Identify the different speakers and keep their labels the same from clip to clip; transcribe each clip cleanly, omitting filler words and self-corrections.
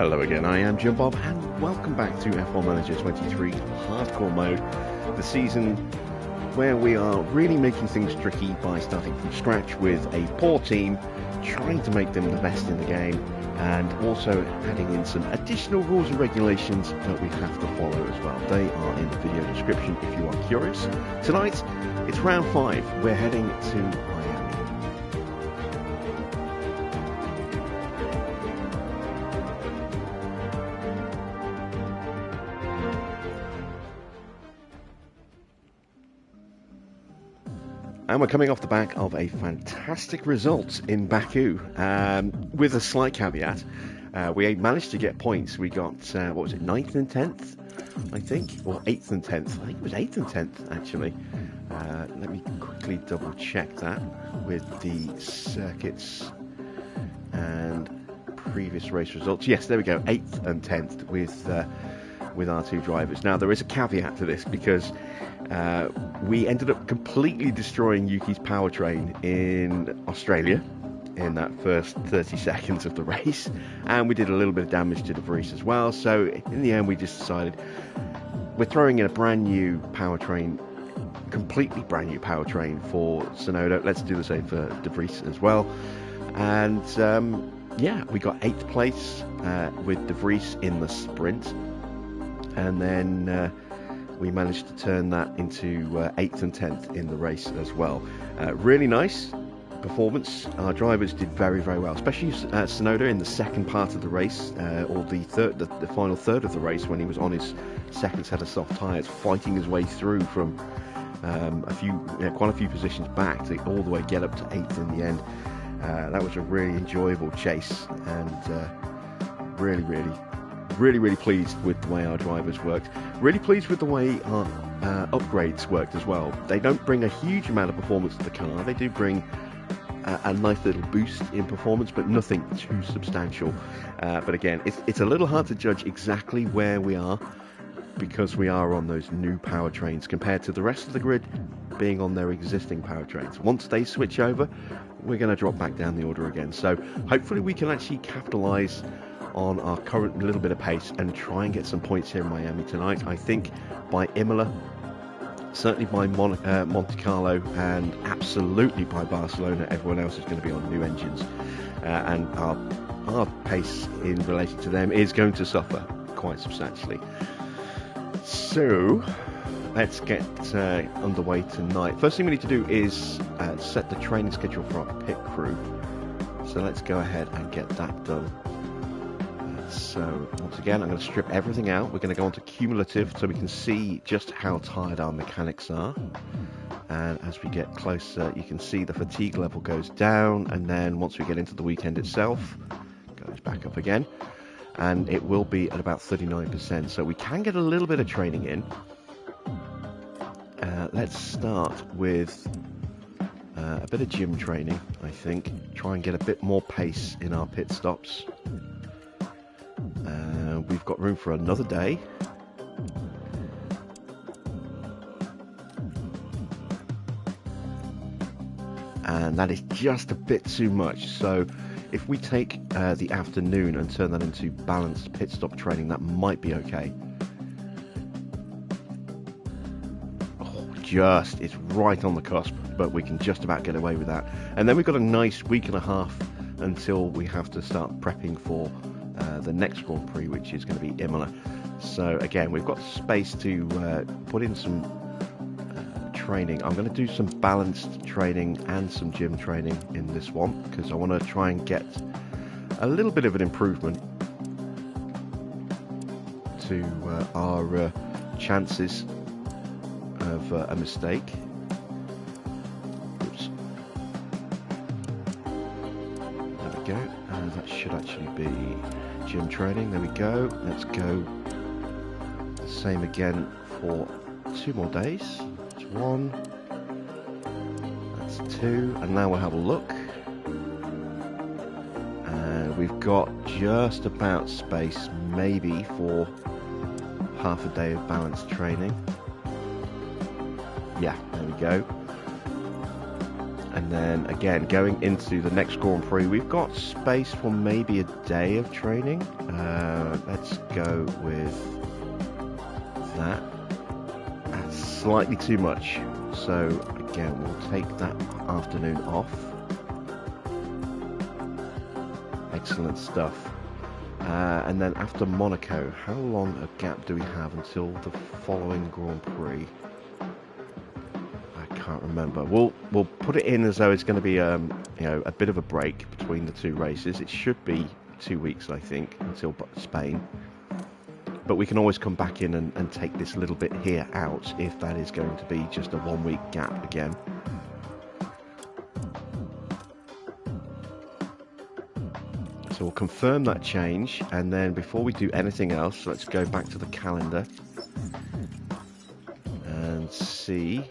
Speaker 1: Hello again, I am Jim Bob and welcome back to F1 Manager 23 Hardcore Mode, the season where we are really making things tricky by starting from scratch with a poor team, trying to make them the best in the game, and also adding in some additional rules and regulations that we have to follow as well. They are in the video description if you are curious. Tonight, it's round 5. We're heading to Miami. And we're coming off the back of a fantastic result in Baku, with a slight caveat. We managed to get points. We got, what was it, 9th and 10th, I think? Or 8th and 10th. I think it was 8th and 10th, actually. Let me quickly double check that with the circuits and previous race results. Yes, there we go, 8th and 10th with our two drivers. Now, there is a caveat to this because we ended up completely destroying Yuki's powertrain in Australia in that first 30 seconds of the race, and we did a little bit of damage to De Vries as well. So in the end, we just decided we're throwing in a brand new powertrain, completely brand new powertrain for Tsunoda. Let's do the same for De Vries as well. And yeah, we got 8th place with De Vries in the sprint, and then we managed to turn that into 8th and 10th in the race as well. Really nice performance. Our drivers did very, very well, especially Tsunoda in the second part of the race, or the final third of the race, when he was on his second set of soft tyres, fighting his way through from quite a few positions back to all the way get up to 8th in the end. That was a really enjoyable chase, and really pleased with the way our drivers worked. Really pleased with the way our upgrades worked as well. They don't bring a huge amount of performance to the car. They do bring a nice little boost in performance, but nothing too substantial. But again, it's a little hard to judge exactly where we are because we are on those new powertrains compared to the rest of the grid being on their existing powertrains. Once they switch over, we're going to drop back down the order again. So hopefully we can actually capitalise on our current little bit of pace and try and get some points here in Miami tonight. I think by Imola, certainly by Monte Carlo, and absolutely by Barcelona, everyone else is going to be on new engines, and our pace in relation to them is going to suffer quite substantially. So let's get underway tonight. First thing we need to do is set the training schedule for our pit crew, so let's go ahead and get that done. So once again, I'm going to strip everything out. We're going to go on to cumulative so we can see just how tired our mechanics are. And as we get closer, you can see the fatigue level goes down, and then once we get into the weekend itself, it goes back up again, and it will be at about 39%. So we can get a little bit of training in. Let's start with a bit of gym training, I think. Try and get a bit more pace in our pit stops. We've got room for another day. And that is just a bit too much. So if we take the afternoon and turn that into balanced pit stop training, that might be okay. It's right on the cusp, but we can just about get away with that. And then we've got a nice week and a half until we have to start prepping for the next Grand Prix, which is going to be Imola. So again, we've got space to put in some training. I'm going to do some balanced training and some gym training in this one because I want to try and get a little bit of an improvement to our chances of a mistake. Oops. There we go. That should actually be gym training. There we go. Let's go the same again for 2 more days. That's 1. That's 2. And now we'll have a look. And we've got just about space, maybe, for half a day of balanced training. Yeah, there we go. And then again, going into the next Grand Prix, we've got space for maybe a day of training. Let's go with that. That's slightly too much. So again, we'll take that afternoon off. Excellent stuff. And then after Monaco, how long a gap do we have until the following Grand Prix? I can't remember. We'll put it in as though it's going to be you know, a bit of a break between the two races. It should be 2 weeks, I think, until Spain. But we can always come back in and take this little bit here out if that is going to be just a 1 week gap again. So we'll confirm that change, and then before we do anything else, let's go back to the calendar and see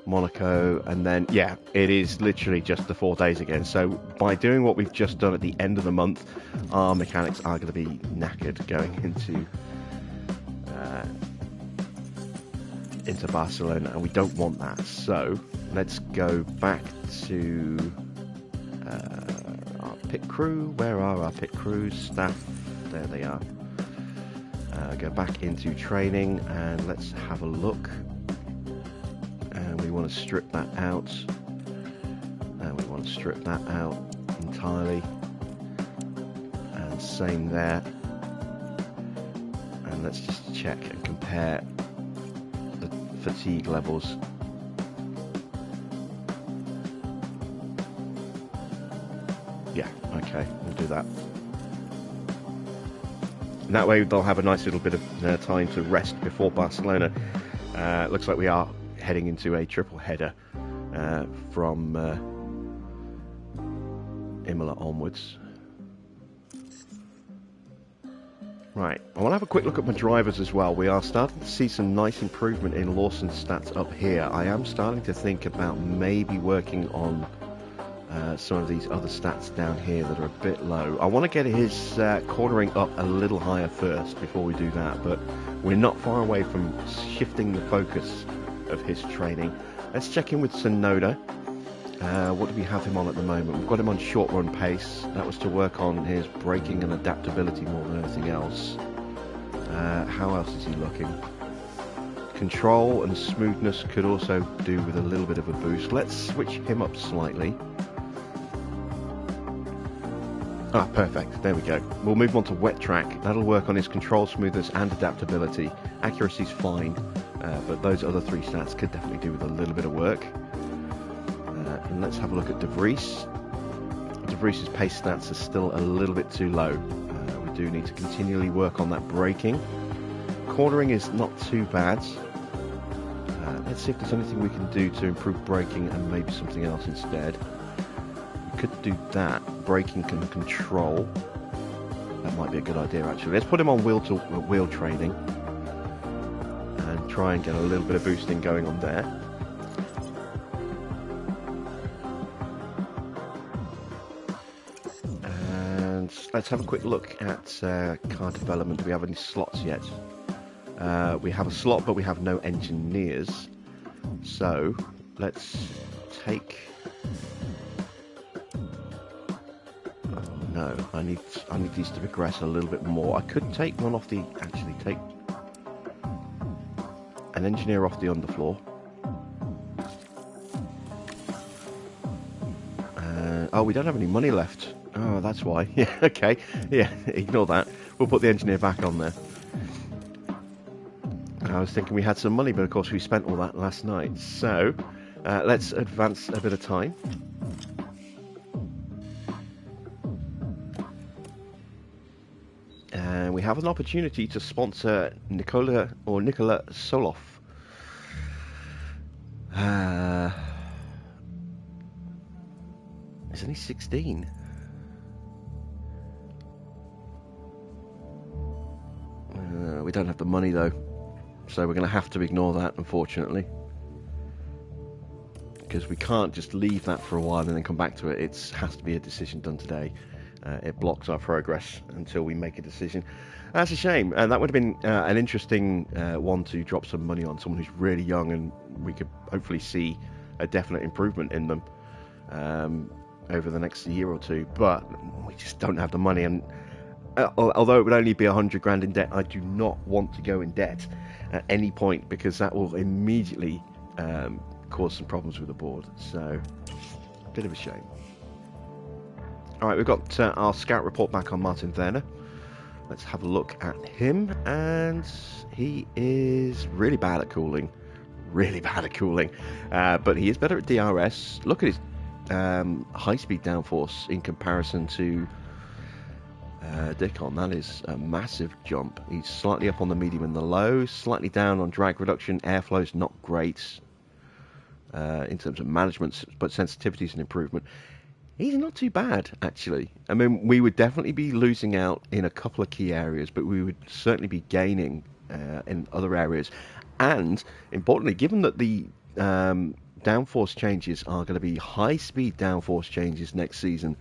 Speaker 1: Monaco, and then yeah, it is literally just the 4 days again. So by doing what we've just done at the end of the month, our mechanics are going to be knackered going into Barcelona, and we don't want that. So let's go back to our pit crew. Where are our pit crews? Staff, there they are. Go back into training and let's have a look. And we want to strip that out. And we want to strip that out entirely. And same there. And let's just check and compare the fatigue levels. Yeah, okay, we'll do that. And that way they'll have a nice little bit of time to rest before Barcelona. Looks like we are heading into a triple header from Imola onwards. Right, I want to have a quick look at my drivers as well. We are starting to see some nice improvement in Lawson's stats up here. I am starting to think about maybe working on some of these other stats down here that are a bit low. I want to get his cornering up a little higher first before we do that, but we're not far away from shifting the focus of his training. Let's check in with Tsunoda. What do we have him on at the moment? We've got him on short run pace. That was to work on his braking and adaptability more than anything else. How else is he looking? Control and smoothness could also do with a little bit of a boost. Let's switch him up slightly. Ah, perfect. There we go. We'll move on to wet track. That'll work on his control, smoothness and adaptability. Accuracy's fine, but those other three stats could definitely do with a little bit of work. And let's have a look at De Vries. De Vries's pace stats are still a little bit too low. We do need to continually work on that braking. Cornering is not too bad. Let's see if there's anything we can do to improve braking and maybe something else instead. We could do that. Braking and control. That might be a good idea actually. Let's put him on wheel training and try and get a little bit of boosting going on there. And let's have a quick look at car development. Do we have any slots yet? We have a slot, but we have no engineers. So let's take. Oh no, I need these to progress a little bit more. I could take one off the. Actually, take an engineer off the underfloor. Oh, we don't have any money left. Oh, that's why. Yeah, okay. Yeah, ignore that. We'll put the engineer back on there. I was thinking we had some money, but of course we spent all that last night. So let's advance a bit of time. And we have an opportunity to sponsor Nikola Solov. He's only 16. We don't have the money though. So we're going to have to ignore that, unfortunately. Because we can't just leave that for a while and then come back to it. It has to be a decision done today. It blocks our progress until we make a decision. That's a shame. And that would have been an interesting one to drop some money on. Someone who's really young and we could hopefully see a definite improvement in them over the next year or two, but we just don't have the money. And although it would only be 100 grand in debt, I do not want to go in debt at any point, because that will immediately cause some problems with the board. So, a bit of a shame. All right, we've got our scout report back on Martin Werner. Let's have a look at him, and he is really bad at cooling. Really bad at cooling, but he is better at DRS. Look at his high-speed downforce in comparison to Dickon. That is a massive jump. He's slightly up on the medium and the low, slightly down on drag reduction. Airflow is not great in terms of management, but sensitivity is an improvement. He's not too bad, actually. I mean, we would definitely be losing out in a couple of key areas, but we would certainly be gaining in other areas. And importantly, given that the downforce changes are going to be high-speed downforce changes next season,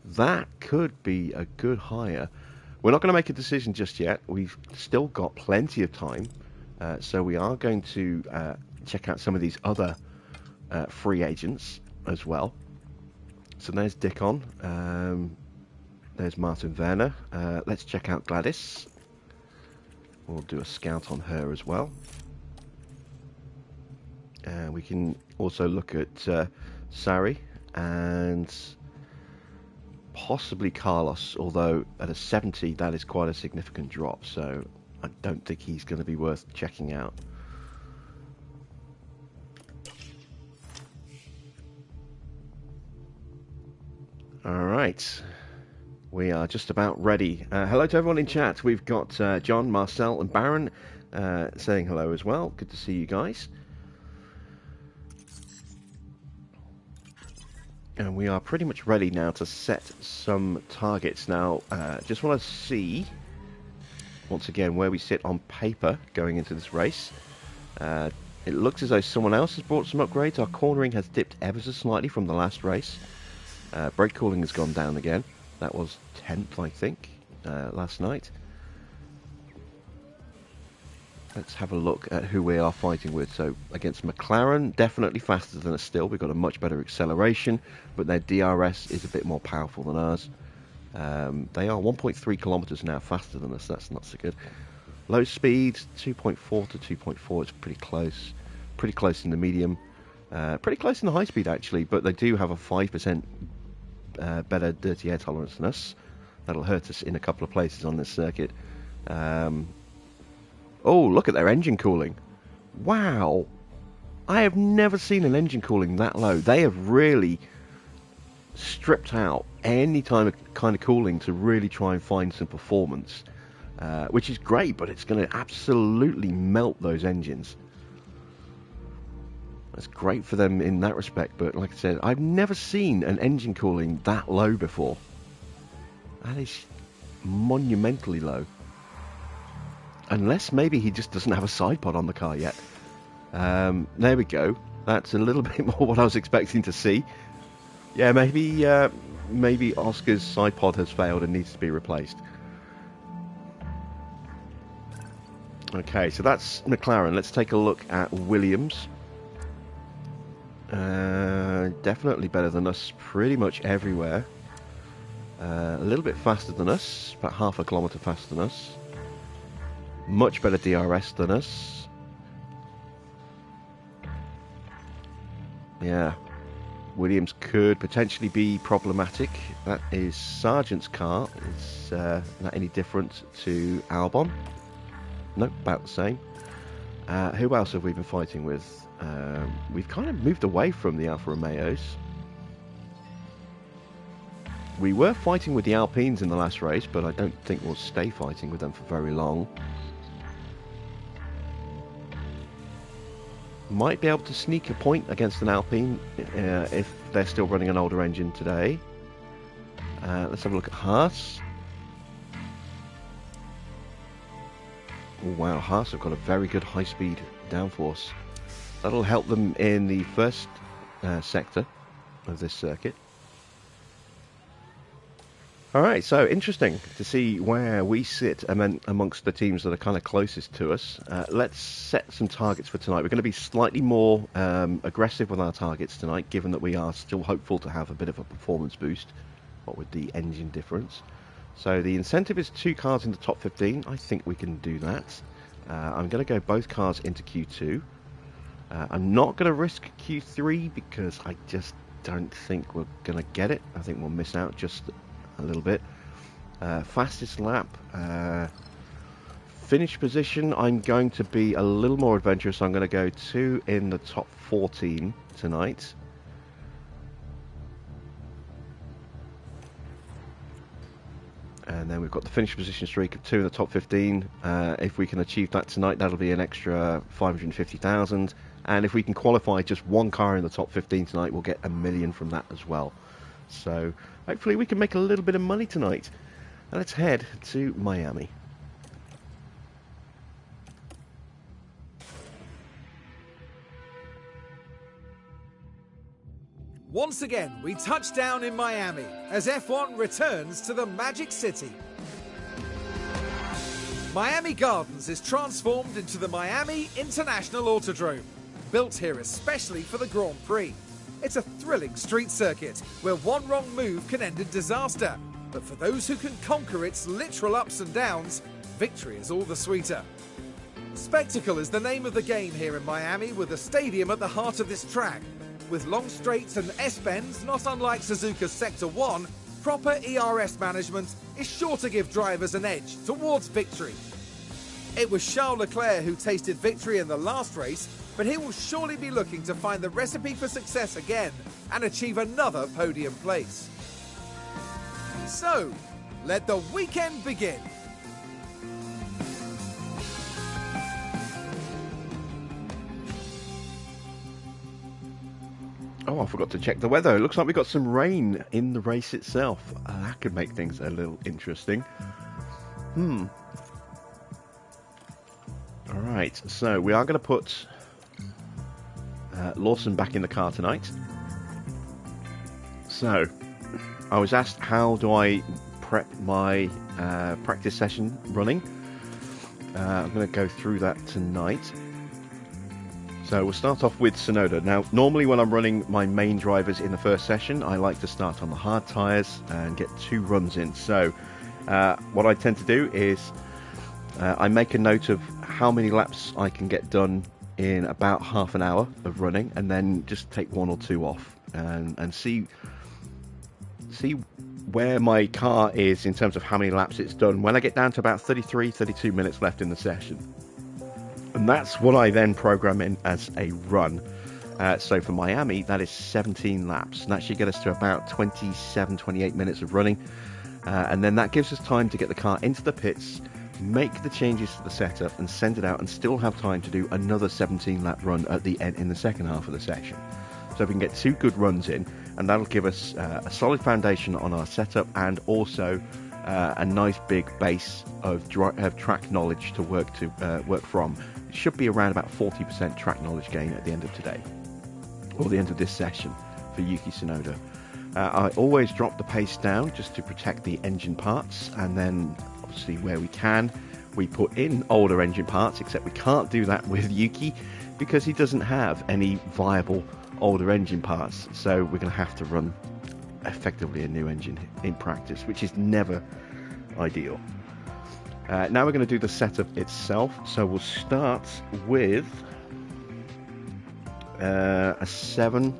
Speaker 1: that could be a good hire. We're not going to make a decision just yet. We've still got plenty of time, so we are going to check out some of these other free agents as well. So there's Dickon, there's Martin Werner. Let's check out Gladys. We'll do a scout on her as well. We can also look at Sari and possibly Carlos, although at a 70 that is quite a significant drop, so I don't think he's going to be worth checking out. Alright, we are just about ready. Hello to everyone in chat. We've got John, Marcel and Baron saying hello as well. Good to see you guys. And we are pretty much ready now to set some targets. Now, just want to see, once again, where we sit on paper going into this race. It looks as though someone else has brought some upgrades. Our cornering has dipped ever so slightly from the last race. Brake cooling has gone down again. That was 10th, I think, last night. Let's have a look at who we are fighting with. So against McLaren, definitely faster than us still. We've got a much better acceleration, but their DRS is a bit more powerful than ours. They are 1.3 kilometers now faster than us. That's not so good. Low speed, 2.4 to 2.4. It's pretty close. Pretty close in the medium. Pretty close in the high speed, actually, but they do have a 5% better dirty air tolerance than us. That'll hurt us in a couple of places on this circuit. Oh, look at their engine cooling. Wow. I have never seen an engine cooling that low. They have really stripped out any kind of cooling to really try and find some performance, which is great, but it's going to absolutely melt those engines. That's great for them in that respect, but like I said, I've never seen an engine cooling that low before. That is monumentally low. Unless maybe he just doesn't have a side pod on the car yet. There we go. That's a little bit more what I was expecting to see. Yeah, maybe Oscar's side pod has failed and needs to be replaced. Okay, so that's McLaren. Let's take a look at Williams. Definitely better than us pretty much everywhere. A little bit faster than us, about half a kilometre faster than us. Much better DRS than us. Yeah, Williams could potentially be problematic. That is Sargent's car. Is that any different to Albon? Nope, about the same. Who else have we been fighting with? We've kind of moved away from the Alfa Romeos. We were fighting with the Alpines in the last race, but I don't think we'll stay fighting with them for very long. Might be able to sneak a point against an Alpine if they're still running an older engine today. Let's have a look at Haas. Oh, wow, Haas have got a very good high-speed downforce. That'll help them in the first sector of this circuit. All right, so interesting to see where we sit amongst the teams that are kind of closest to us. Let's set some targets for tonight. We're going to be slightly more aggressive with our targets tonight, given that we are still hopeful to have a bit of a performance boost, what with the engine difference. So the incentive is 2 cars in the top 15. I think we can do that. I'm going to go both cars into Q2. I'm not going to risk Q3 because I just don't think we're going to get it. I think we'll miss out just a little bit. Fastest lap, finish position, I'm going to be a little more adventurous. I'm going to go 2 in the top 14 tonight. And then we've got the finish position streak of 2 in the top 15. If we can achieve that tonight, that'll be an extra 550,000. And if we can qualify just 1 car in the top 15 tonight, we'll get $1 million from that as well. So hopefully we can make a little bit of money tonight. And let's head to Miami.
Speaker 2: Once again, we touch down in Miami as F1 returns to the Magic City. Miami Gardens is transformed into the Miami International Autodrome, built here especially for the Grand Prix. It's a thrilling street circuit where one wrong move can end in disaster. But for those who can conquer its literal ups and downs, victory is all the sweeter. Spectacle is the name of the game here in Miami, with the stadium at the heart of this track. With long straights and S-bends, not unlike Suzuka's Sector 1, proper ERS management is sure to give drivers an edge towards victory. It was Charles Leclerc who tasted victory in the last race, but he will surely be looking to find the recipe for success again and achieve another podium place. So, let the weekend begin.
Speaker 1: Oh, I forgot to check the weather. It looks like we got some rain in the race itself. That could make things a little interesting. Alright, so we are going to put Lawson back in the car tonight. So, I was asked how do I prep my practice session running. I'm going to go through that tonight. So we'll start off with Tsunoda. Now, normally when I'm running my main drivers in the first session, I like to start on the hard tyres and get 2 runs in. So what I tend to do is I make a note of how many laps I can get done in about half an hour of running, and then just take 1 or 2 off and see where my car is in terms of how many laps it's done when I get down to about 32 minutes left in the session. And that's what I then program in as a run. So for Miami, that is 17 laps. And that should get us to about 28 minutes of running. And then that gives us time to get the car into the pits, make the changes to the setup, and send it out, and still have time to do another 17 lap run at the end in the second half of the session. So we can get 2 good runs in, and that'll give us a solid foundation on our setup, and also a nice big base of track knowledge to work from. It should be around about 40% track knowledge gain at the end of today, or the end of this session for Yuki Tsunoda. I always drop the pace down just to protect the engine parts, and then obviously where we can, we put in older engine parts, except we can't do that with Yuki because he doesn't have any viable older engine parts. So we're going to have to run effectively a new engine in practice, which is never ideal. Now we're going to do the setup itself. So we'll start with a 7,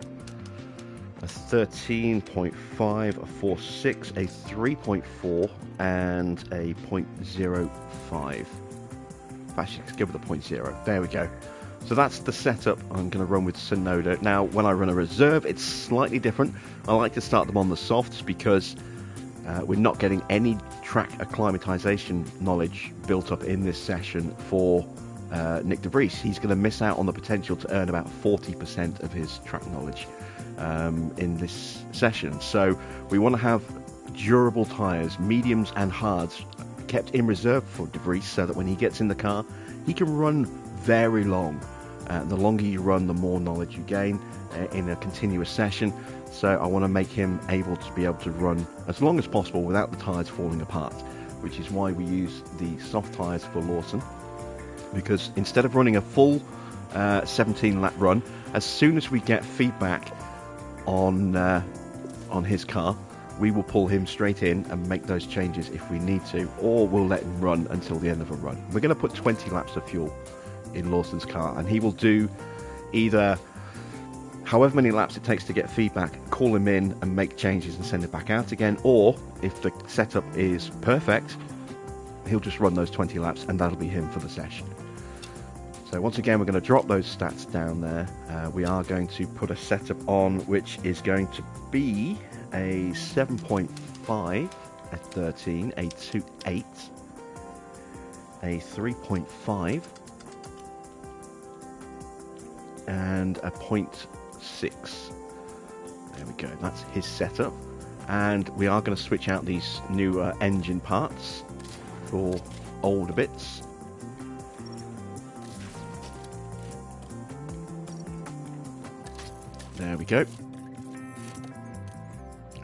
Speaker 1: a 13.5, a 4.6, a 3.4, and a 0.05. Actually, let's go with a 0.0. There we go. So that's the setup I'm going to run with Tsunoda. Now, when I run a reserve, it's slightly different. I like to start them on the softs because we're not getting any track acclimatization knowledge built up in this session for Nick De Vries. He's going to miss out on the potential to earn about 40% of his track knowledge in this session. So we want to have durable tyres, mediums and hards, kept in reserve for De Vries, so that when he gets in the car, he can run very long. The longer you run, the more knowledge you gain in a continuous session. So I want to make him able to run as long as possible without the tyres falling apart, which is why we use the soft tyres for Lawson. Because instead of running a full 17 lap run, as soon as we get feedback on his car, we will pull him straight in and make those changes if we need to, or we'll let him run until the end of a run. We're going to put 20 laps of fuel in Lawson's car, and he will do either however many laps it takes to get feedback, call him in and make changes and send it back out again, or if the setup is perfect, he'll just run those 20 laps and that'll be him for the session. So once again, we're going to drop those stats down there. We are going to put a setup on which is going to be a 7.5 at 13, a 2.8, a 3.5, and a 0.6. There we go, that's his setup. And we are going to switch out these newer engine parts for older bits. There we go.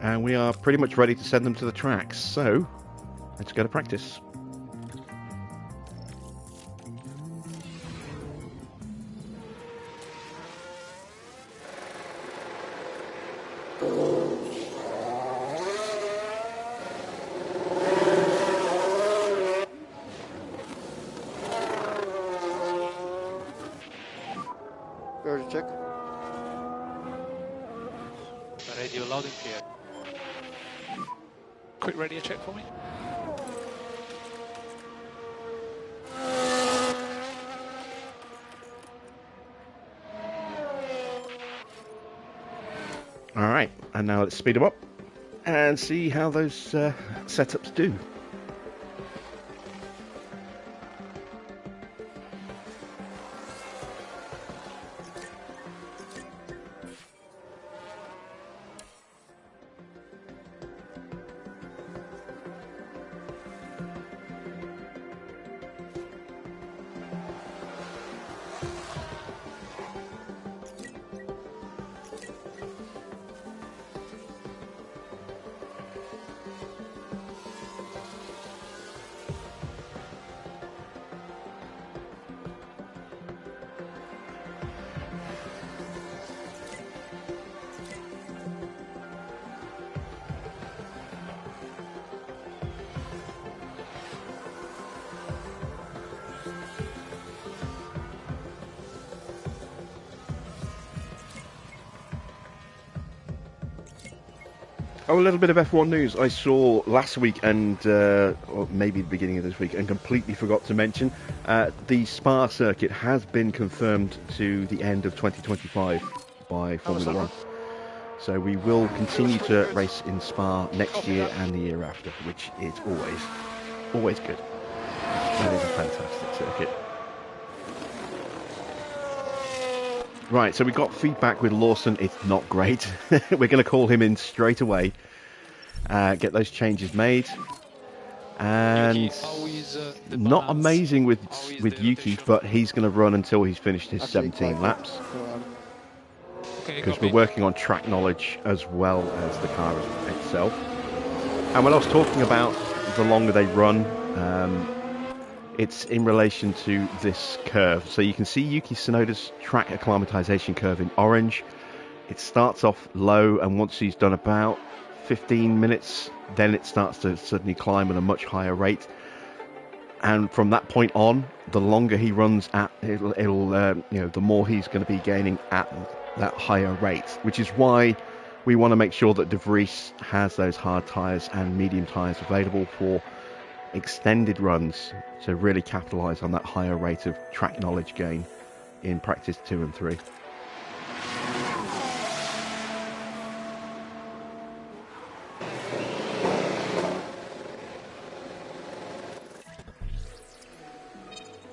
Speaker 1: And we are pretty much ready to send them to the tracks. So, let's go to practice.
Speaker 3: Ready to check.
Speaker 4: Radio loud and clear. Quick radio check for me.
Speaker 1: Alright, and now let's speed them up and see how those setups do. Oh, a little bit of F1 news I saw last week and, or maybe the beginning of this week, and completely forgot to mention. The Spa circuit has been confirmed to the end of 2025 by Formula One. So we will continue to race in Spa next year and the year after, which is always good. That is a fantastic circuit. Right, so we got feedback with Lawson. It's not great. We're going to call him in straight away, get those changes made. And not amazing with Yuki, but he's going to run until he's finished his 17 laps. Because we're working on track knowledge as well as the car itself. And when I was talking about the longer they run, it's in relation to this curve. So you can see Yuki Tsunoda's track acclimatization curve in orange. It starts off low, and once he's done about 15 minutes, then it starts to suddenly climb at a much higher rate. And from that point on, the longer he runs at, the more he's going to be gaining at that higher rate. Which is why we want to make sure that De Vries has those hard tyres and medium tyres available for extended runs to really capitalize on that higher rate of track knowledge gain in practice 2 and 3.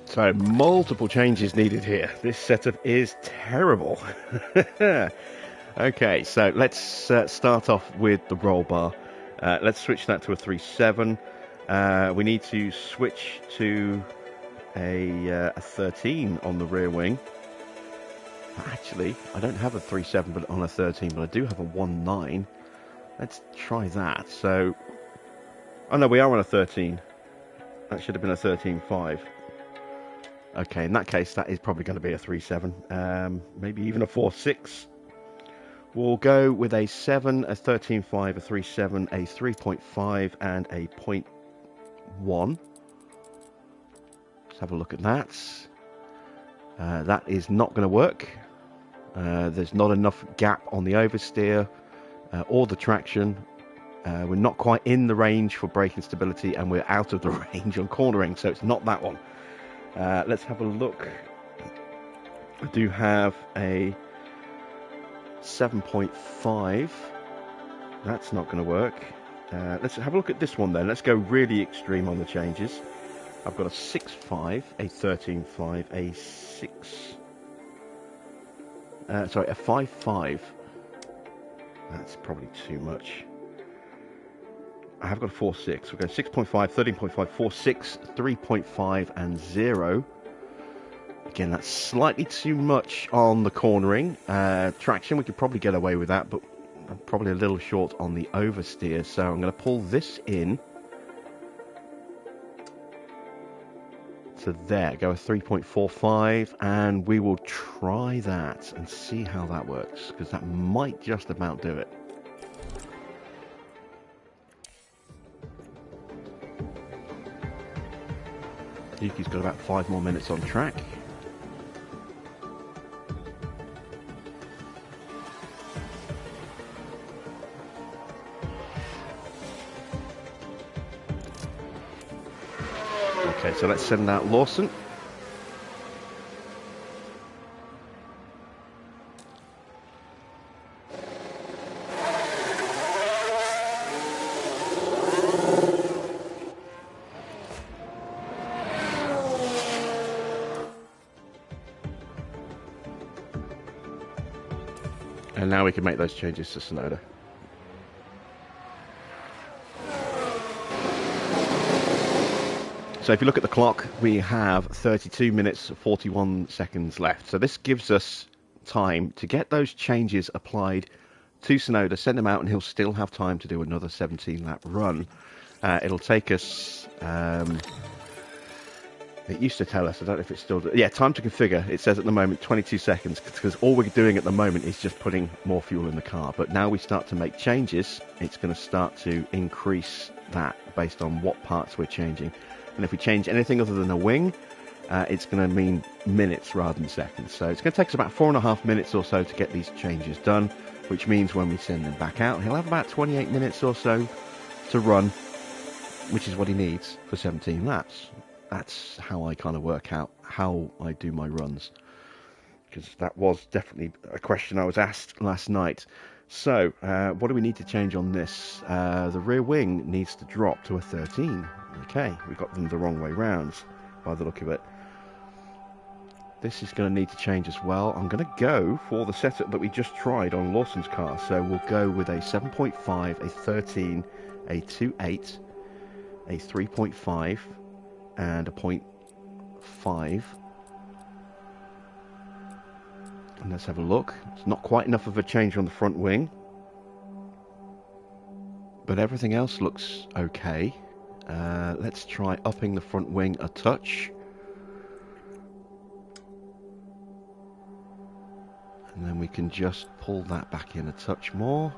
Speaker 1: So multiple changes needed here. This setup is terrible. Okay, so let's start off with the roll bar. Let's switch that to a 3.7. We need to switch to a 13 on the rear wing. Actually, I don't have a 3.7 but on a 13, but I do have a 1.9. Let's try that. So, oh no, we are on a 13. That should have been a 13.5. Okay, in that case, that is probably going to be a 3.7. Maybe even a 4.6. We'll go with a 7, a 13.5, a 3.7, a 3.5, and a 0.1. Let's have a look at that. That is not going to work. There's not enough gap on the oversteer or the traction. We're not quite in the range for braking stability, and we're out of the range on cornering, so it's not that one. Let's have a look. I do have a 7.5. That's not going to work. Let's have a look at this one then. Let's go really extreme on the changes. I've got a 6.5, a 13.5, a 6. Sorry, a 5.5. That's probably too much. I have got a 4.6. We'll go 6.5, 13.5, 4.6, 3.5, and 0. Again, that's slightly too much on the cornering. Traction, we could probably get away with that, but I'm probably a little short on the oversteer. So I'm going to pull this in to there. Go a 3.45, and we will try that and see how that works, because that might just about do it. Yuki's got about 5 more minutes on track. Okay, so let's send out Lawson. And now we can make those changes to Sonoda. So if you look at the clock, we have 32 minutes 41 seconds left. So this gives us time to get those changes applied to Sonoda, send him out, and he'll still have time to do another 17-lap run. It'll take us... it used to tell us, I don't know if it's still... Yeah, time to configure. It says at the moment 22 seconds, because all we're doing at the moment is just putting more fuel in the car. But now we start to make changes, it's going to start to increase that based on what parts we're changing. And if we change anything other than a wing, it's going to mean minutes rather than seconds. So it's going to take us about 4.5 minutes or so to get these changes done, which means when we send them back out, he'll have about 28 minutes or so to run, which is what he needs for 17 laps. That's how I kind of work out how I do my runs, because that was definitely a question I was asked last night. So, what do we need to change on this? The rear wing needs to drop to a 13. Okay, we got them the wrong way round by the look of it. This is going to need to change as well. I'm going to go for the setup that we just tried on Lawson's car. So we'll go with a 7.5, a 13, a 2.8, a 3.5, and a 0.5. And let's have a look. It's not quite enough of a change on the front wing, but everything else looks okay. Let's try upping the front wing a touch. And then we can just pull that back in a touch more.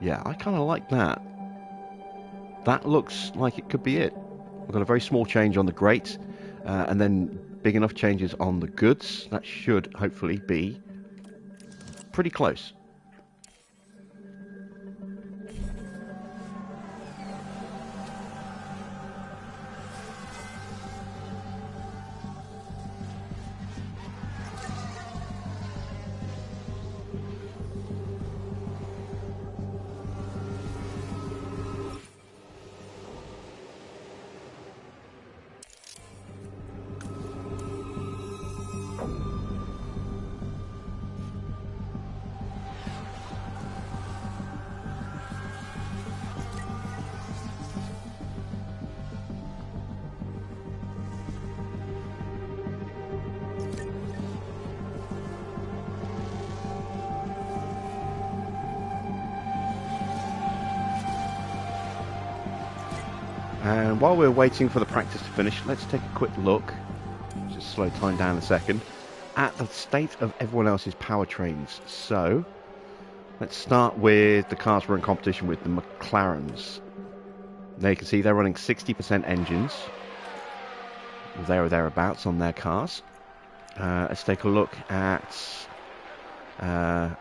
Speaker 1: Yeah, I kind of like that. That looks like it could be it. We've got a very small change on the grate, and then big enough changes on the goods. That should hopefully be pretty close. And while we're waiting for the practice to finish, let's take a quick look, just slow time down a second, at the state of everyone else's powertrains. So let's start with the cars we're in competition with, the McLarens. There you can see they're running 60% engines, there or thereabouts on their cars. Let's take a look at the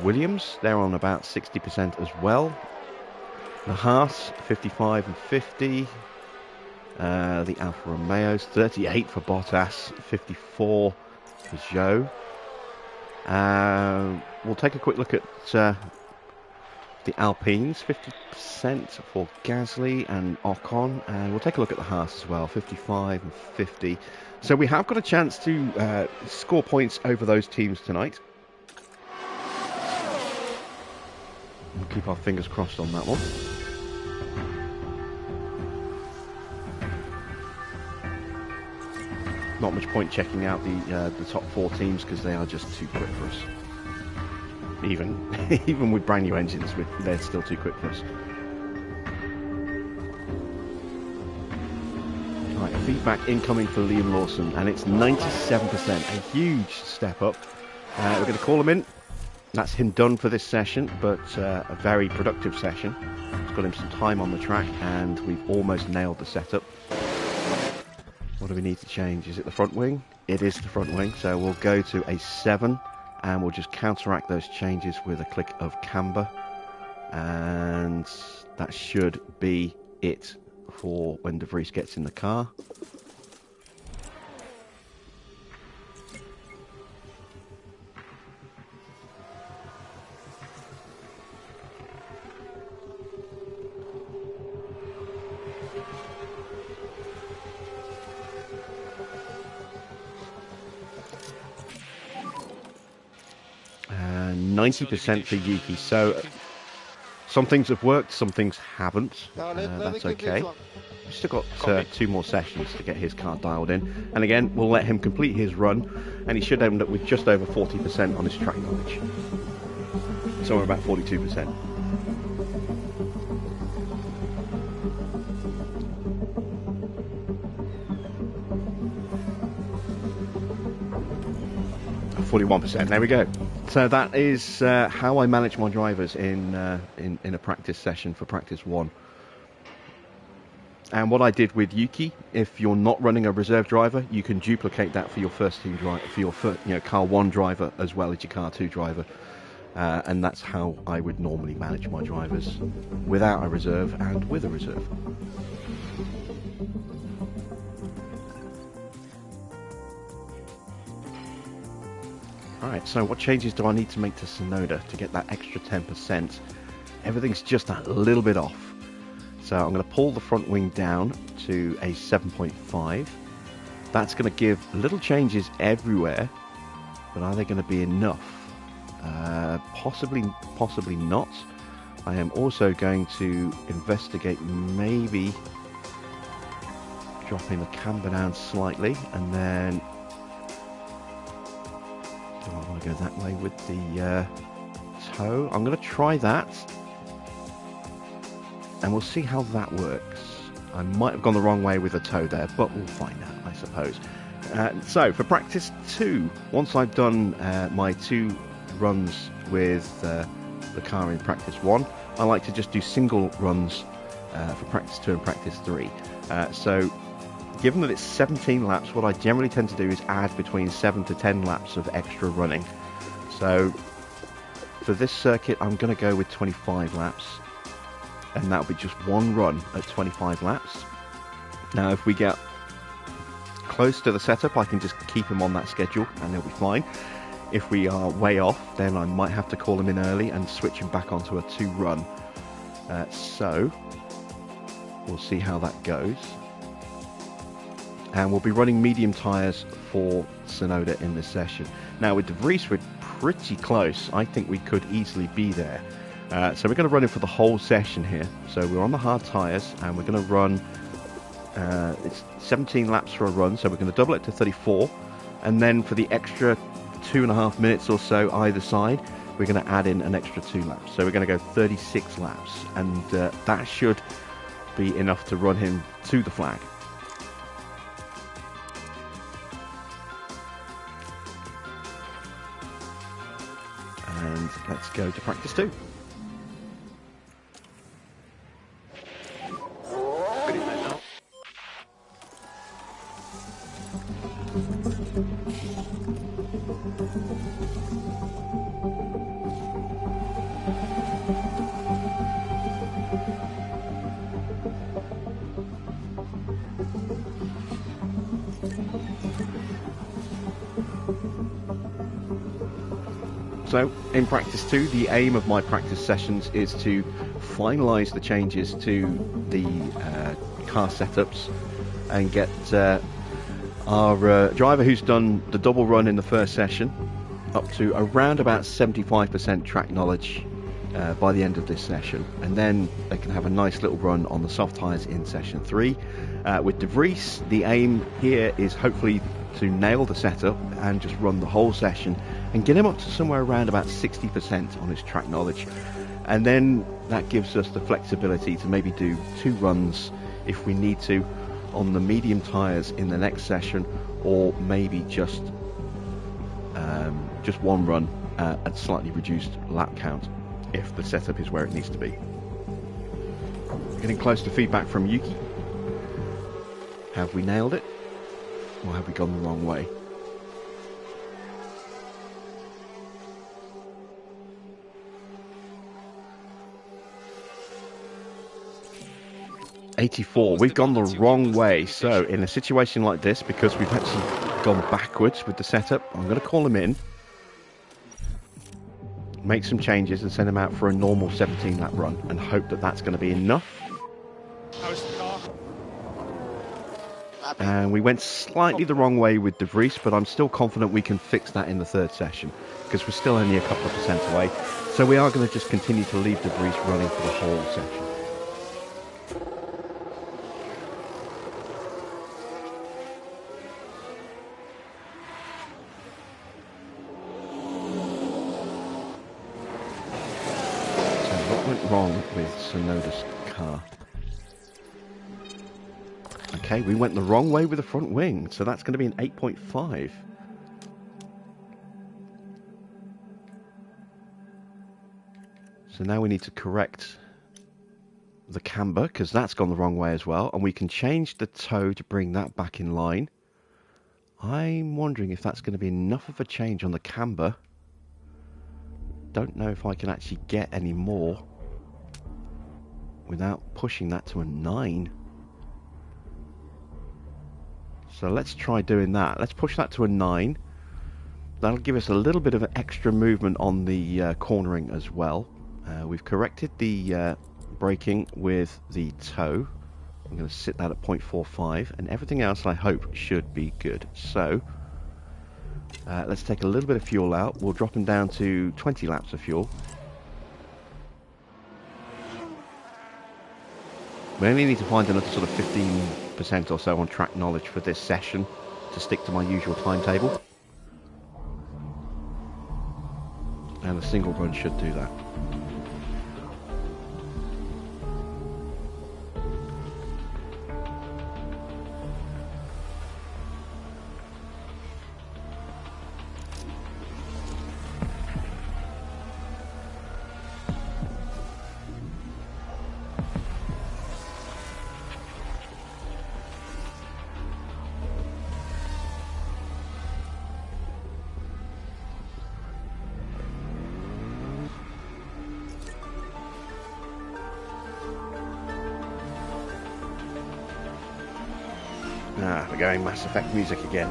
Speaker 1: Williams. They're on about 60% as well. The Haas, 55 and 50. The Alfa Romeos, 38 for Bottas, 54 for Zhou. We'll take a quick look at the Alpines, 50% for Gasly and Ocon. And we'll take a look at the Haas as well, 55 and 50. So we have got a chance to score points over those teams tonight. We'll keep our fingers crossed on that one. Not much point checking out the top 4 teams because they are just too quick for us. Even with brand new engines, they're still too quick for us. Right, feedback incoming for Liam Lawson, and it's 97%, a huge step up. We're going to call him in. That's him done for this session, but a very productive session. It's got him some time on the track, and we've almost nailed the setup. What do we need to change? Is it the front wing? It is the front wing, so we'll go to a 7, and we'll just counteract those changes with a click of camber, and that should be it for when De Vries gets in the car. And 90% for Yuki. So some things have worked, some things haven't. That's okay. We've still got 2 more sessions to get his car dialed in. And again, we'll let him complete his run, and he should end up with just over 40% on his track knowledge. So we're about 42%. %. There we go. So that is how I manage my drivers in a practice session for practice 1. And what I did with Yuki, if you're not running a reserve driver, you can duplicate that for your first team driver, for your car 1 driver as well as your car 2 driver. And that's how I would normally manage my drivers, without a reserve and with a reserve. Alright, so what changes do I need to make to Sonoda to get that extra 10%? Everything's just a little bit off. So I'm going to pull the front wing down to a 7.5. That's going to give little changes everywhere, but are they going to be enough? Possibly not. I am also going to investigate maybe dropping the camber down slightly, and then do I want to go that way with the toe? I'm going to try that, and we'll see how that works. I might have gone the wrong way with the toe there, but we'll find out, I suppose. So for practice 2, once I've done my 2 runs with the car in practice 1, I like to just do single runs for practice 2 and practice 3. So given that it's 17 laps, what I generally tend to do is add between 7 to 10 laps of extra running. So for this circuit, I'm going to go with 25 laps, and that'll be just 1 run at 25 laps. Now if we get close to the setup, I can just keep him on that schedule and he'll be fine. If we are way off, then I might have to call him in early and switch him back onto a 2 run. So we'll see how that goes. And we'll be running medium tyres for Sonoda in this session. Now with De Vries, we're pretty close. I think we could easily be there. So we're going to run it for the whole session here. So we're on the hard tyres, and we're going to run, it's 17 laps for a run, so we're going to double it to 34. And then for the extra 2.5 minutes or so either side, we're going to add in an extra 2 laps. So we're going to go 36 laps, and that should be enough to run him to the flag. And let's go to practice 2.
Speaker 4: Green light now.
Speaker 1: So, in practice 2, the aim of my practice sessions is to finalise the changes to the car setups and get our driver who's done the double run in the first session up to around about 75% track knowledge by the end of this session, and then they can have a nice little run on the soft tyres in session 3. With De Vries, the aim here is hopefully to nail the setup and just run the whole session and get him up to somewhere around about 60% on his track knowledge, and then that gives us the flexibility to maybe do 2 runs if we need to on the medium tyres in the next session, or maybe just 1 run at slightly reduced lap count if the setup is where it needs to be. Getting close to feedback from Yuki. Have we nailed it, or have we gone the wrong way? '84. We've gone the wrong way. So in a situation like this, because we've actually gone backwards with the setup, I'm going to call him in, make some changes and send him out for a normal 17-lap run and hope that that's going to be enough.
Speaker 4: How's the car?
Speaker 1: And we went slightly the wrong way with De Vries, but I'm still confident we can fix that in the 3rd session because we're still only a couple of percent away. So we are going to just continue to leave De Vries running for the whole session. So what went wrong with Sonoda's car? Okay, we went the wrong way with the front wing, so that's going to be an 8.5. So now we need to correct the camber, because that's gone the wrong way as well, and we can change the toe to bring that back in line. I'm wondering if that's going to be enough of a change on the camber. Don't know if I can actually get any more without pushing that to a 9. So let's try doing that. Let's push that to a 9. That'll give us a little bit of an extra movement on the cornering as well. We've corrected the braking with the toe. I'm going to sit that at 0.45, and everything else I hope should be good. So let's take a little bit of fuel out. We'll drop him down to 20 laps of fuel. We only need to find another sort of 15% or so on track knowledge for this session to stick to my usual timetable. And a single run should do that. We're going Mass Effect music again.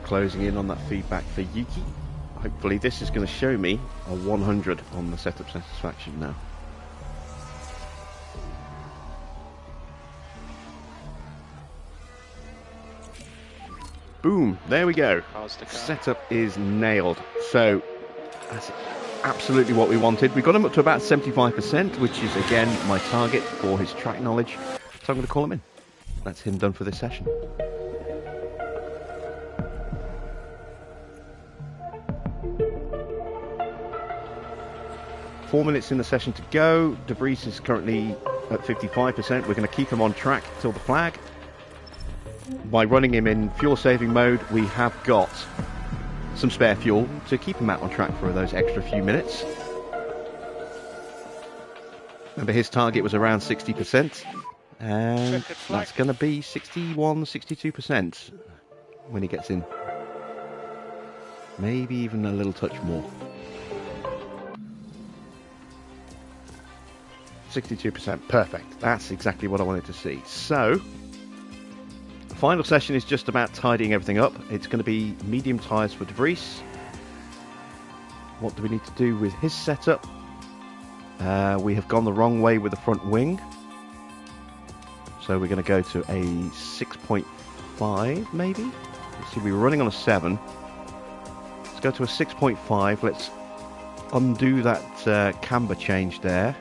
Speaker 1: closing in on that feedback for Yuki. Hopefully this is going to show me a 100 on the setup satisfaction now. Boom, there we go. Setup is nailed. So that's absolutely what we wanted. We got him up to about 75%, which is again my target for his track knowledge. So I'm going to call him in. That's him done for this session. Four minutes in the session to go. De Vries is currently at 55%. We're going to keep him on track till the flag. By running him in fuel saving mode, we have got some spare fuel to keep him out on track for those extra few minutes. Remember, his target was around 60%, and that's going to be 61, 62% when he gets in. Maybe even a little touch more. 62%, perfect. That's exactly what I wanted to see. So, the final session is just about tidying everything up. It's going to be medium tyres for De Vries. What do we need to do with his setup? We have gone the wrong way with the front wing. So we're going to go to a 6.5 maybe. Let's see, we were running on a 7. Let's go to a 6.5. Let's undo that camber change there.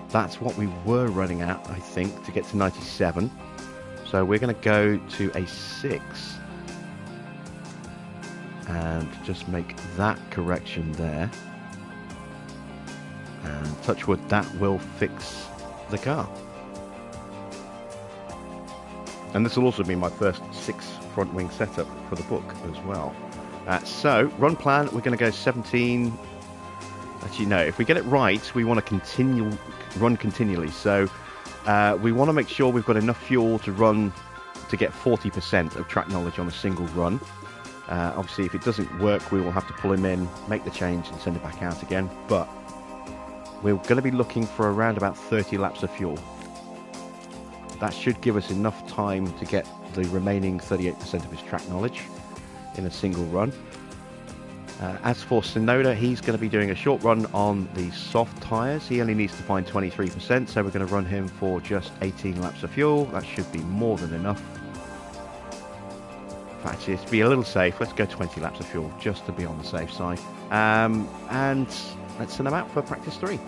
Speaker 1: That's what we were running at, I think, to get to 97. So we're going to go to a 6 and just make that correction there. And touch wood, that will fix the car. And this will also be my first 6 front wing setup for the book as well. So, run plan, we're going to go 17. Actually, no, if we get it right, we want to run continually. So we want to make sure we've got enough fuel to run to get 40% of track knowledge on a single run. Obviously, if it doesn't work, we will have to pull him in, make the change and send it back out again. But we're going to be looking for around about 30 laps of fuel. That should give us enough time to get the remaining 38% of his track knowledge in a single run. As for Sonoda, he's going to be doing a short run on the soft tyres. He only needs to find 23%, so we're going to run him for just 18 laps of fuel. That should be more than enough. In fact, to be a little safe, let's go 20 laps of fuel, just to be on the safe side. And let's send him out for practice 3.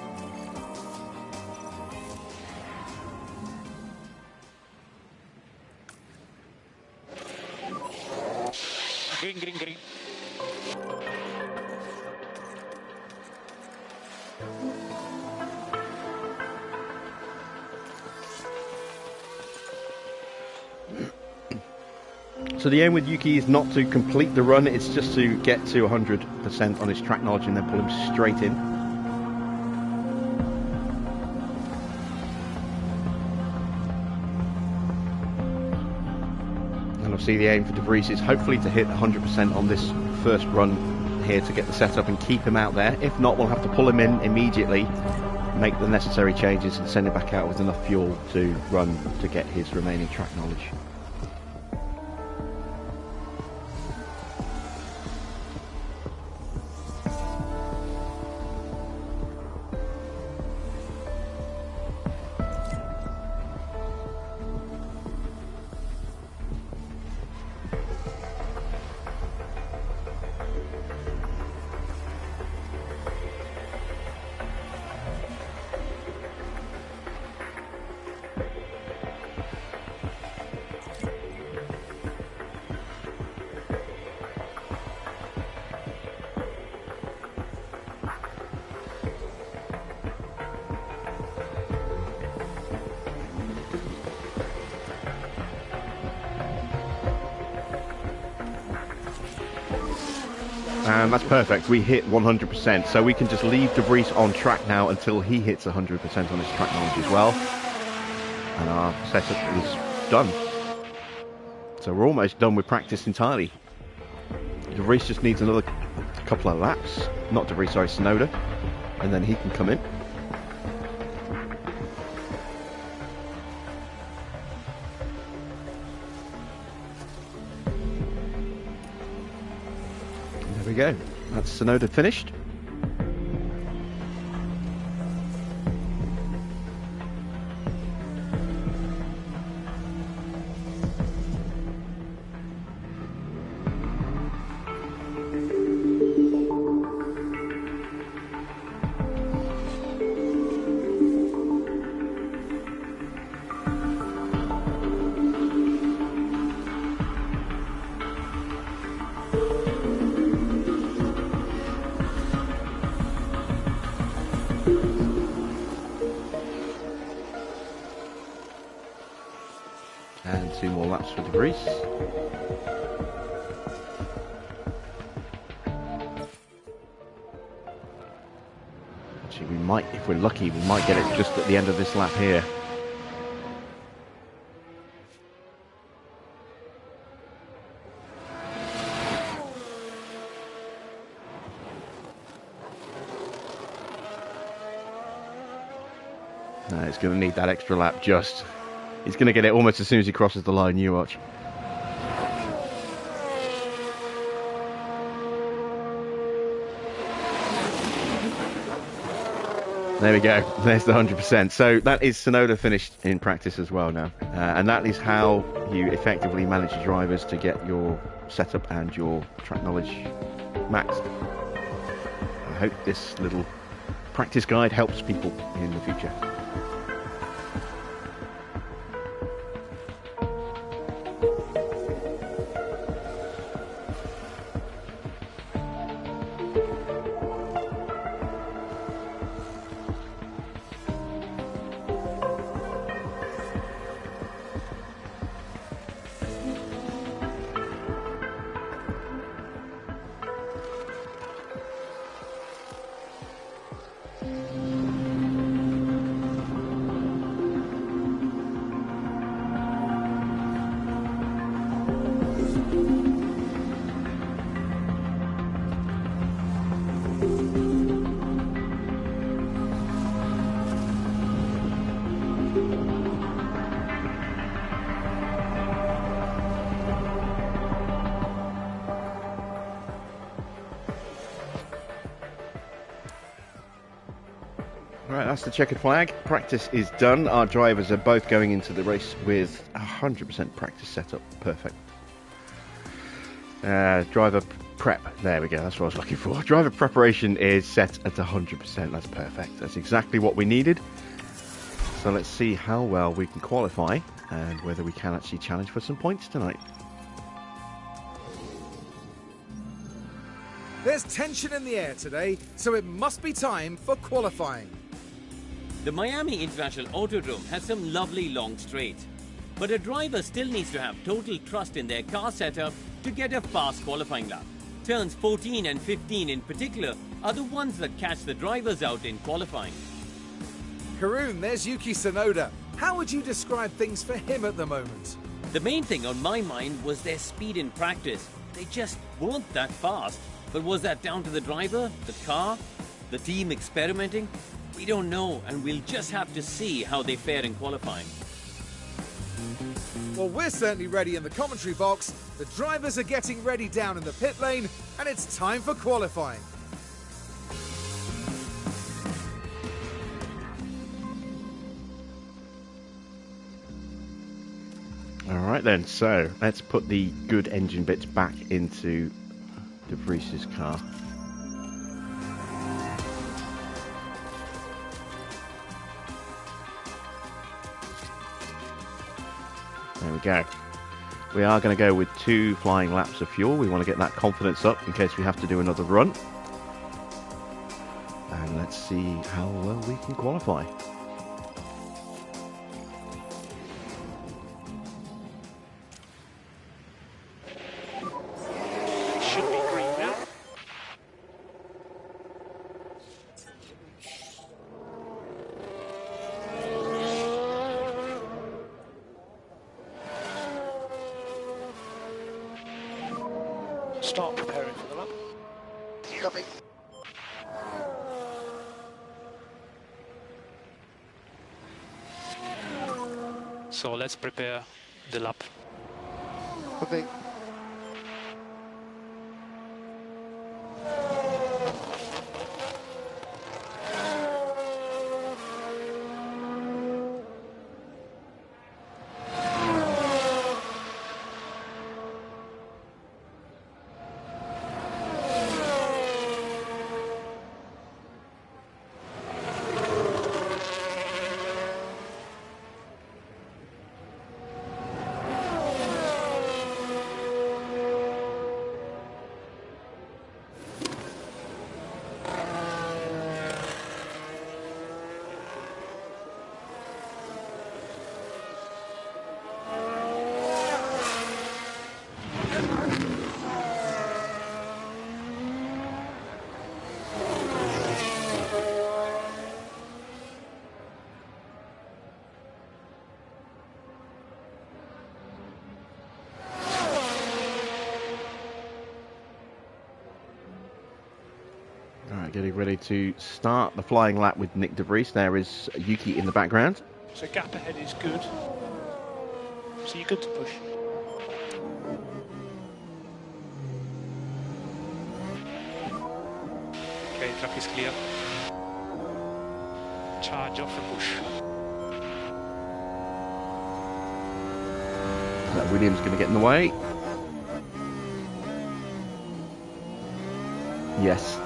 Speaker 4: Green, green, green.
Speaker 1: So the aim with Yuki is not to complete the run, it's just to get to 100% on his track knowledge and then pull him straight in. And obviously the aim for De Vries is hopefully to hit 100% on this first run here to get the setup and keep him out there. If not, we'll have to pull him in immediately, make the necessary changes and send him back out with enough fuel to run to get his remaining track knowledge. And that's perfect. We hit 100%. So we can just leave De Vries on track now until he hits 100% on his track knowledge as well. And our setup is done. So we're almost done with practice entirely. De Vries just needs another couple of laps. Not De Vries, sorry, Sonoda. And then he can come in. There we go. That's Tsunoda finished. And 2 more laps for De Vries. Actually, we might, if we're lucky, we might get it just at the end of this lap here. No, it's going to need that extra lap just. He's going to get it almost as soon as he crosses the line, you watch. There we go. There's the 100%. So that is Tsunoda finished in practice as well now. And that is how you effectively manage your drivers to get your setup and your track knowledge maxed. I hope this little practice guide helps people in the future. Right, that's the checkered flag. Practice is done. Our drivers are both going into the race with 100% practice setup. Perfect. Driver prep. There we go. That's what I was looking for. Driver preparation is set at 100%. That's perfect. That's exactly what we needed. So let's see how well we can qualify and whether we can actually challenge for some points tonight.
Speaker 2: There's tension in the air today, so it must be time for qualifying.
Speaker 5: The Miami International Autodrome has some lovely long straights, but a driver still needs to have total trust in their car setup to get a fast qualifying lap. Turns 14 and 15 in particular are the ones that catch the drivers out in qualifying.
Speaker 2: Karun, there's Yuki Tsunoda. How would you describe things for him at the moment?
Speaker 5: The main thing on my mind was their speed in practice. They just weren't that fast. But was that down to the driver, the car, the team experimenting? We don't know, and we'll just have to see how they fare in qualifying.
Speaker 2: Well, we're certainly ready in the commentary box. The drivers are getting ready down in the pit lane, and it's time for qualifying.
Speaker 1: All right then, so let's put the good engine bits back into De Vries' car. There we go. We are going to go with 2 flying laps of fuel. We want to get that confidence up in case we have to do another run. And let's see how well we can qualify.
Speaker 4: Should be green now. Start preparing for the lap.
Speaker 3: Copy.
Speaker 4: So let's prepare the lap.
Speaker 3: Copy.
Speaker 1: All right, getting ready to start the flying lap with Nick De Vries. There is Yuki in the background.
Speaker 4: So gap ahead is good. So you're good to push. Okay, track is clear. Charge off and push.
Speaker 1: Williams going to get in the way. Yes.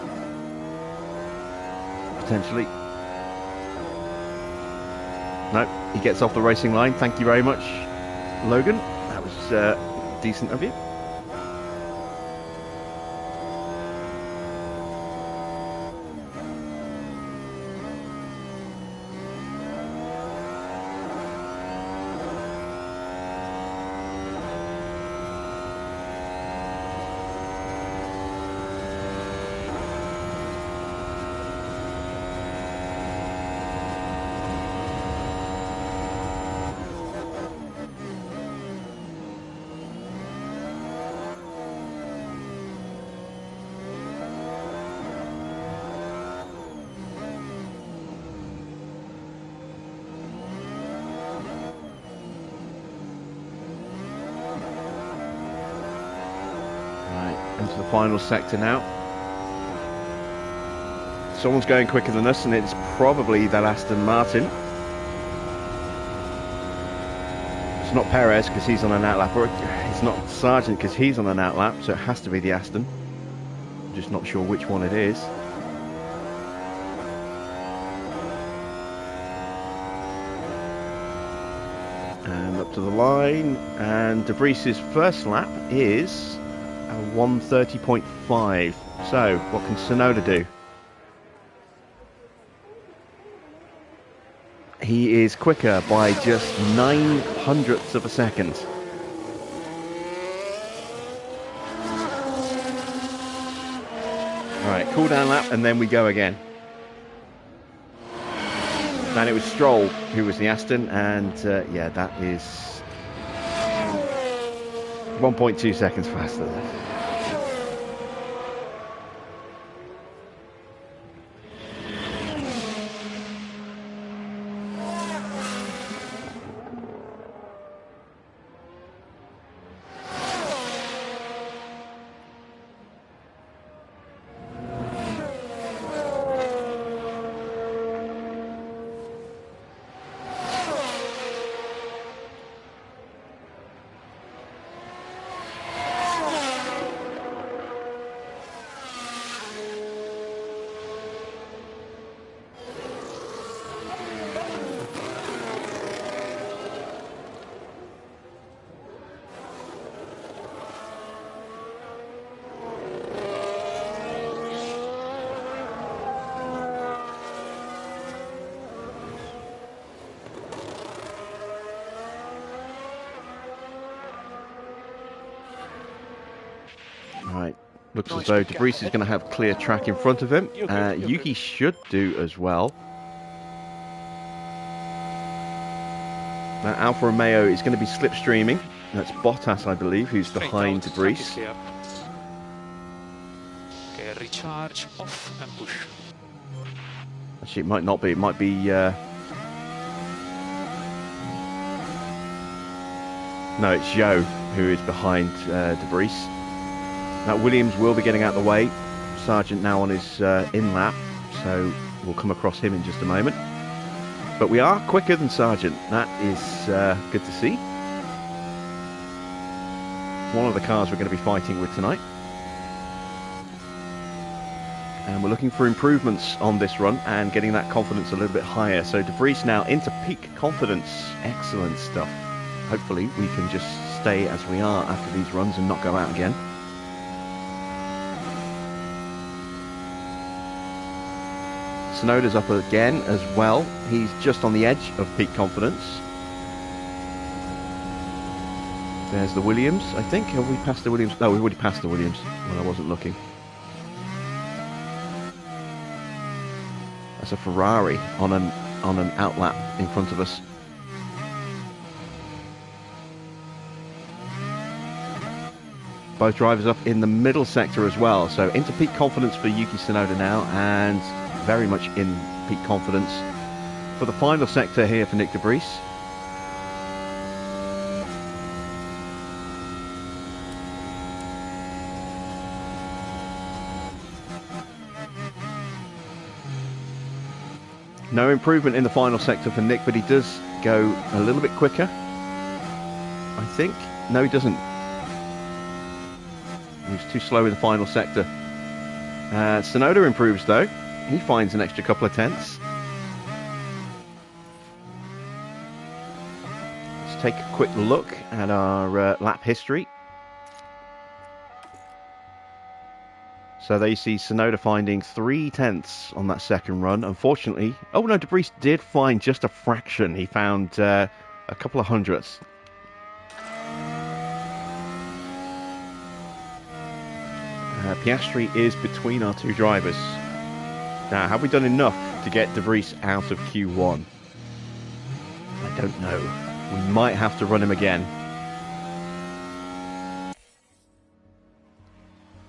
Speaker 1: Potentially. No, he gets off the racing line. Thank you very much, Logan. That was decent of you. Into the final sector now. Someone's going quicker than us, and it's probably that Aston Martin. It's not Perez because he's on an outlap, or it's not Sargent because he's on an outlap, so it has to be the Aston. I'm just not sure which one it is. And up to the line, and De Vries' first lap is 1:30.5. So, what can Tsunoda do? He is quicker by just 0.09 of a second. Alright, cool down lap, and then we go again. And it was Stroll who was the Aston, and yeah, that is 1.2 seconds faster. Looks as though De Vries is going to have clear track in front of him. Yuki should do as well. Now Alfa Romeo is going to be slipstreaming. That's Bottas, I believe, who's behind De Vries.
Speaker 4: Okay, recharge, off and push.
Speaker 1: Actually, it might not be. It might be... No, it's Zhou who is behind De Vries. Now Williams will be getting out of the way. Sargent now on his in lap, so we'll come across him in just a moment. But we are quicker than Sargent. That is good to see. One of the cars we're going to be fighting with tonight. And we're looking for improvements on this run and getting that confidence a little bit higher. So De Vries now into peak confidence. Excellent stuff. Hopefully we can just stay as we are after these runs and not go out again. Tsunoda's up again as well. He's just on the edge of peak confidence. There's the Williams, I think. Have we passed the Williams? No, we've already passed the Williams when I wasn't looking. That's a Ferrari on an outlap in front of us. Both drivers up in the middle sector as well. So into peak confidence for Yuki Tsunoda now, and very much in peak confidence for the final sector here for Nick de Vries. No improvement in the final sector for Nick, but he does go a little bit quicker, I think. No, he doesn't. He was too slow in the final sector. Tsunoda improves though. He finds an extra couple of tenths. Let's take a quick look at our lap history. So there you see Tsunoda finding 3 tenths on that second run. Unfortunately, oh no, de Vries did find just a fraction. He found a couple of hundredths. Piastri is between our two drivers. Now, have we done enough to get de Vries out of Q1? I don't know. We might have to run him again.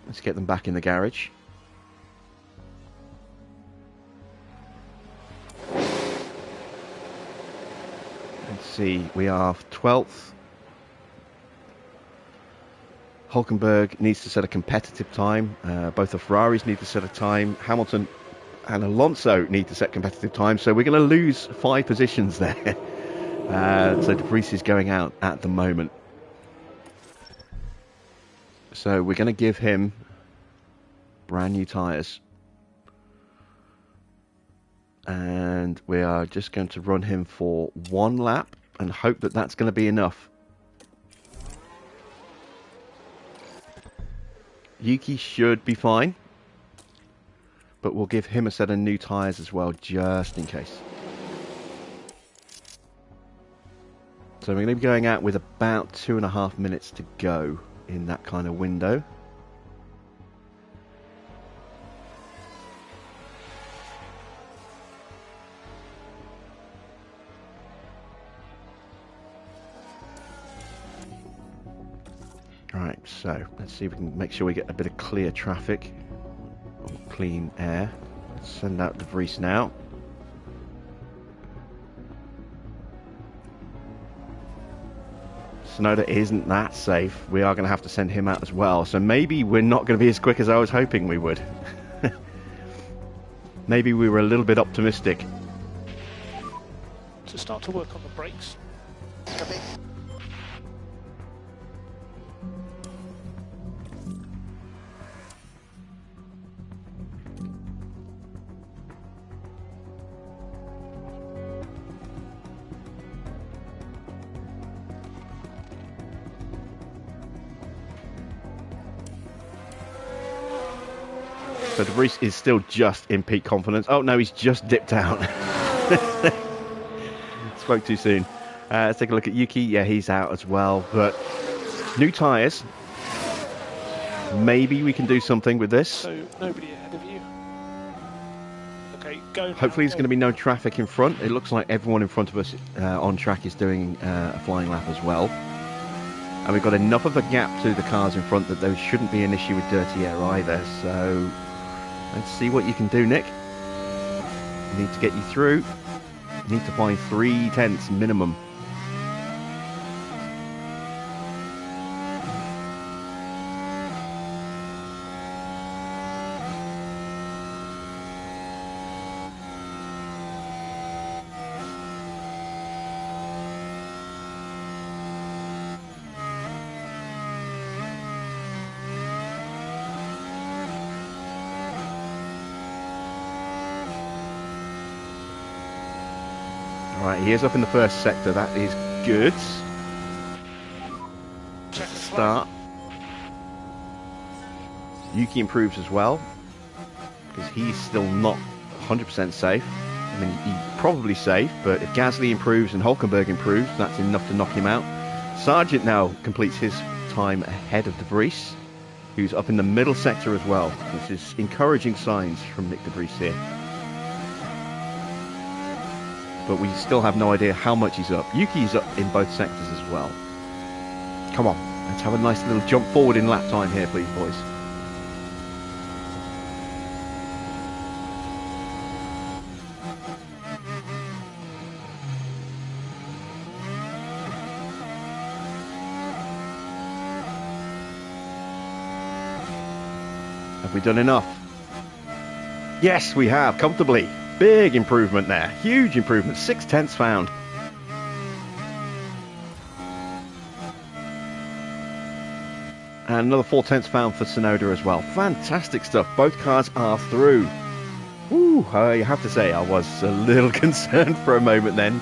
Speaker 1: Let's get them back in the garage. Let's see, we are 12th. Hulkenberg needs to set a competitive time. Both the Ferraris need to set a time. Hamilton and Alonso need to set competitive time. So we're going to lose 5 positions there. So de Vries is going out at the moment. So we're going to give him brand new tyres. And we are just going to run him for 1 lap and hope that that's going to be enough. Yuki should be fine. But we'll give him a set of new tyres as well, just in case. So we're going to be going out with about 2.5 minutes to go in that kind of window. Right, so let's see if we can make sure we get a bit of clear traffic or clean air. Let's send out de Vries now. Tsunoda isn't that safe. We are going to have to send him out as well. So maybe we're not going to be as quick as I was hoping we would. Maybe we were a little bit optimistic.
Speaker 4: To start to work on the brakes.
Speaker 3: Copy.
Speaker 1: So de Vries is still just in peak confidence. Oh no, he's just dipped out. Spoke too soon. Let's take a look at Yuki. Yeah, he's out as well. But new tyres. Maybe we can do something with this.
Speaker 4: So nobody ahead of you. Okay, go.
Speaker 1: Hopefully there's going to be no traffic in front. It looks like everyone in front of us on track is doing a flying lap as well. And we've got enough of a gap to the cars in front that there shouldn't be an issue with dirty air either. So let's see what you can do, Nick. We need to get you through. You need to find 3 tenths minimum. Right, he is up in the first sector. That is good.
Speaker 4: Check the
Speaker 1: Start. Yuki improves as well, because he's still not 100% safe. I mean, he's probably safe, but if Gasly improves and Hulkenberg improves, that's enough to knock him out. Sargent now completes his time ahead of de Vries, who's up in the middle sector as well. This is encouraging signs from Nick de Vries here. But we still have no idea how much he's up. Yuki's up in both sectors as well. Come on, Let's have a nice little jump forward in lap time here, please, boys. Have we done enough? Yes, we have, comfortably. Big improvement there. Huge improvement. 6/10 found. And another 4/10 found for Sonoda as well. Fantastic stuff. Both cars are through. Woo, I have to say I was a little concerned for a moment then.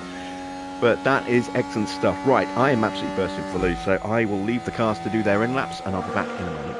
Speaker 1: But that is excellent stuff. Right, I am absolutely bursting for the loose, so I will leave the cars to do their end laps and I'll be back in a moment.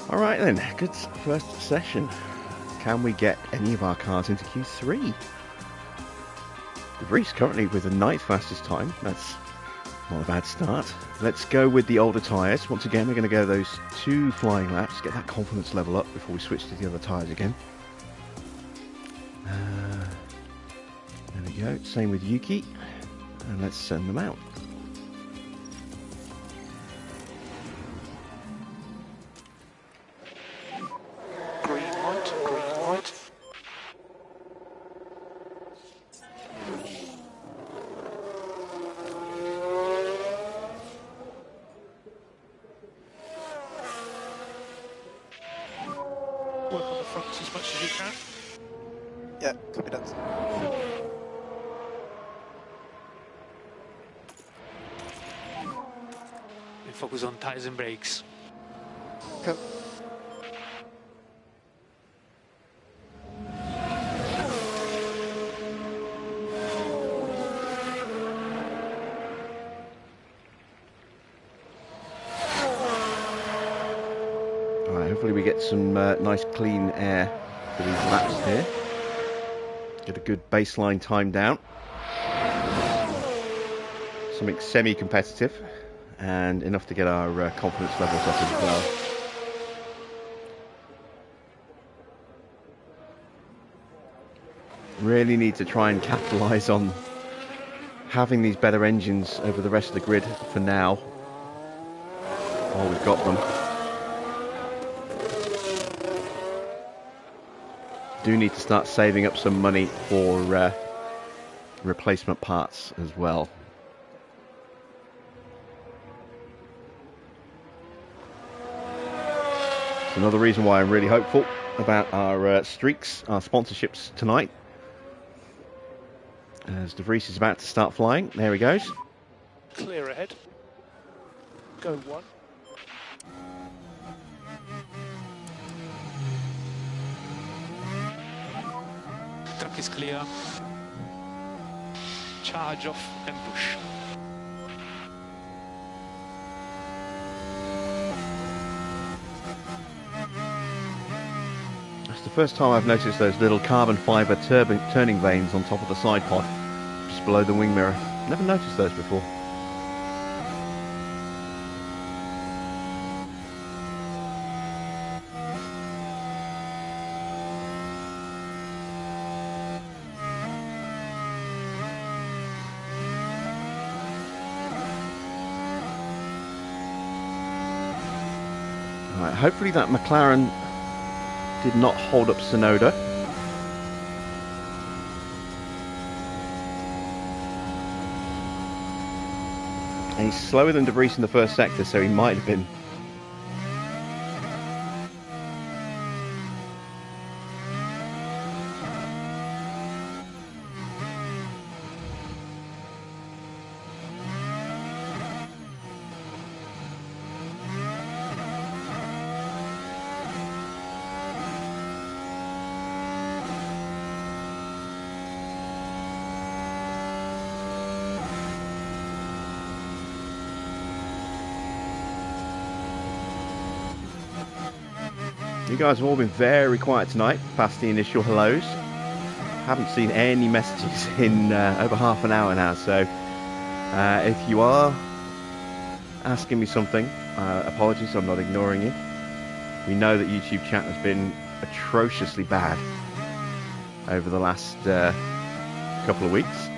Speaker 1: All right then, good first session. Can we get any of our cars into Q3? De Vries currently with the 9th fastest time. That's not a bad start. Let's go with the older tyres. Once again, we're going to go those 2 flying laps, get that confidence level up before we switch to the other tyres again. There we go. Same with Yuki. And let's send them out.
Speaker 4: Work on the fronts as much as you can.
Speaker 3: Yeah, copy that.
Speaker 4: And focus on tires and brakes.
Speaker 3: Okay.
Speaker 1: Hopefully we get some nice clean air for these laps here. Get a good baseline time down. Something semi-competitive and enough to get our confidence levels up as well. Really need to try and capitalise on having these better engines over the rest of the grid for now. While we've got them. Do need to start saving up some money for replacement parts as well. It's another reason why I'm really hopeful about our streaks, our sponsorships tonight. As De Vries is about to start flying, there he goes.
Speaker 4: Clear ahead. Go 1. Track is clear. Charge off and push.
Speaker 1: That's the first time I've noticed those little carbon fibre turning vanes on top of the side pod, just below the wing mirror. Never noticed those before. Right, hopefully that McLaren did not hold up Sonoda. And he's slower than De Vries in the first sector, so he might have been. You guys have all been very quiet tonight, past the initial hellos. Haven't seen any messages in over half an hour now, so if you are asking me something, apologies, I'm not ignoring you. We know that YouTube chat has been atrociously bad over the last couple of weeks.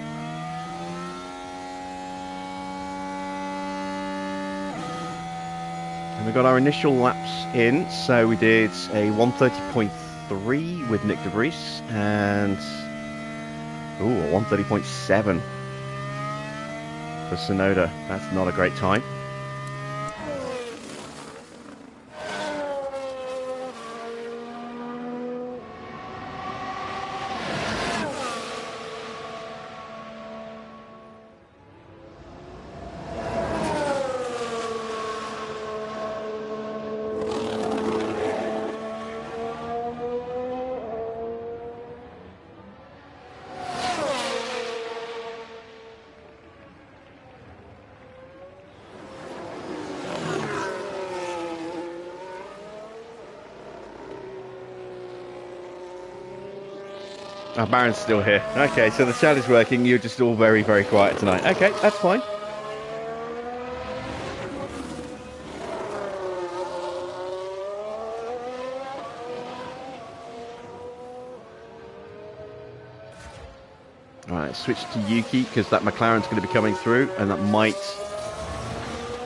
Speaker 1: And we got our initial laps in, so we did a 130.3 with Nick De Vries and a 130.7 for Sonoda. That's not a great time. Oh, Baron's still here. Okay, so the chat is working. You're just all very, very quiet tonight. Okay, that's fine. Alright, switch to Yuki because that McLaren's going to be coming through and that might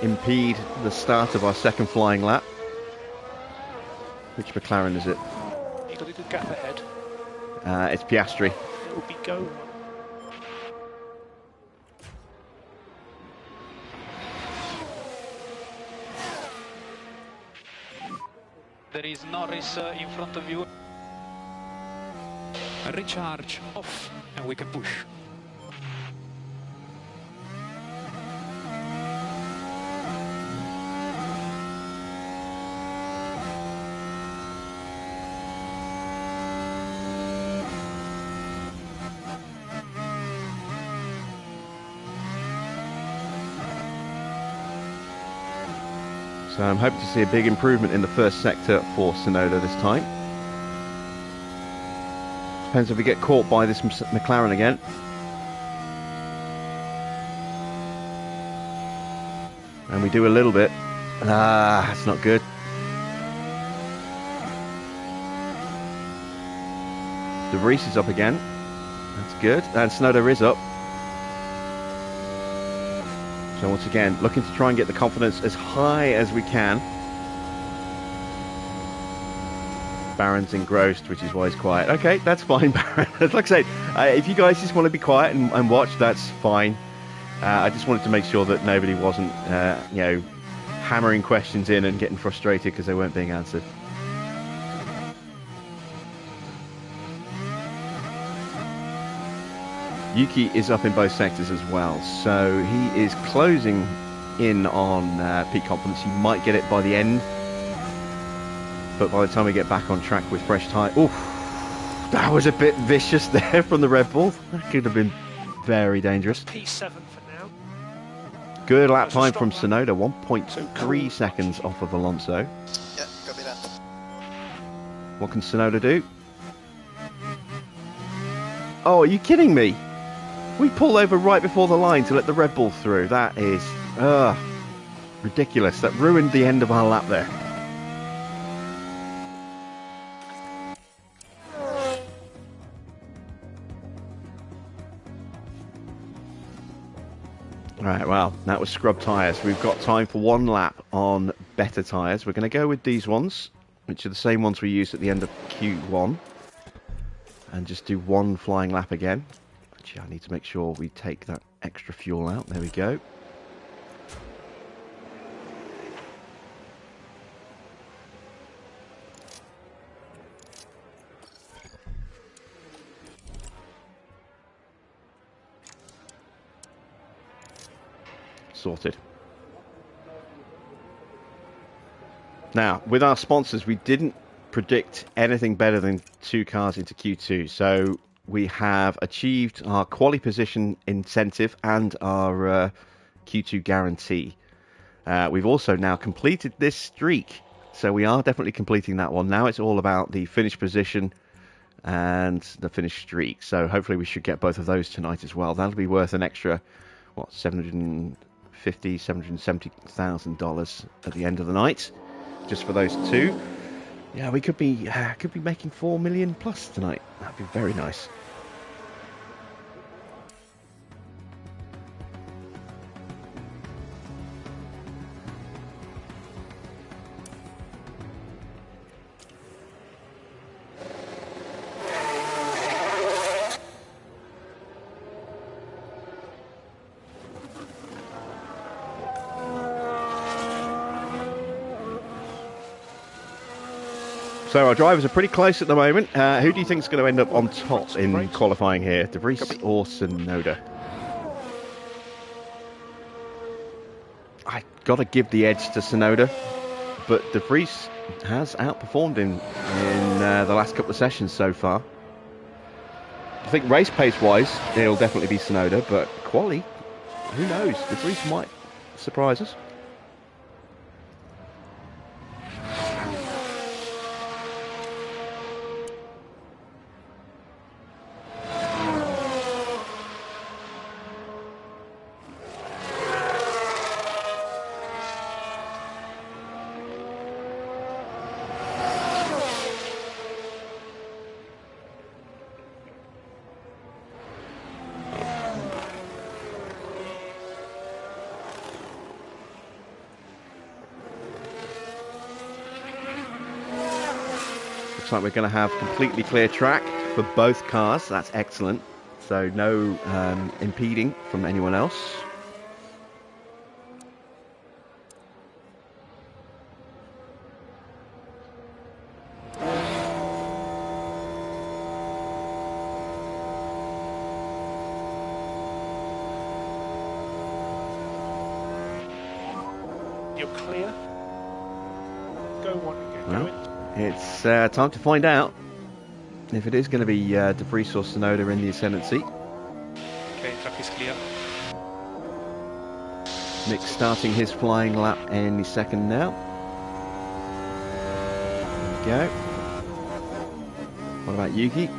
Speaker 1: impede the start of our second flying lap. Which McLaren is it?
Speaker 4: You got a good gap ahead.
Speaker 1: It's Piastri.
Speaker 4: It will be go. There is Norris in front of you. Recharge off and we can push.
Speaker 1: So I'm hoping to see a big improvement in the first sector for Sonoda this time. Depends if we get caught by this McLaren again. And we do a little bit. That's not good. De Vries is up again. That's good. And Sonoda is up. So once again, looking to try and get the confidence as high as we can. Baron's engrossed, which is why he's quiet. Okay, that's fine, Baron. Like I say, if you guys just want to be quiet and watch, that's fine. I just wanted to make sure that nobody wasn't, hammering questions in and getting frustrated because they weren't being answered. Yuki is up in both sectors as well, so he is closing in on peak confidence. He might get it by the end, but by the time we get back on track with fresh tyre... Oof, that was a bit vicious there from the Red Bull. That could have been very dangerous.
Speaker 6: P7 for now.
Speaker 1: Good lap time from Tsunoda, 1.3 seconds off of Alonso.
Speaker 3: Yeah, copy that.
Speaker 1: What can Tsunoda do? Oh, are you kidding me? We pull over right before the line to let the Red Bull through. That is ridiculous. That ruined the end of our lap there. Right, well, that was scrub tyres. We've got time for one lap on better tyres. We're going to go with these ones, which are the same ones we used at the end of Q1. And just do one flying lap again. Actually, I need to make sure we take that extra fuel out. There we go. Sorted. Now, with our sponsors, we didn't predict anything better than 2 cars into Q2, so we have achieved our quali position incentive and our Q2 guarantee. We've also now completed this streak, so we are definitely completing that one. Now it's all about the finish position and the finish streak, so hopefully we should get both of those tonight as well. That'll be worth an extra, what, $770,000 at the end of the night, just for those 2. Yeah, we could be making 4 million plus tonight. That'd be very nice. So our drivers are pretty close at the moment. Who do you think is going to end up on top in qualifying here? De Vries or Tsunoda? I got to give the edge to Tsunoda, but De Vries has outperformed him in the last couple of sessions so far. I think race pace wise, it'll definitely be Tsunoda, but quali, who knows? De Vries might surprise us. Looks like we're going to have completely clear track for both cars. That's excellent. So no impeding from anyone else.
Speaker 6: You're clear. Go one again.
Speaker 1: Well,
Speaker 6: Go in.
Speaker 1: it's time to find out if it is going to be De Vries or Tsunoda in the ascendancy.
Speaker 4: Okay, track is clear.
Speaker 1: Mick starting his flying lap any second now. There we go. What about Yuki?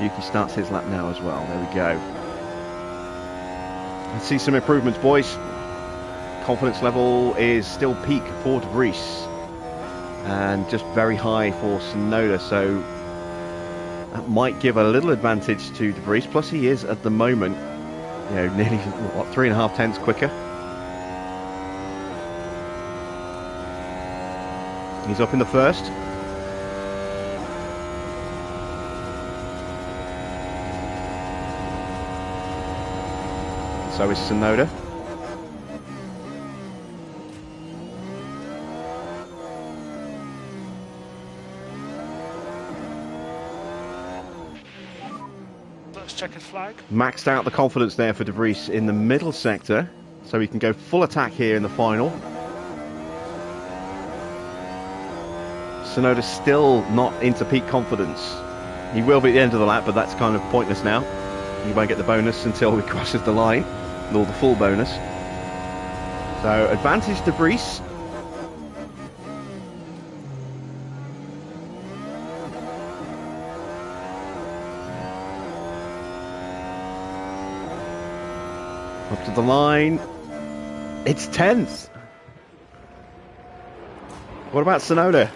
Speaker 1: Yuki starts his lap now as well. There we go. Let's see some improvements, boys. Confidence level is still peak for De Vries and just very high for Tsunoda, so that might give a little advantage to De Vries. Plus he is at the moment, you know, nearly what, 3.5 tenths quicker. He's up in the first. So is Tsunoda.
Speaker 6: Let's check his flag.
Speaker 1: Maxed out the confidence there for De Vries in the middle sector, so he can go full attack here in the final. Tsunoda's still not into peak confidence. He will be at the end of the lap, but that's kind of pointless now. He won't get the bonus until he crosses the line, or the full bonus. So advantage De Vries. Up to the line. It's 10th. What about Tsunoda?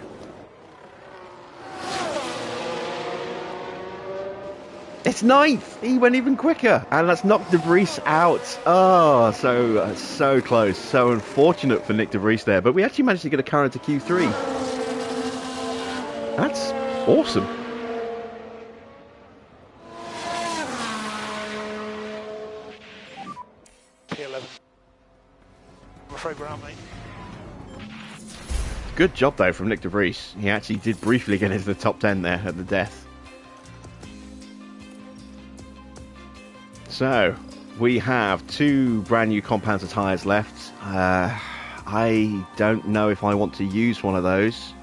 Speaker 1: It's 9th. He went even quicker, and that's knocked De Vries out. Oh, so close. So unfortunate for Nick De Vries there. But we actually managed to get a car into Q3. That's awesome.
Speaker 6: P11. I'm afraid we're out, mate.
Speaker 1: Good job though from Nick De Vries. He actually did briefly get into the top 10 there at the death. So, we have 2 brand new compound tyres left. I don't know if I want to use one of those,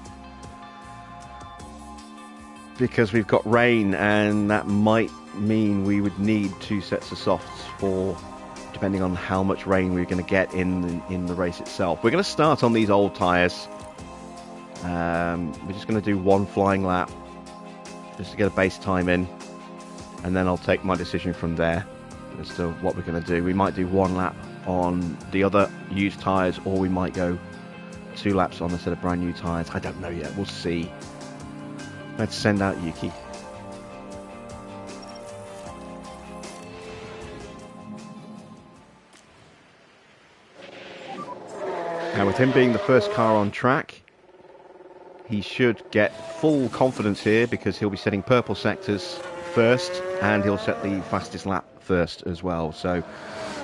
Speaker 1: because we've got rain, and that might mean we would need 2 sets of softs for, depending on how much rain we're going to get in the race itself. We're going to start on these old tyres. We're just going to do 1 flying lap, just to get a base time in, and then I'll take my decision from there as to what we're going to do. We might do 1 lap on the other used tyres, or we might go 2 laps on a set of brand new tyres. I don't know yet. We'll see. Let's send out Yuki. Now, with him being the first car on track, he should get full confidence here, because he'll be setting purple sectors first, and he'll set the fastest lap first as well. So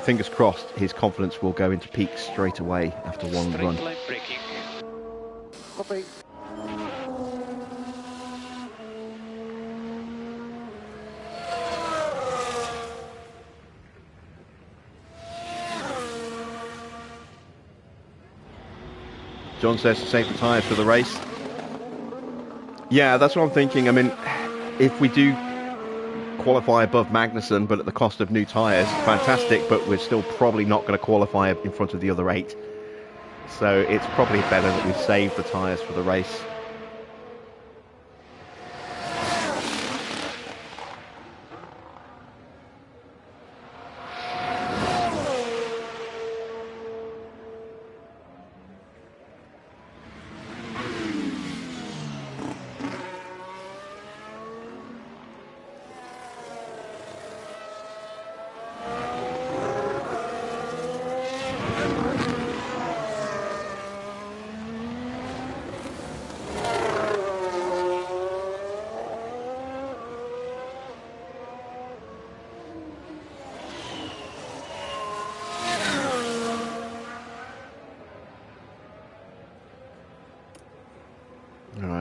Speaker 1: fingers crossed his confidence will go into peak straight away after 1 run.
Speaker 6: Copy.
Speaker 1: John says to save the tyres for the race. Yeah, that's what I'm thinking. I mean, if we do qualify above Magnussen, but at the cost of new tyres, fantastic, but we're still probably not going to qualify in front of the other 8. So it's probably better that we save the tyres for the race.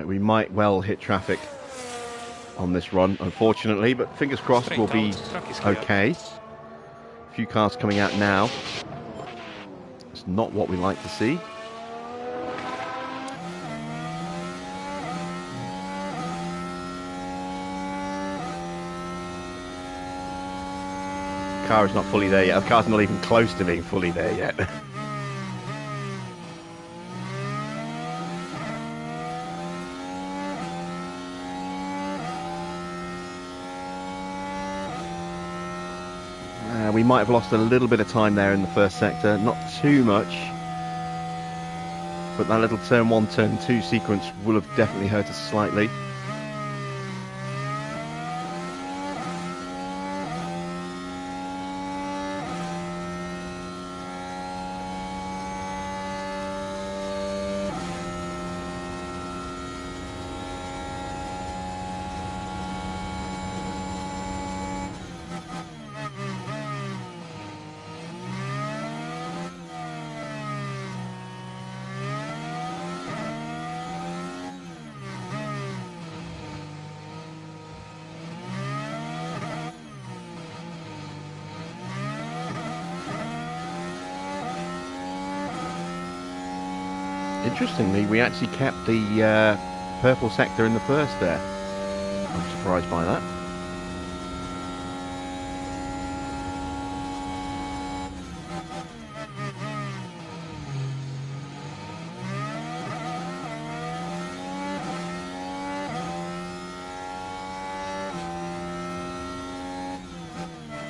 Speaker 1: We might well hit traffic on this run, unfortunately, but fingers crossed we'll be okay. A few cars coming out now. It's not what we like to see. The car is not fully there yet. The car's not even close to being fully there yet. We might have lost a little bit of time there in the first sector, not too much, but that little turn 1, turn 2 sequence will have definitely hurt us slightly. Interestingly, we actually kept the purple sector in the first there. I'm surprised by that.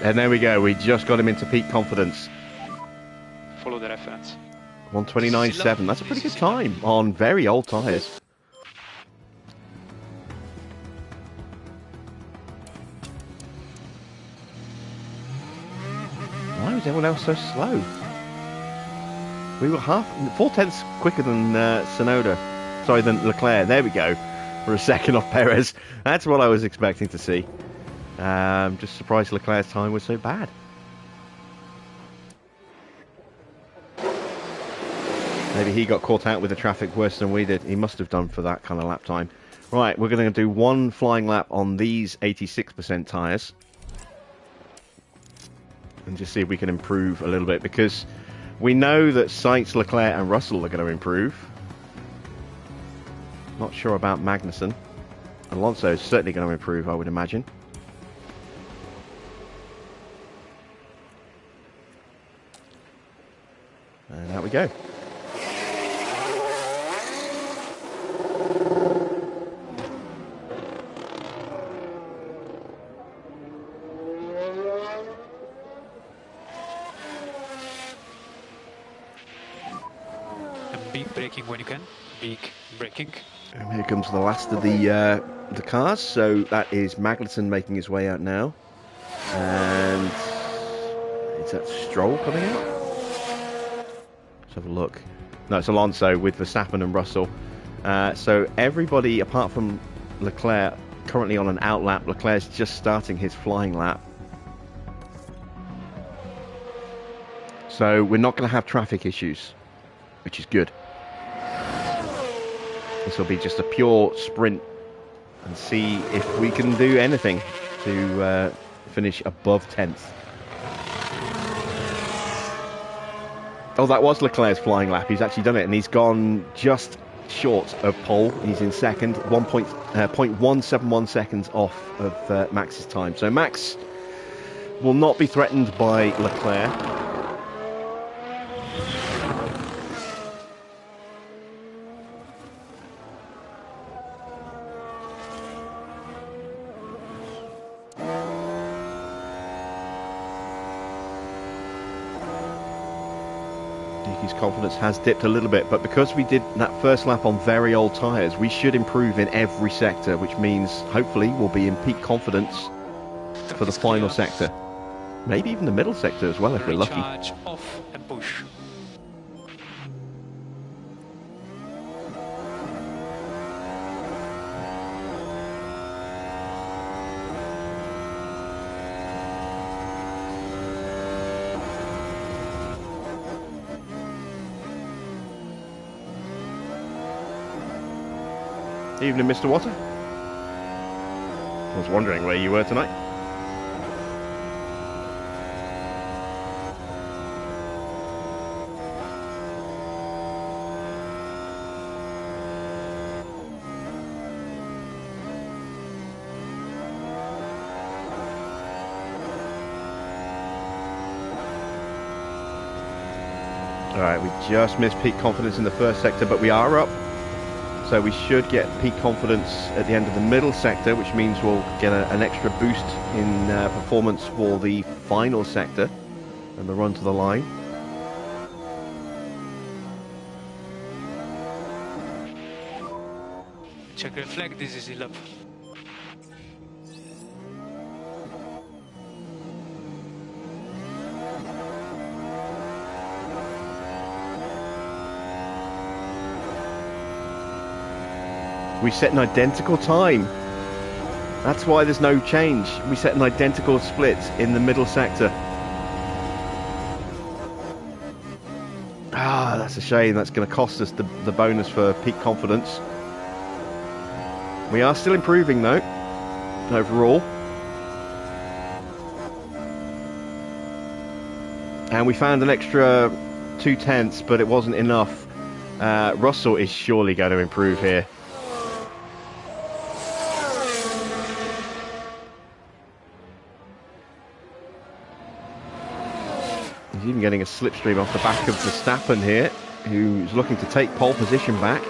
Speaker 1: And there we go, we just got him into peak confidence.
Speaker 4: Follow the reference.
Speaker 1: 129.7, that's a pretty good time on very old tyres. Why was everyone else so slow? We were 4/10 quicker than than Leclerc. There we go, for a second off Perez. That's what I was expecting to see. Just surprised Leclerc's time was so bad. Maybe he got caught out with the traffic worse than we did. He must have done for that kind of lap time. Right, we're going to do one flying lap on these 86% tyres. And just see if we can improve a little bit. Because we know that Sainz, Leclerc and Russell are going to improve. Not sure about Magnussen. Alonso is certainly going to improve, I would imagine. And out we go.
Speaker 4: And big braking when you can. Big braking.
Speaker 1: And here comes the last of the cars. So that is Magnussen making his way out now. And is that Stroll coming out? Let's have a look. No, it's Alonso with Verstappen and Russell. So everybody apart from Leclerc currently on an out lap. Leclerc's just starting his flying lap. So we're not going to have traffic issues, which is good. This will be just a pure sprint and see if we can do anything to finish above 10th. Oh, that was Leclerc's flying lap. He's actually done it, and he's gone just short of pole. He's in second, 0.171 seconds off of Max's time. So Max will not be threatened by Leclerc. His confidence has dipped a little bit, but because we did that first lap on very old tyres, we should improve in every sector, which means hopefully we'll be in peak confidence for the final sector. Maybe even the middle sector as well if we're lucky.
Speaker 4: Recharge, off and push.
Speaker 1: Evening, Mr. Water. I was wondering where you were tonight. Alright, we just missed peak confidence in the first sector, but we are up. So we should get peak confidence at the end of the middle sector, which means we'll get an extra boost in performance for the final sector and the run to the line.
Speaker 4: Check red flag, this is 11.
Speaker 1: We set an identical time. That's why there's no change. We set an identical split in the middle sector. Ah, that's a shame. That's going to cost us the bonus for peak confidence. We are still improving though, overall. And we found an extra 0.2, but it wasn't enough Russell is surely going to improve here. He's even getting a slipstream off the back of Verstappen here, who's looking to take pole position back.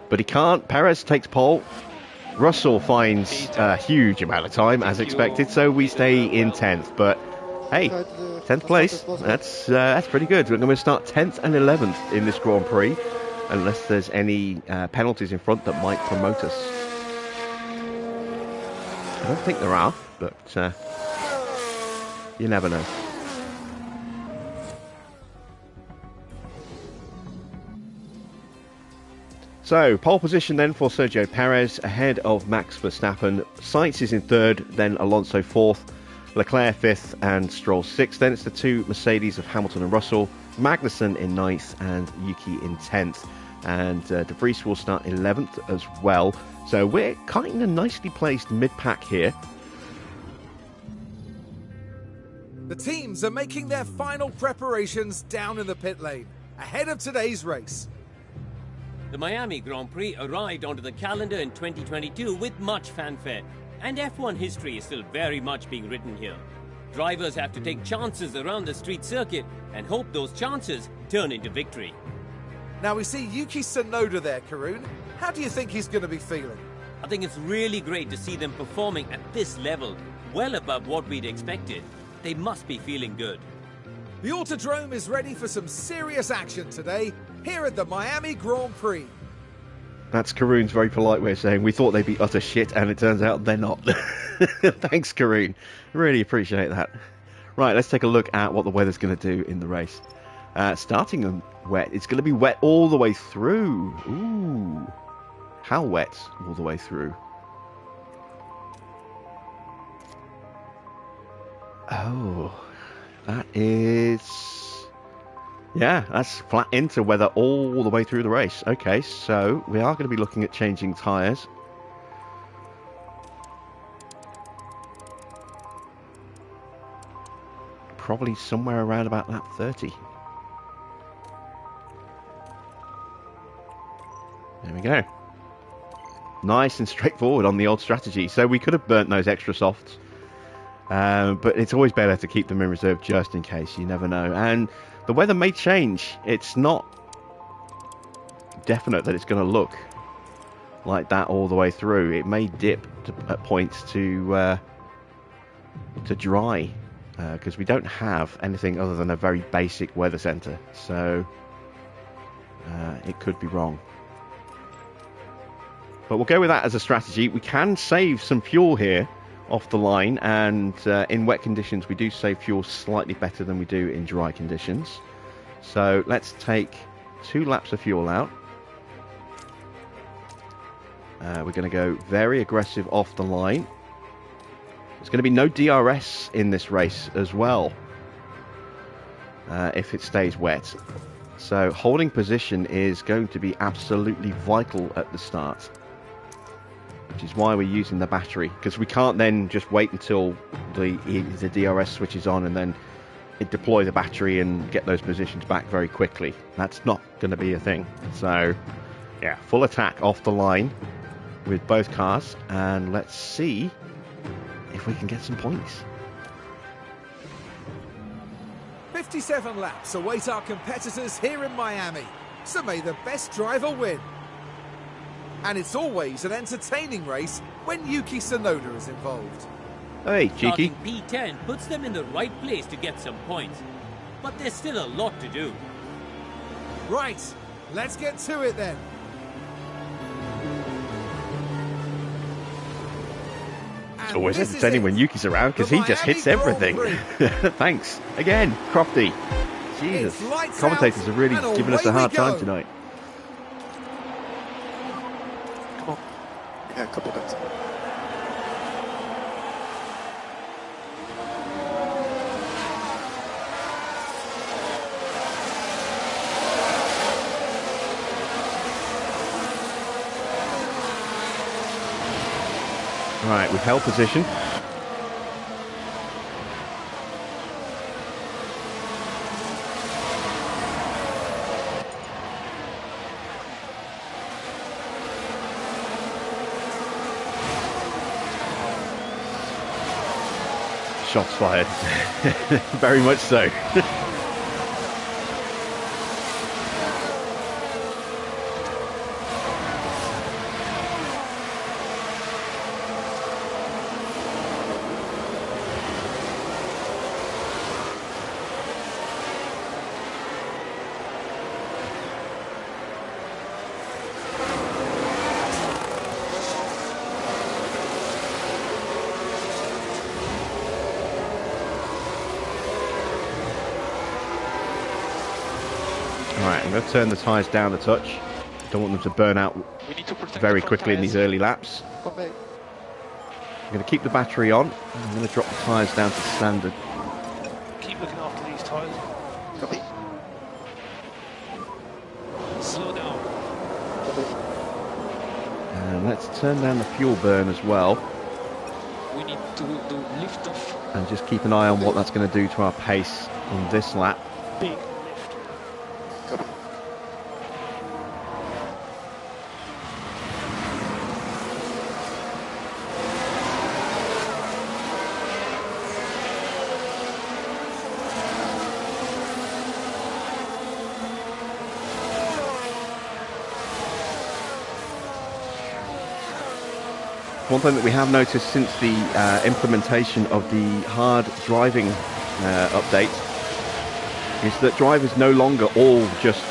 Speaker 1: But he can't. Perez takes pole. Russell finds a huge amount of time, as expected, so we stay in 10th. But hey, 10th place, that's pretty good. We're going to start 10th and 11th in this Grand Prix, unless there's any penalties in front that might promote us. I don't think there are, but you never know. So, pole position then for Sergio Perez, ahead of Max Verstappen. Sainz is in 3rd, then Alonso 4th, Leclerc 5th, and Stroll 6th. Then it's the two Mercedes of Hamilton and Russell, Magnussen in 9th, and Yuki in 10th. And De Vries will start 11th as well. So we're kind of nicely placed mid-pack here.
Speaker 2: The teams are making their final preparations down in the pit lane, ahead of today's race.
Speaker 5: The Miami Grand Prix arrived onto the calendar in 2022 with much fanfare, and F1 history is still very much being written here. Drivers have to take chances around the street circuit and hope those chances turn into victory.
Speaker 2: Now we see Yuki Tsunoda there, Karun. How do you think he's going to be feeling?
Speaker 5: I think it's really great to see them performing at this level, well above what we'd expected. They must be feeling good.
Speaker 2: The Autodrome is ready for some serious action today, here at the Miami Grand Prix.
Speaker 1: That's Karun's very polite way of saying we thought they'd be utter shit, and it turns out they're not. Thanks, Karun. Really appreciate that. Right, let's take a look at what the weather's going to do in the race. Starting wet, it's going to be wet all the way through. Ooh, how wet all the way through? Oh, that is... yeah, that's flat into weather all the way through the race. Okay, so we are going to be looking at changing tyres. Probably somewhere around about lap 30. There we go. Nice and straightforward on the old strategy. So we could have burnt those extra softs. But it's always better to keep them in reserve just in case. You never know. And the weather may change. It's not definite that it's going to look like that all the way through. It may dip at points to dry, because we don't have anything other than a very basic weather center. So it could be wrong. But we'll go with that as a strategy. We can save some fuel here off the line, and in wet conditions we do save fuel slightly better than we do in dry conditions. So let's take 2 laps of fuel out. We're going to go very aggressive off the line. There's going to be no DRS in this race as well, if it stays wet. So holding position is going to be absolutely vital at the start, which is why we're using the battery, because we can't then just wait until the DRS switches on and then deploy the battery and get those positions back very quickly. That's not going to be a thing. So yeah, full attack off the line with both cars, and let's see if we can get some points.
Speaker 2: 57 laps await our competitors here in Miami, so may the best driver win. And it's always an entertaining race when Yuki Tsunoda is involved.
Speaker 1: Hey, cheeky.
Speaker 5: Starting P10 puts them in the right place to get some points, but there's still a lot to do.
Speaker 2: Right, let's get to it then.
Speaker 1: It's always entertaining when Yuki's around, because he just hits everything. Thanks again, Crofty. Jesus, commentators are really giving us a hard time tonight.
Speaker 3: Come on. Yeah, copy that.
Speaker 1: Right, we've held position. Shots fired. Very much so. Alright, I'm going to turn the tyres down a touch. Don't want them to burn out very quickly in these early laps.
Speaker 3: Copy.
Speaker 1: I'm going to keep the battery on. I'm going to drop the tyres down to standard.
Speaker 6: Keep looking after these tyres.
Speaker 3: Copy.
Speaker 4: Slow down.
Speaker 3: Copy.
Speaker 1: And let's turn down the fuel burn as well.
Speaker 4: We need to do lift off.
Speaker 1: And just keep an eye on what that's going to do to our pace on this lap.
Speaker 6: Big lift.
Speaker 3: Copy.
Speaker 1: One thing that we have noticed since the implementation of the hard driving update is that drivers no longer all just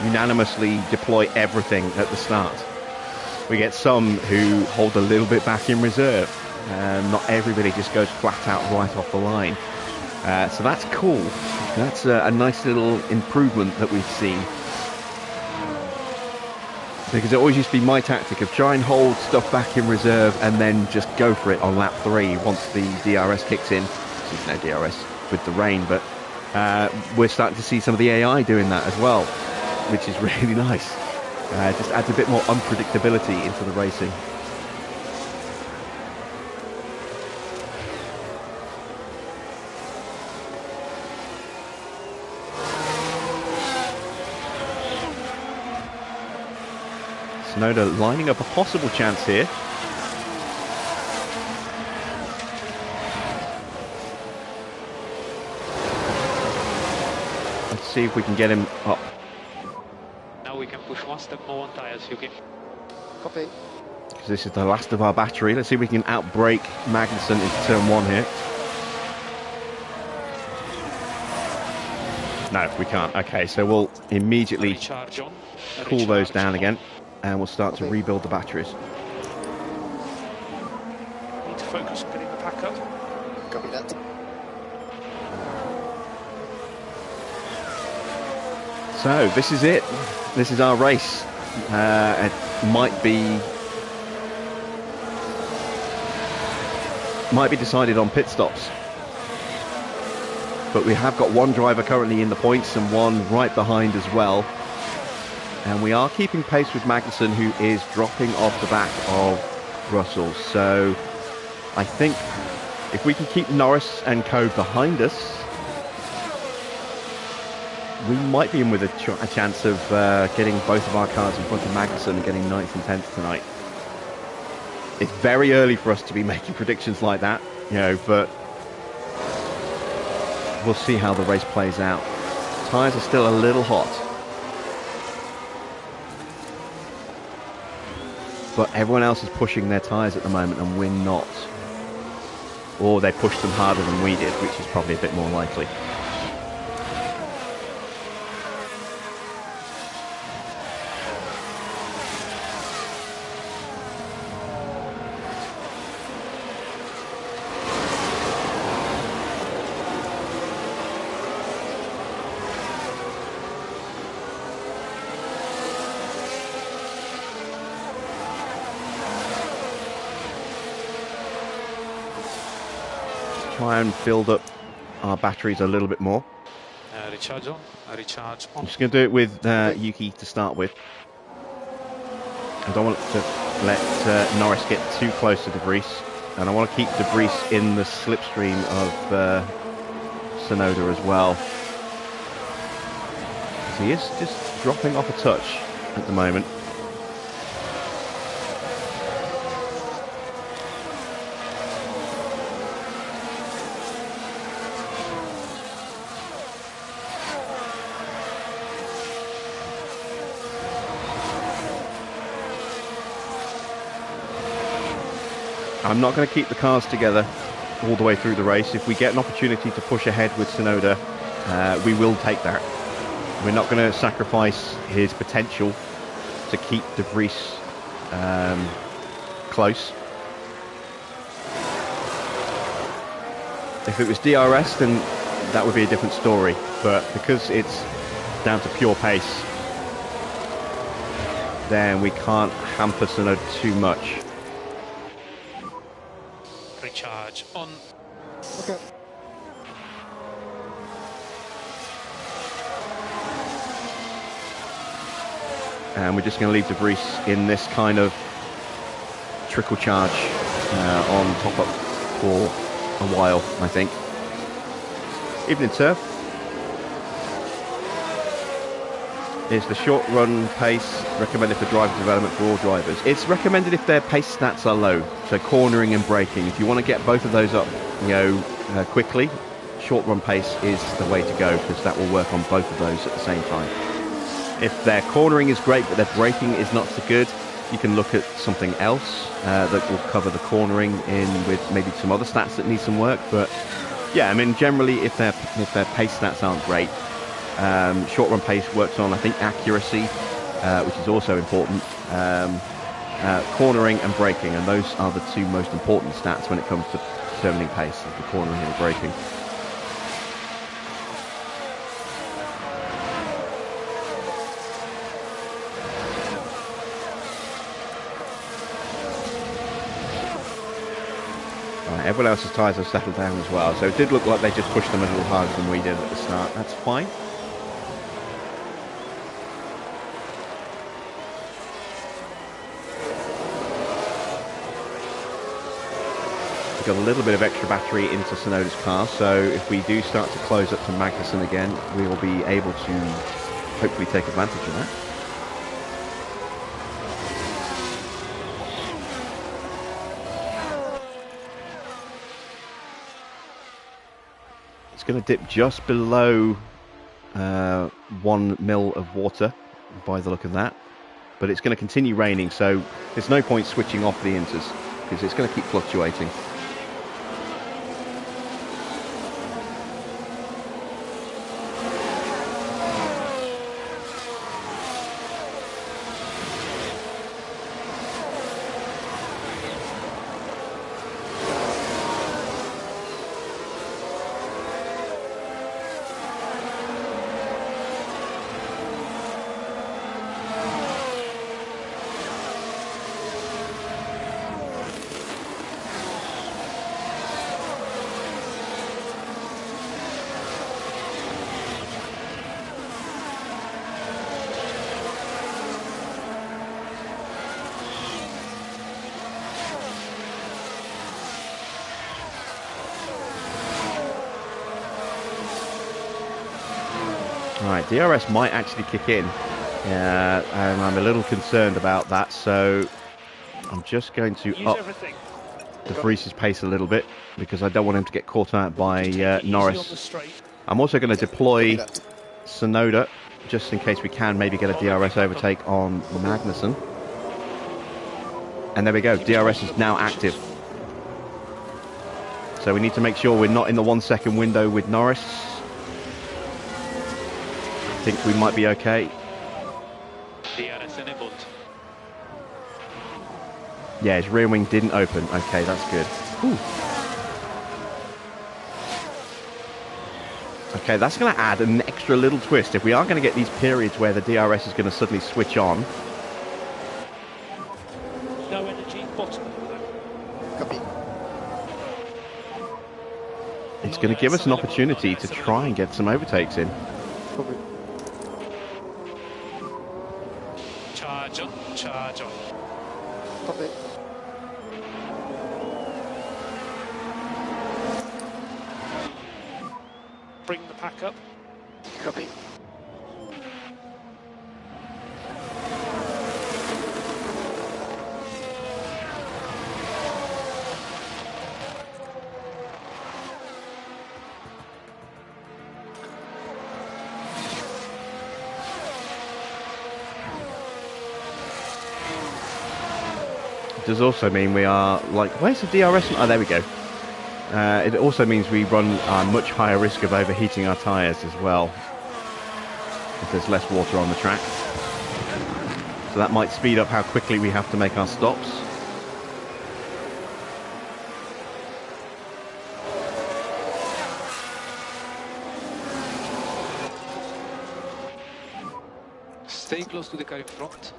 Speaker 1: unanimously deploy everything at the start. We get some who hold a little bit back in reserve. Not everybody just goes flat out right off the line. So that's cool. That's a nice little improvement that we've seen. Because it always used to be my tactic of try and hold stuff back in reserve and then just go for it on lap 3 once the DRS kicks in. There's no DRS with the rain, but we're starting to see some of the AI doing that as well, which is really nice. Just adds a bit more unpredictability into the racing. Tsunoda lining up a possible chance here. Let's see if we can get him up.
Speaker 4: Now we can push one step more on tires, Yuki.
Speaker 3: Copy.
Speaker 1: Because this is the last of our battery. Let's see if we can outbrake Magnussen into turn 1 here. No, we can't. Okay, so we'll immediately
Speaker 4: Recharge on.
Speaker 1: cool those
Speaker 4: Recharge
Speaker 1: down
Speaker 4: on.
Speaker 1: again, and we'll start to rebuild the batteries.
Speaker 6: Need to focus on getting the pack up.
Speaker 3: Copy that.
Speaker 1: So this is it. This is our race. It might be decided on pit stops, but we have got one driver currently in the points and one right behind as well. And we are keeping pace with Magnussen, who is dropping off the back of Russell. So I think if we can keep Norris and co behind us, we might be in with a chance of getting both of our cars in front of Magnussen and getting 9th and 10th tonight. It's very early for us to be making predictions like that, you know, but we'll see how the race plays out. Tyres are still a little hot, but everyone else is pushing their tyres at the moment and we're not. Or they pushed them harder than we did, which is probably a bit more likely. Try and build up our batteries a little bit more.
Speaker 4: Recharge on. Recharge on.
Speaker 1: I'm just going to do it with Yuki to start with. I don't want to let Norris get too close to De Vries, and I want to keep De Vries in the slipstream of Tsunoda as well. He is just dropping off a touch at the moment. I'm not going to keep the cars together all the way through the race. If we get an opportunity to push ahead with Tsunoda, we will take that. We're not going to sacrifice his potential to keep De Vries close. If it was DRS, then that would be a different story. But because it's down to pure pace, then we can't hamper Tsunoda too much.
Speaker 4: Recharge on.
Speaker 3: Okay.
Speaker 1: And we're just going to leave De Vries in this kind of trickle charge on top up for a while, I think. Evening, sir. Is the short run pace recommended for driver development for all drivers? It's recommended if their pace stats are low, so cornering and braking. If you want to get both of those up, quickly, short run pace is the way to go, because that will work on both of those at the same time. If their cornering is great but their braking is not so good, you can look at something else that will cover the cornering in with maybe some other stats that need some work. But yeah, I mean, generally if their pace stats aren't great, short run pace works on, I think, accuracy, which is also important, cornering and braking, and those are the two most important stats when it comes to determining pace, the cornering and the braking. Right, everyone else's tyres have settled down as well, so it did look like they just pushed them a little harder than we did at the start. That's fine. We've got a little bit of extra battery into Tsunoda's car, so if we do start to close up to Magnussen again, we will be able to hopefully take advantage of that. It's going to dip just below 1 mil of water by the look of that, but it's going to continue raining, so there's no point switching off the inters because it's going to keep fluctuating. Right, DRS might actually kick in, and I'm a little concerned about that, so I'm just going to up De Vries' pace a little bit, because I don't want him to get caught out by Norris. I'm also going to deploy Tsunoda, just in case we can maybe get a DRS overtake on Magnussen. And there we go, DRS is now active. So we need to make sure we're not in the 1 second window with Norris. I think we might be okay.
Speaker 4: DRS enabled.
Speaker 1: Yeah, his rear wing didn't open. Okay, that's good. Whew. Okay, that's going to add an extra little twist. If we are going to get these periods where the DRS is going to suddenly switch on.
Speaker 6: No energy, bottom.
Speaker 3: Copy.
Speaker 1: It's going to give us an opportunity to try and get some overtakes in.
Speaker 3: Copy.
Speaker 4: Charge on, charge on.
Speaker 3: Copy.
Speaker 6: Bring the pack up.
Speaker 3: Copy.
Speaker 1: It does also mean we are like, where's the DRS? Oh, there we go. It also means we run a much higher risk of overheating our tyres as well, if there's less water on the track. So that might speed up how quickly we have to make our stops.
Speaker 4: Stay close to the car in front.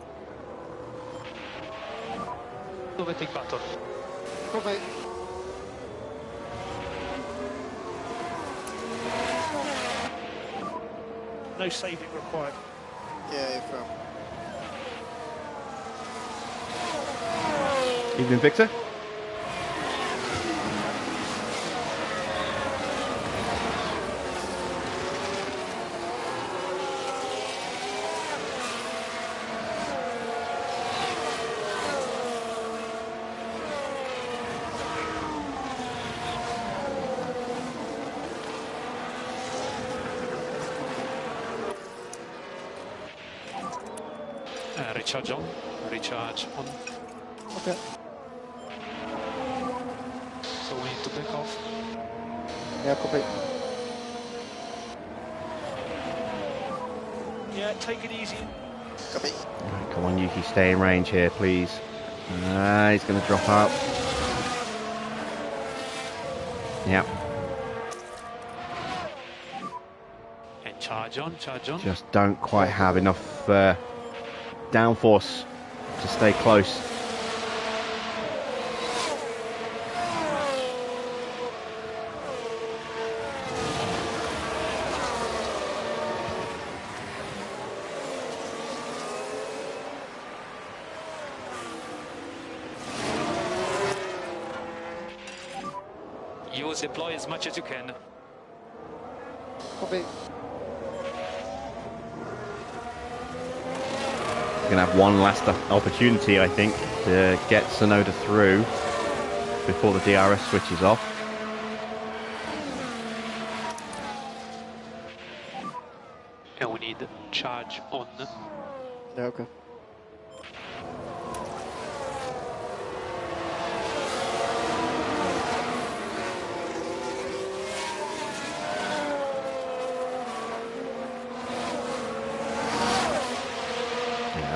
Speaker 4: Overtake button.
Speaker 3: Copy.
Speaker 6: No saving required.
Speaker 3: Yeah, you're from.
Speaker 1: Evening, Victor.
Speaker 4: Recharge on, recharge on.
Speaker 3: Okay.
Speaker 4: So we need to back off.
Speaker 3: Yeah, copy.
Speaker 6: Yeah, take it easy.
Speaker 3: Copy.
Speaker 1: Right, come on, Yuki, stay in range here, please. He's going to drop out. Yeah.
Speaker 4: And charge on, charge on.
Speaker 1: Just don't quite have enough downforce to stay close.
Speaker 4: Use deploy as much as you can.
Speaker 3: Copy.
Speaker 1: Gonna have one last opportunity, I think, to get Tsunoda through before the DRS switches off.
Speaker 4: And we need charge on.
Speaker 3: Yeah, okay.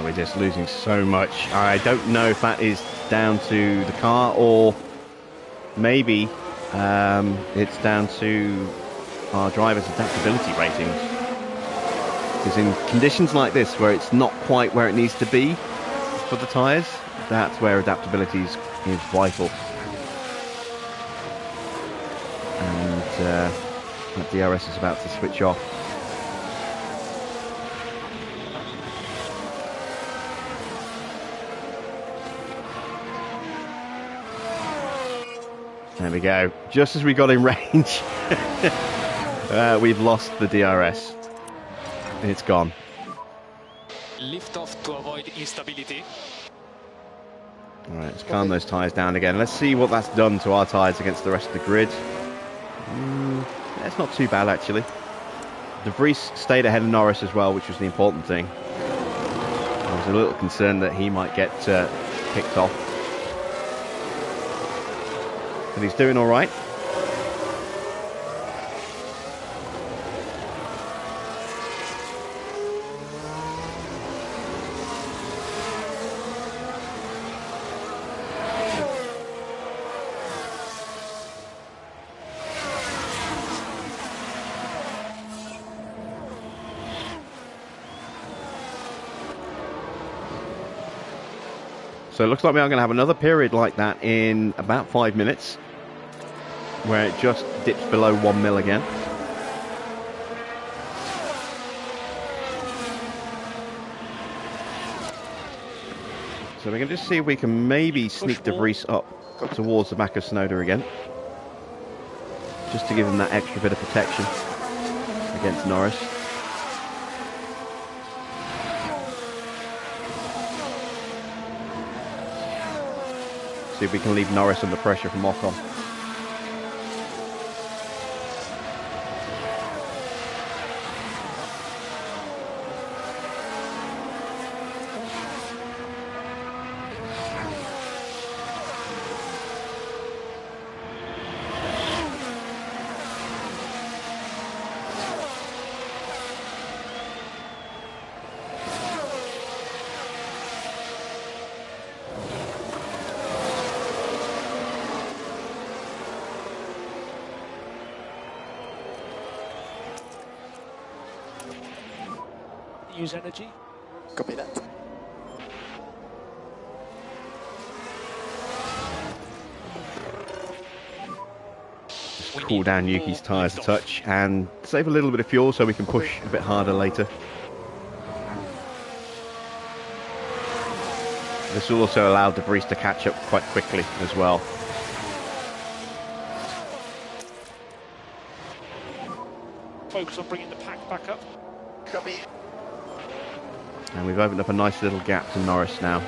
Speaker 1: We're just losing so much. I don't know if that is down to the car or maybe it's down to our driver's adaptability ratings. Because in conditions like this, where it's not quite where it needs to be for the tyres, that's where adaptability is vital. And that DRS is about to switch off. There we go. Just as we got in range, we've lost the DRS. It's gone.
Speaker 4: Lift off to avoid instability.
Speaker 1: All right, let's calm those tyres down again. Let's see what that's done to our tyres against the rest of the grid. It's not too bad, actually. De Vries stayed ahead of Norris as well, which was the important thing. I was a little concerned that he might get picked off. But he's doing all right. So it looks like we are going to have another period like that in about 5 minutes, where it just dips below 1 mil again. So we're going to just see if we can maybe sneak De Vries up towards the back of Tsunoda again. Just to give him that extra bit of protection against Norris. See if we can leave Norris under pressure from Ocon.
Speaker 6: Use energy.
Speaker 3: Copy that.
Speaker 1: Just cool down Yuki's tyres a touch and save a little bit of fuel so we can push a bit harder later. This will also allow De Vries to catch up quite quickly as well.
Speaker 6: Focus on bringing the pack back up.
Speaker 3: Copy.
Speaker 1: And we've opened up a nice little gap to Norris now.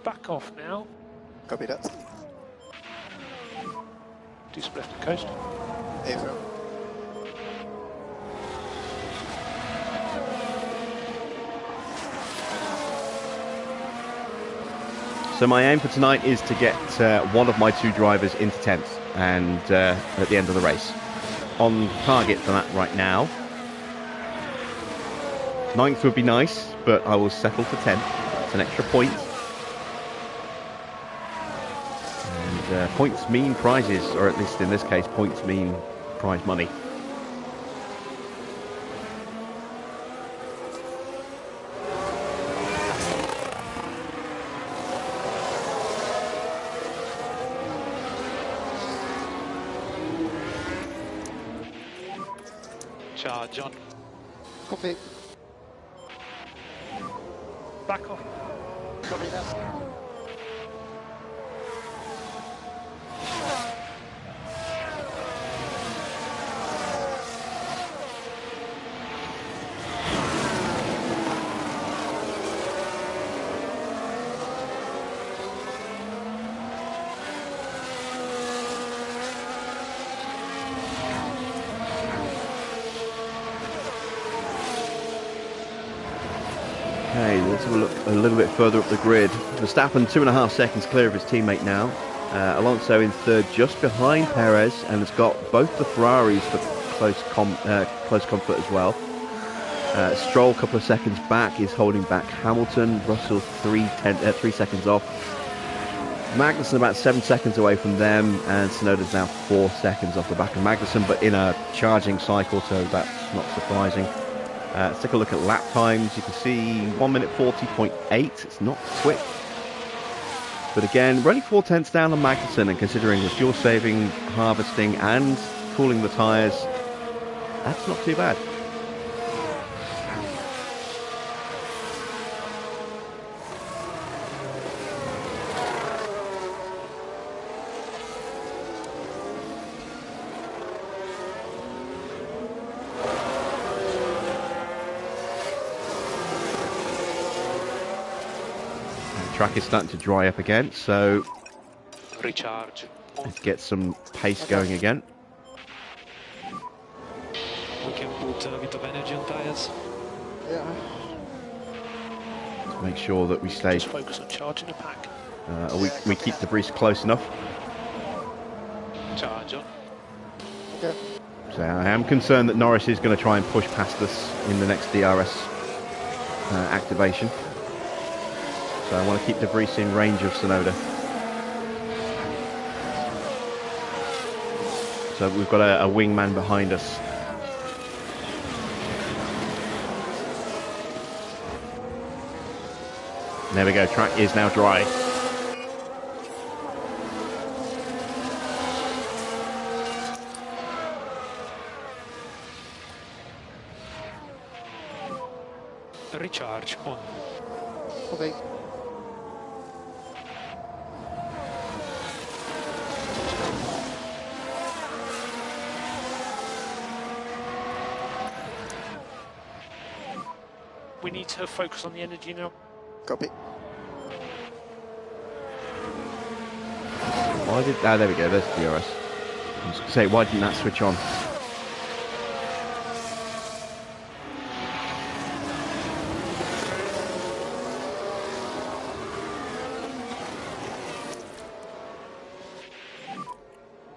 Speaker 6: Back off now.
Speaker 3: Copy that.
Speaker 6: Do some left and coast.
Speaker 3: A0.
Speaker 1: So my aim for tonight is to get one of my two drivers into 10th and at the end of the race. On target for that right now. 9th would be nice, but I will settle for 10th. It's an extra point. And points mean prizes, or at least in this case, points mean prize money.
Speaker 4: Charge on.
Speaker 3: Copy.
Speaker 6: Back off.
Speaker 3: Copy that.
Speaker 1: Okay, let's have a look a little bit further up the grid. Verstappen 2.5 seconds clear of his teammate now. Alonso in third, just behind Perez, and has got both the Ferraris for close comfort as well. Stroll a couple of seconds back is holding back Hamilton. Russell 3 seconds off. Magnussen about 7 seconds away from them, and Tsunoda's now 4 seconds off the back of Magnussen, but in a charging cycle, so that's not surprising. Let's take a look at lap times. You can see 1 minute 40.8. It's not quick. But again, we're only 4 tenths down on Magnussen, and considering the fuel saving, harvesting, and cooling the tyres, that's not too bad. Track is starting to dry up again, so
Speaker 4: Recharge.
Speaker 1: let's get some pace going again.
Speaker 4: We can put a bit of energy on tires.
Speaker 3: Yeah.
Speaker 1: Make sure that we stay.
Speaker 6: Just focus on charging the pack.
Speaker 1: We keep the Debris close enough.
Speaker 4: Charge on.
Speaker 3: Okay.
Speaker 1: So I am concerned that Norris is going to try and push past us in the next DRS activation. So I want to keep Debris in range of Tsunoda. So we've got a wingman behind us. There we go, track is now dry.
Speaker 4: Recharge on.
Speaker 3: Copy.
Speaker 6: We need to focus on the energy now.
Speaker 3: Copy.
Speaker 1: Why did... Ah, there we go, there's the DRS. I was going to say, why didn't that switch on?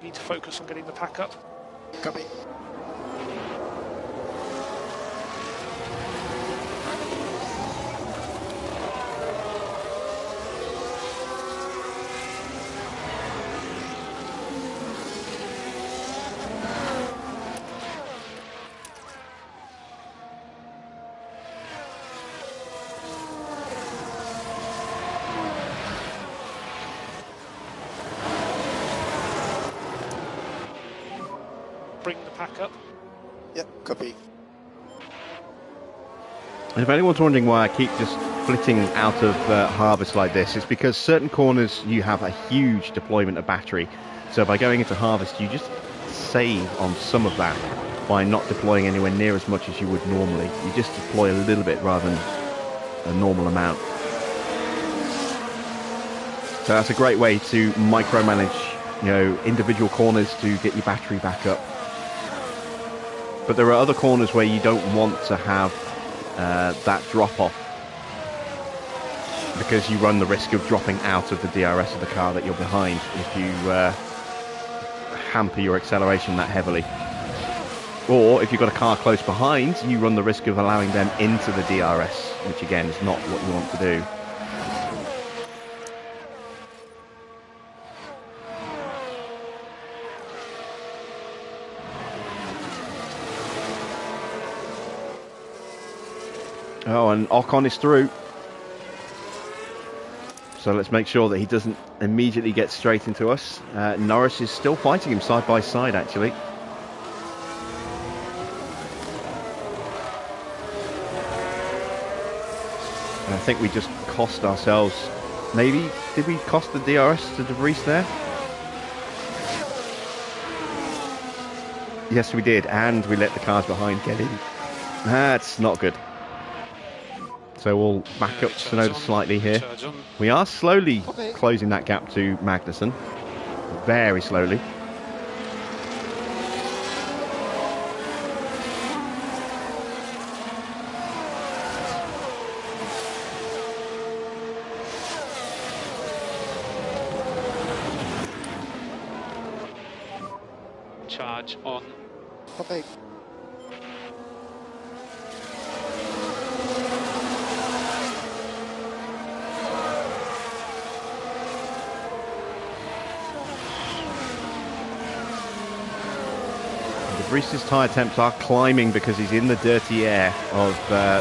Speaker 6: Need to focus on getting the pack up.
Speaker 3: Copy.
Speaker 6: Bring the pack up.
Speaker 3: Yep, copy.
Speaker 1: And if anyone's wondering why I keep just flitting out of harvest like this, it's because certain corners you have a huge deployment of battery. So by going into harvest, you just save on some of that by not deploying anywhere near as much as you would normally. You just deploy a little bit rather than a normal amount. So that's a great way to micromanage, you know, individual corners to get your battery back up. But there are other corners where you don't want to have that drop off, because you run the risk of dropping out of the DRS of the car that you're behind if you hamper your acceleration that heavily. Or if you've got a car close behind, you run the risk of allowing them into the DRS, which again is not what you want to do. Oh, and Ocon is through. So let's make sure that he doesn't immediately get straight into us. Norris is still fighting him side by side, actually. And I think we just cost ourselves... Maybe, did we cost the DRS to De Vries there? Yes, we did. And we let the cars behind get in. That's not good. So we'll back up Tsunoda slightly here. We are slowly closing that gap to Magnussen. Very slowly.
Speaker 4: Charge on.
Speaker 3: Copy.
Speaker 1: De Vries' tyre temps are climbing because he's in the dirty air of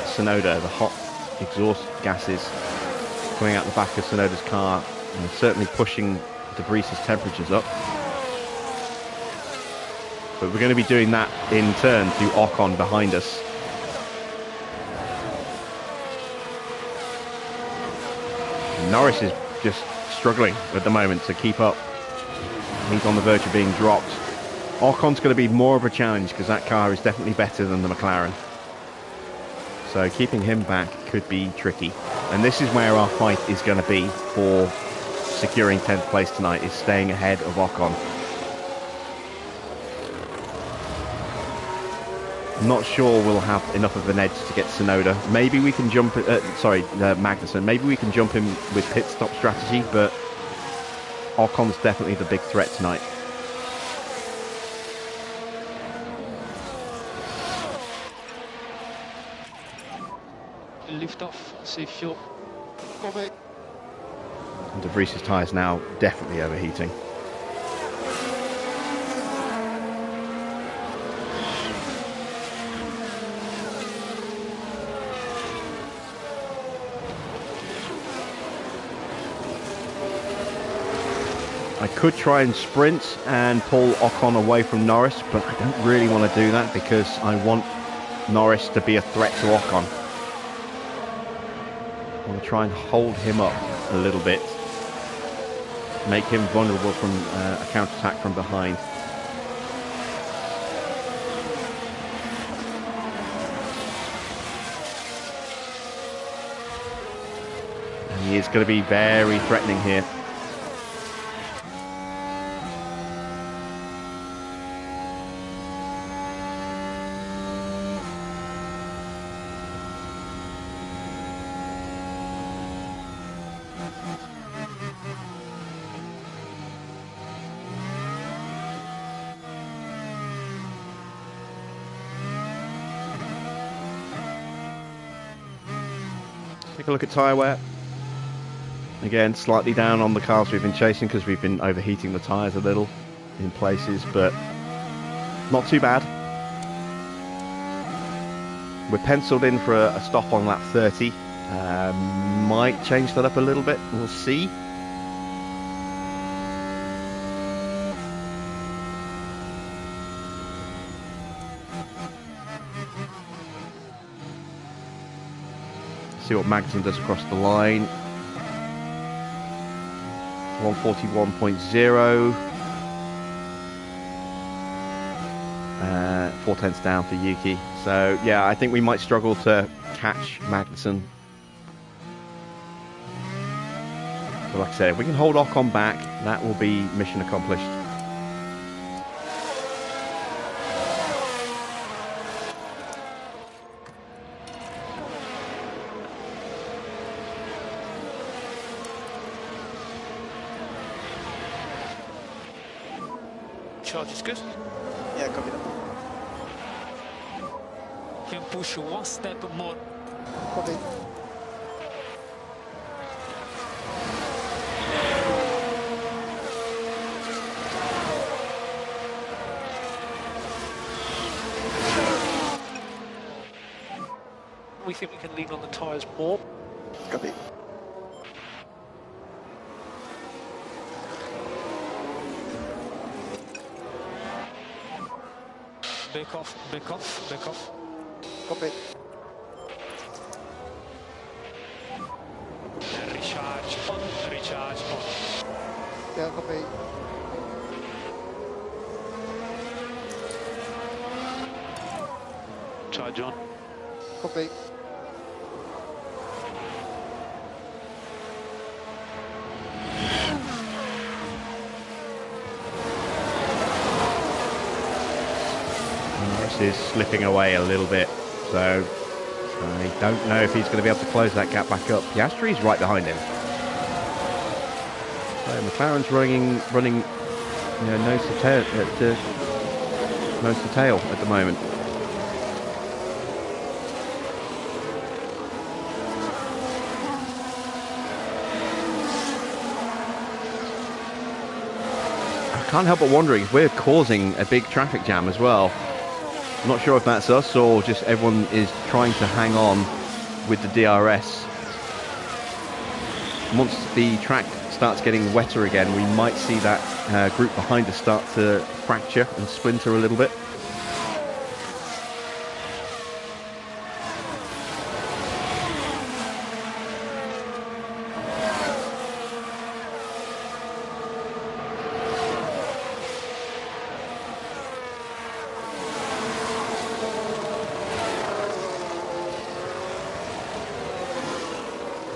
Speaker 1: Tsunoda. The hot exhaust gases coming out the back of Tsunoda's car and certainly pushing De Vries' temperatures up. But we're going to be doing that in turn to Ocon behind us. Norris is just struggling at the moment to keep up. He's on the verge of being dropped. Ocon's going to be more of a challenge because that car is definitely better than the McLaren. So keeping him back could be tricky. And this is where our fight is going to be for securing 10th place tonight, is staying ahead of Ocon. I'm not sure we'll have enough of an edge to get Tsunoda. Maybe we can jump... Magnussen. Maybe we can jump him with pit stop strategy, but Ocon's definitely the big threat tonight.
Speaker 4: Lift off, save fuel.
Speaker 3: Copy.
Speaker 1: And De Vries' tyres now definitely overheating. I could try and sprint and pull Ocon away from Norris, but I don't really want to do that because I want Norris to be a threat to Ocon. I want to try and hold him up a little bit, make him vulnerable from a counter-attack from behind. And he is going to be very threatening here. Take a look at tyre wear. Again, slightly down on the cars we've been chasing because we've been overheating the tyres a little in places, but not too bad. We're penciled in for a stop on lap 30. Might change that up a little bit. We'll see. See what Magnussen does across the line. 141.0. 4 tenths down for Yuki. So yeah, I think we might struggle to catch Magnussen. So like I said, if we can hold Ocon back, that will be mission accomplished.
Speaker 4: Charge is good.
Speaker 3: Yeah, copy that.
Speaker 4: You can push one step more.
Speaker 3: Copy.
Speaker 6: We think we can lean on the tyres more.
Speaker 3: Copy.
Speaker 4: Back off, back off, back off.
Speaker 3: Copy.
Speaker 4: Recharge on, recharge on.
Speaker 3: Yeah, copy.
Speaker 4: Charge on.
Speaker 3: Copy.
Speaker 1: Norris is slipping away a little bit, so I don't know if he's going to be able to close that gap back up. Piastri's right behind him. So McLaren's running, you know, nose to tail at the moment. I can't help but wondering if we're causing a big traffic jam as well. I'm not sure if that's us or just everyone is trying to hang on with the DRS. Once the track starts getting wetter again, we might see that group behind us start to fracture and splinter a little bit.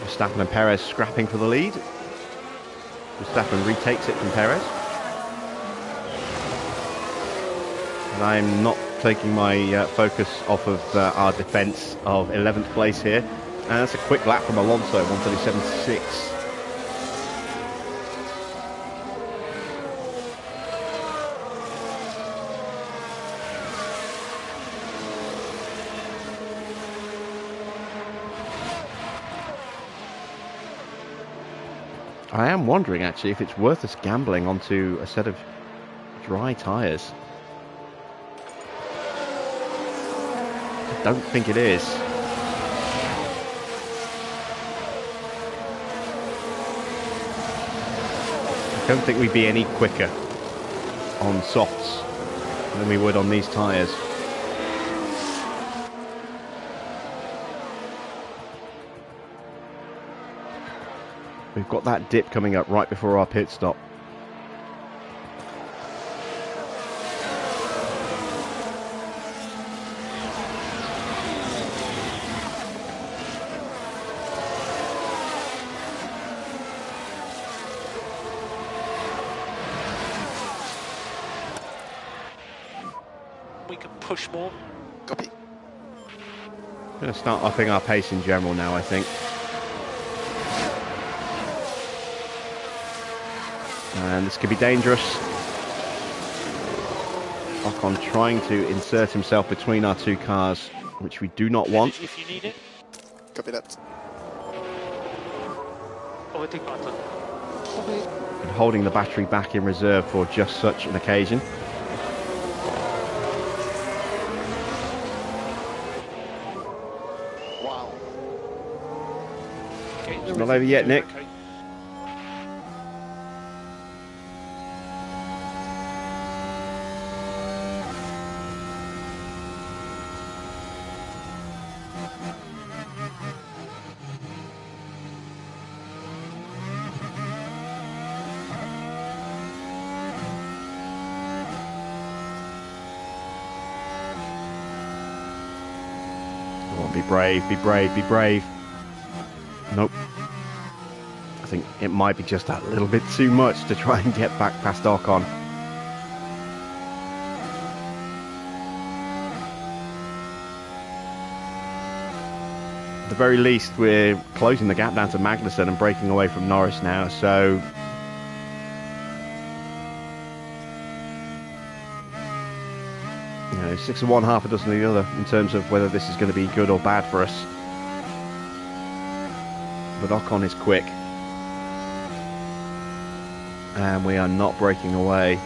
Speaker 1: Verstappen and Perez scrapping for the lead. Verstappen retakes it from Perez. And I'm not taking my focus off of our defence of 11th place here. And that's a quick lap from Alonso, 137.6. I am wondering actually if it's worth us gambling onto a set of dry tyres. I don't think it is. I don't think we'd be any quicker on softs than we would on these tyres. We've got that dip coming up right before our pit stop.
Speaker 6: We can push more.
Speaker 3: Copy.
Speaker 1: Going to start upping our pace in general now, I think. And this could be dangerous. Ocon trying to insert himself between our two cars, which we do not want.
Speaker 6: If you need it.
Speaker 3: Copy that.
Speaker 6: Overtake button.
Speaker 3: Copy.
Speaker 1: And holding the battery back in reserve for just such an occasion.
Speaker 3: Wow.
Speaker 6: Okay,
Speaker 1: It's not over yet, Nick.
Speaker 6: Okay.
Speaker 1: Come on, be brave, be brave, be brave. Nope. I think it might be just that little bit too much to try and get back past Ocon. At the very least, we're closing the gap down to Magnussen and breaking away from Norris now, so... You know, 6 of one, half a dozen of the other in terms of whether this is going to be good or bad for us. But Ocon is quick. And we are not breaking away.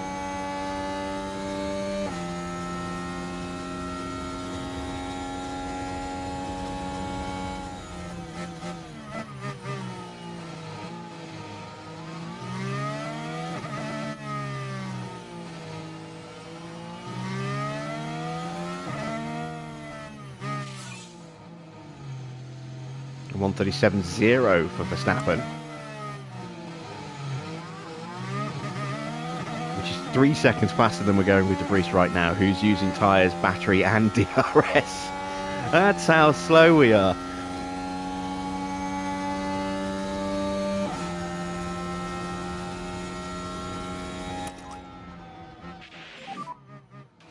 Speaker 1: And 1:37.0 for Verstappen. Which is 3 seconds faster than we're going with De Vries right now, who's using tyres, battery and DRS. That's how slow we are.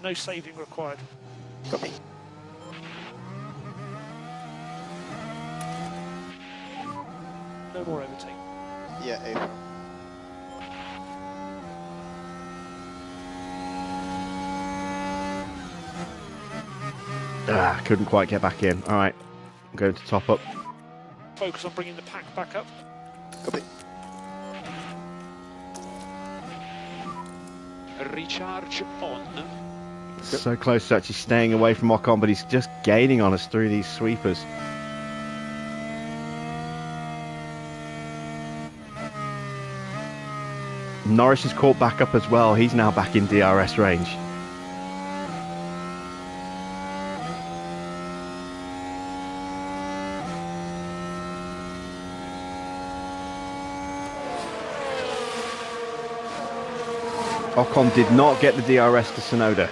Speaker 6: No saving required.
Speaker 3: Copy.
Speaker 6: No more overtake.
Speaker 3: Yeah, A.
Speaker 1: Couldn't quite get back in. Alright, I'm going to top up.
Speaker 6: Focus on bringing the pack back up.
Speaker 3: Copy.
Speaker 6: Recharge on.
Speaker 1: So close to actually staying away from Ocon, but he's just gaining on us through these sweepers. Norris is caught back up as well. He's now back in DRS range. Ocon did not get the DRS to Tsunoda.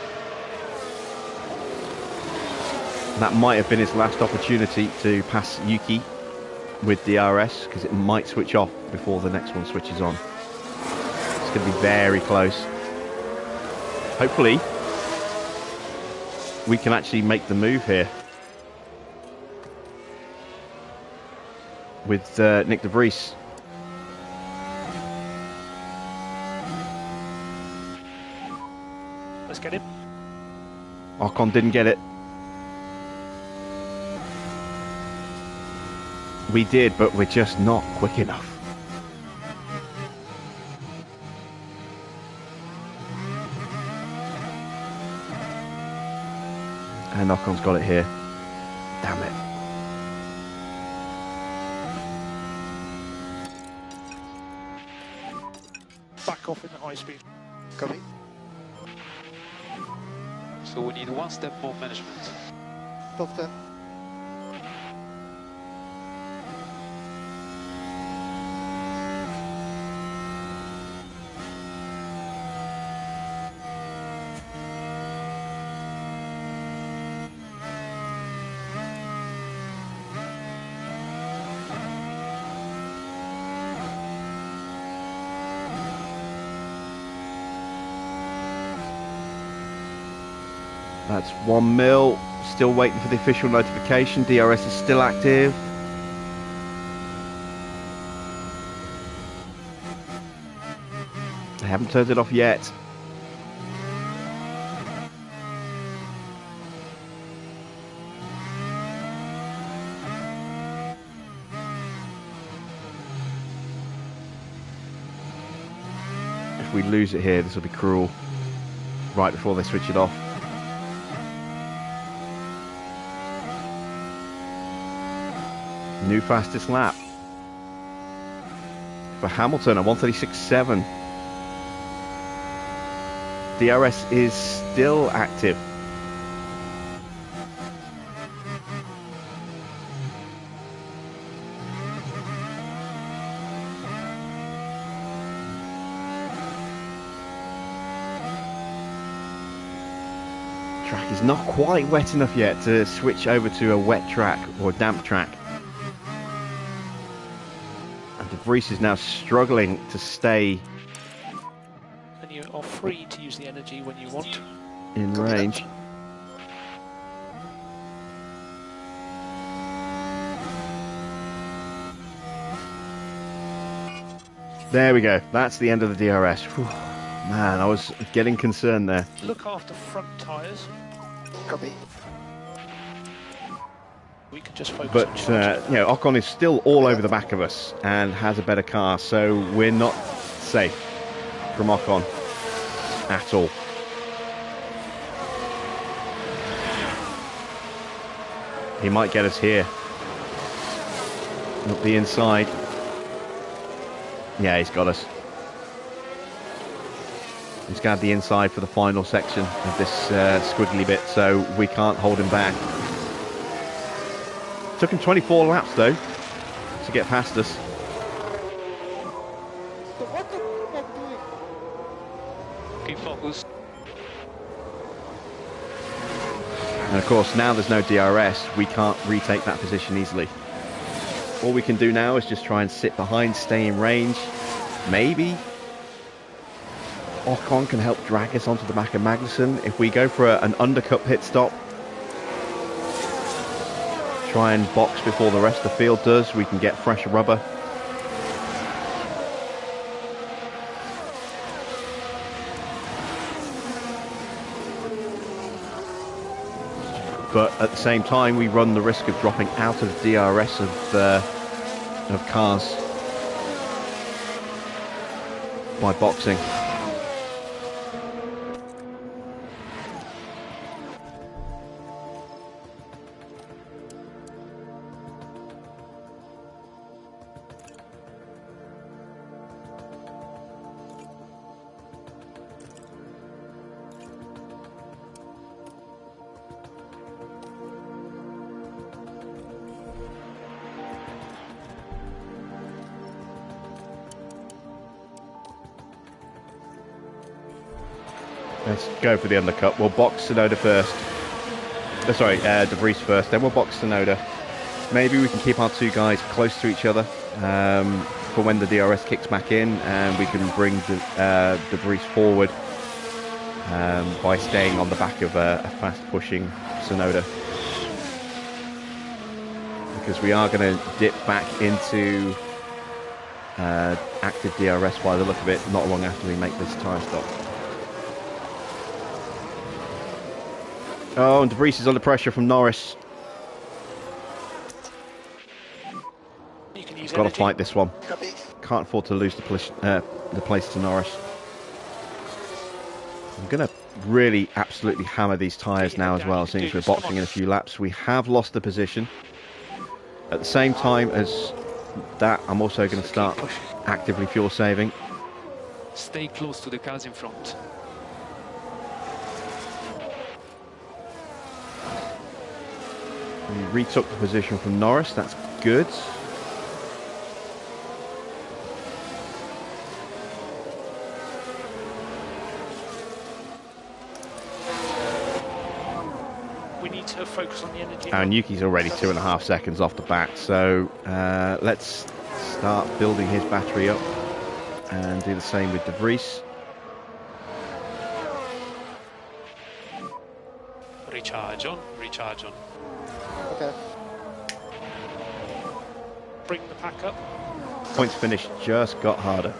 Speaker 1: That might have been his last opportunity to pass Yuki with DRS, because it might switch off before the next one switches on. It's going to be very close. Hopefully, we can actually make the move here with Nick De Vries.
Speaker 6: Let's get him.
Speaker 1: Ocon didn't get it. We did, but we're just not quick enough. And Ocon's got it here. Damn it.
Speaker 6: Back off in the high speed.
Speaker 3: Copy.
Speaker 4: So we need one step more management.
Speaker 3: Top 10.
Speaker 1: That's 1 mil. Still waiting for the official notification. DRS is still active. They haven't turned it off yet. If we lose it here, this will be cruel. Right before they switch it off. New fastest lap for Hamilton at 1:36.7. DRS is still active. Track is not quite wet enough yet to switch over to a wet track or damp track. De Vries is now struggling to stay
Speaker 6: And you are free to use the energy when you want.
Speaker 1: in range. There we go. That's the end of the DRS. Whew. Man, I was getting concerned there.
Speaker 6: Look after front tyres.
Speaker 3: Copy.
Speaker 6: We can just focus on
Speaker 1: But,
Speaker 6: charging.
Speaker 1: you know, Ocon is still all over the back of us and has a better car, so we're not safe from Ocon at all. He might get us here. Not the inside. Yeah, he's got us. He's got the inside for the final section of this squiggly bit, so we can't hold him back. Took him 24 laps though to get past us.
Speaker 4: Keep focus.
Speaker 1: And of course, now there's no DRS, we can't retake that position easily. All we can do now is just try and sit behind, stay in range. Maybe Ocon can help drag us onto the back of Magnussen. If we go for an undercut pit stop, try and box before the rest of the field does, we can get fresh rubber. But at the same time, we run the risk of dropping out of DRS of cars by boxing. Let's go for the undercut. We'll box Tsunoda first. De Vries first, then we'll box Tsunoda. Maybe we can keep our two guys close to each other for when the DRS kicks back in, and we can bring De Vries forward by staying on the back of a fast-pushing Tsunoda. Because we are going to dip back into active DRS by the look of it, not long after we make this tyre stop. Oh, and De Vries is under pressure from Norris.
Speaker 6: You can use
Speaker 1: Got to
Speaker 6: energy.
Speaker 1: fight this one.
Speaker 3: Copy.
Speaker 1: Can't afford to lose the place to Norris. I'm going to really absolutely hammer these tyres now as well, seeing as we're boxing in a few laps. We have lost the position. At the same time as that, I'm also going to start actively fuel saving.
Speaker 4: Stay close to the cars in front.
Speaker 1: We retook the position from Norris, that's good.
Speaker 6: We need to focus on the energy.
Speaker 1: And Yuki's already 2.5 seconds off the bat, so let's start building his battery up and do the same with De Vries.
Speaker 4: Recharge on, recharge on.
Speaker 3: Okay.
Speaker 6: Bring the pack up.
Speaker 1: Points finish just got harder.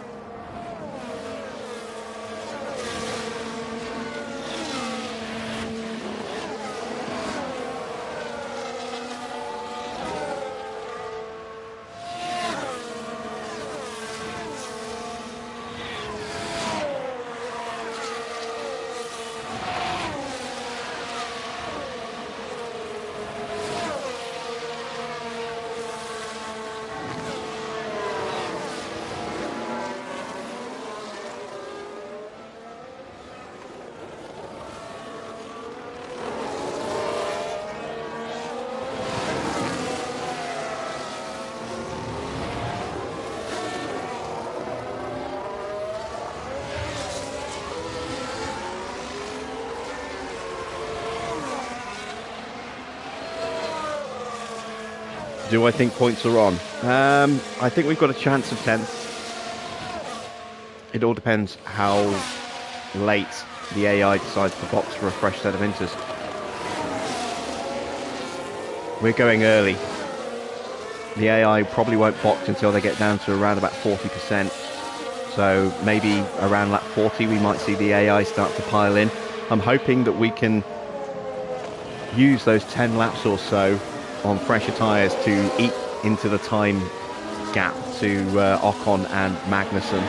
Speaker 1: Do I think points are on? I think we've got a chance of 10th. It all depends how late the AI decides to box for a fresh set of inters. We're going early. The AI probably won't box until they get down to around about 40%. So maybe around lap 40 we might see the AI start to pile in. I'm hoping that we can use those 10 laps or so on fresher tyres to eat into the time gap to Ocon and Magnussen,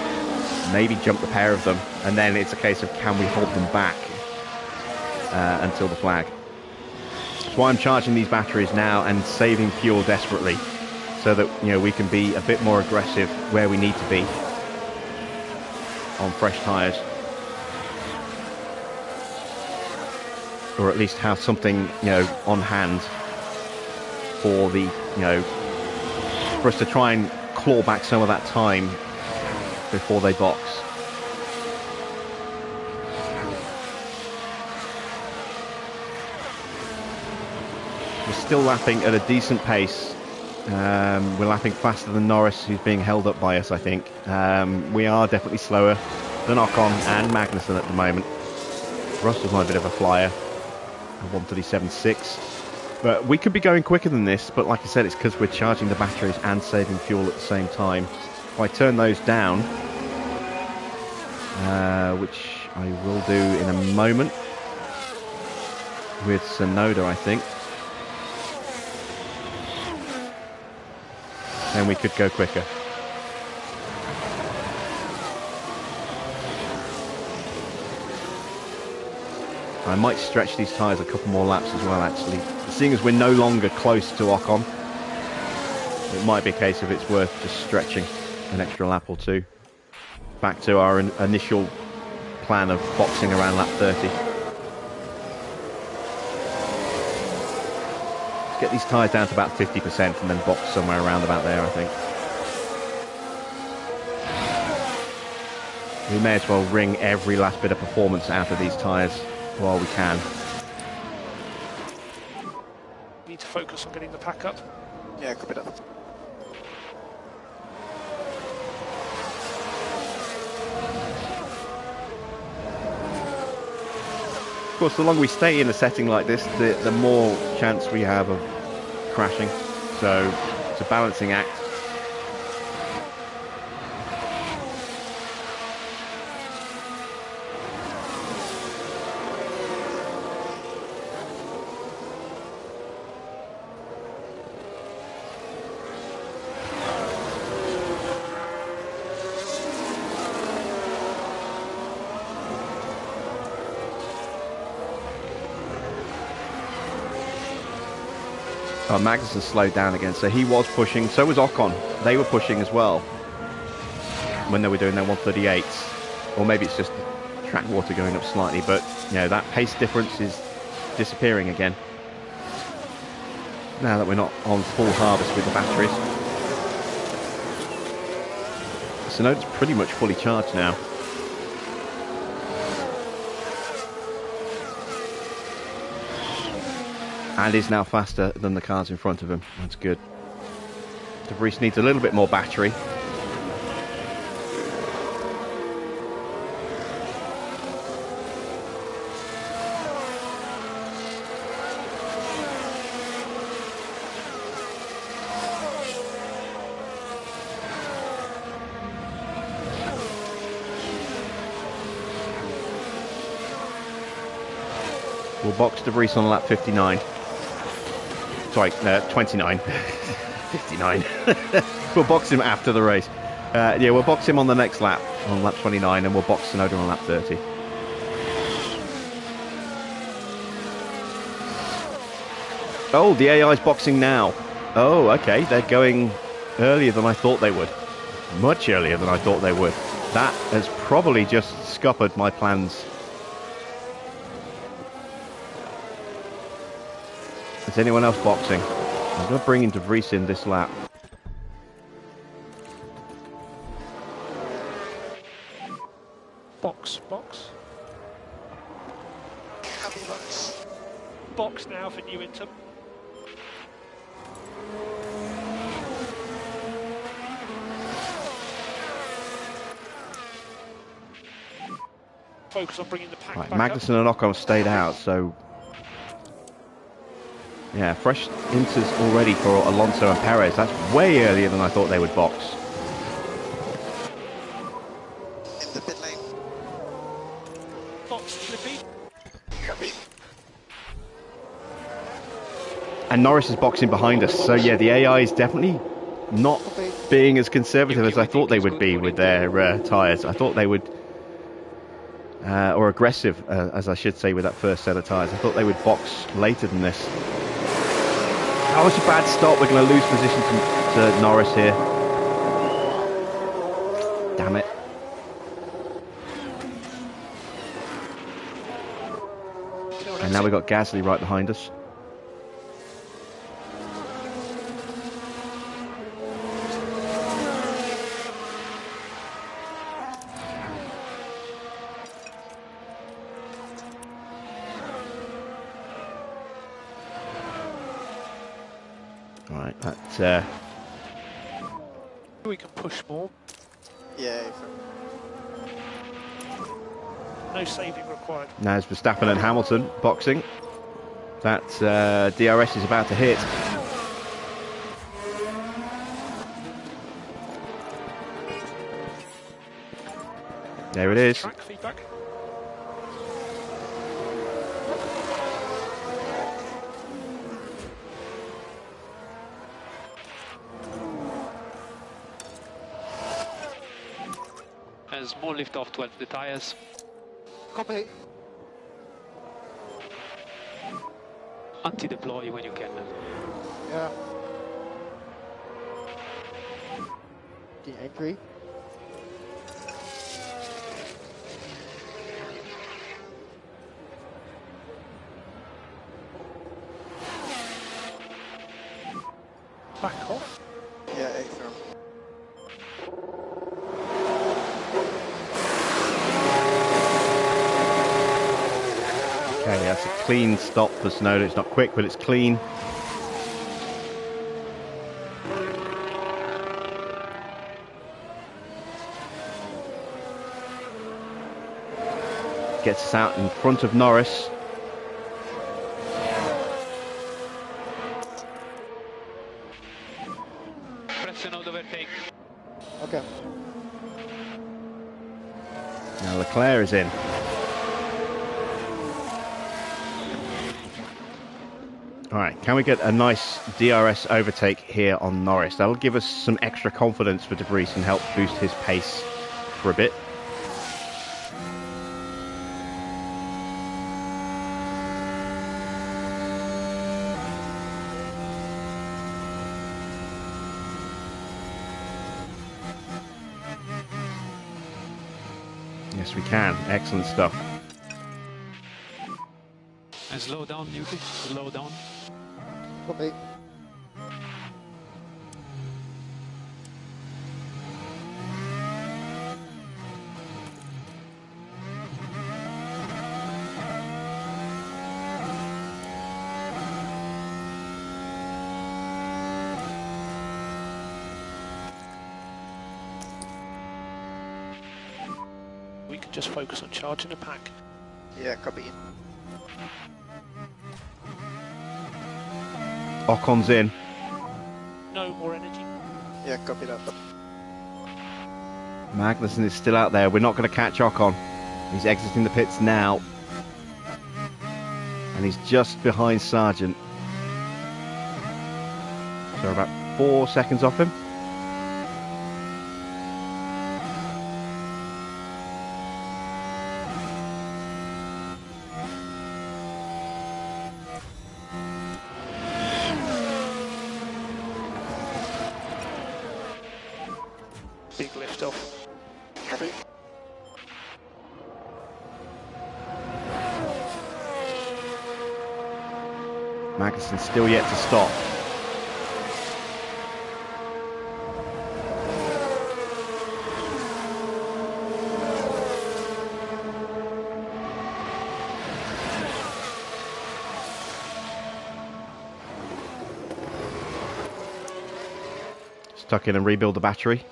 Speaker 1: maybe jump the pair of them, and then it's a case of can we hold them back until the flag. That's why I'm charging these batteries now and saving fuel desperately, so that we can be a bit more aggressive where we need to be on fresh tyres, or at least have something on hand for the for us to try and claw back some of that time before they box. We're still lapping at a decent pace. We're lapping faster than Norris, who's being held up by us, I think. We are definitely slower than Ocon and Magnussen at the moment. Russell's on a bit of a flyer, 1:37.6. But we could be going quicker than this, but like I said, it's because we're charging the batteries and saving fuel at the same time. If I turn those down, which I will do in a moment with Tsunoda, I think, then we could go quicker. I might stretch these tyres a couple more laps as well, actually. Seeing as we're no longer close to Ocon, it might be a case of it's worth just stretching an extra lap or two. Back to our initial plan of boxing around lap 30. Let's get these tyres down to about 50% and then box somewhere around about there, I think. We may as well wring every last bit of performance out of these tyres while we can.
Speaker 6: Need to focus on getting the pack up.
Speaker 3: Yeah, copy that.
Speaker 1: Of course, the longer we stay in a setting like this, the more chance we have of crashing. So it's a balancing act. Oh, Magnussen slowed down again, so he was pushing. So was Ocon. They were pushing as well when they were doing their 138s. Or maybe it's just track water going up slightly, but you know, that pace difference is disappearing again. Now that we're not on full harvest with the batteries. Sonoda's pretty much fully charged now. And is now faster than the cars in front of him. That's good. De Vries needs a little bit more battery. We'll box De Vries on lap 59. Sorry, 29. 59. We'll box him after the race. Yeah, we'll box him on the next lap, on lap 29, and we'll box Tsunoda on lap 30. Oh, the AI's boxing now. Oh, okay, they're going earlier than I thought they would. Much earlier than I thought they would. That has probably just scuppered my plans. Is anyone else boxing? I'm going to bring in De Vries in this lap.
Speaker 6: Box, box.
Speaker 3: Copy box.
Speaker 6: Box now for Newington. Focus on bringing the pack
Speaker 1: Right,
Speaker 6: back
Speaker 1: Magnussen and Ocon stayed out, so yeah, fresh inters already for Alonso and Perez. That's way earlier than I thought they would box.
Speaker 3: In the pit lane.
Speaker 6: Box, Slippy.
Speaker 3: Copy.
Speaker 1: And Norris is boxing behind us, so yeah, the AI is definitely not being as conservative as I thought they would be with their tyres. I thought they would, or aggressive, as I should say, with that first set of tyres. I thought they would box later than this. That was a bad stop. We're going to lose position to Norris here. Damn it. And now we've got Gasly right behind us. Right, that
Speaker 6: We can push more.
Speaker 3: Yeah,
Speaker 6: No saving required.
Speaker 1: now it's Verstappen and Hamilton boxing. That DRS is about to hit. There it is.
Speaker 6: Track feedback.
Speaker 4: As more lift off towards the tires.
Speaker 3: Copy.
Speaker 4: Anti-deploy when you can.
Speaker 3: Yeah. The entry.
Speaker 6: Back off.
Speaker 3: Yeah, A-firm.
Speaker 1: Okay, that's a clean stop for Tsunoda. It's not quick, but it's clean. Gets us out in front of Norris.
Speaker 4: Press and overtake.
Speaker 3: Okay.
Speaker 1: Now Leclerc is in. Alright, can we get a nice DRS overtake here on Norris? That'll give us some extra confidence for De Vries and help boost his pace for a bit. Yes, we can. Excellent stuff.
Speaker 4: And slow down, Yuki. Slow down.
Speaker 3: Copy.
Speaker 6: We can just focus on charging the pack.
Speaker 3: Yeah, copy.
Speaker 1: Ocon's in.
Speaker 6: No more energy.
Speaker 3: Yeah, copy that.
Speaker 1: Magnussen is still out there. We're not going to catch Ocon. He's exiting the pits now. And he's just behind Sargent. So about 4 seconds off him.
Speaker 6: Big lift off.
Speaker 3: Copy.
Speaker 1: Magnussen still yet to stop. Stuck in and rebuild the battery.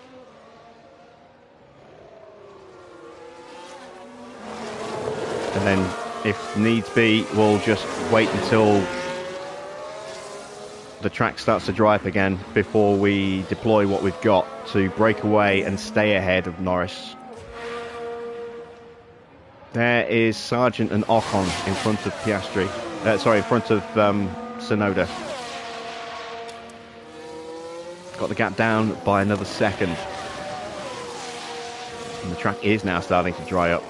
Speaker 1: And then, if needs be, we'll just wait until the track starts to dry up again before we deploy what we've got to break away and stay ahead of Norris. There is Sargent and Ocon in front of Piastri. In front of Tsunoda. Got the gap down by another second. And the track is now starting to dry up.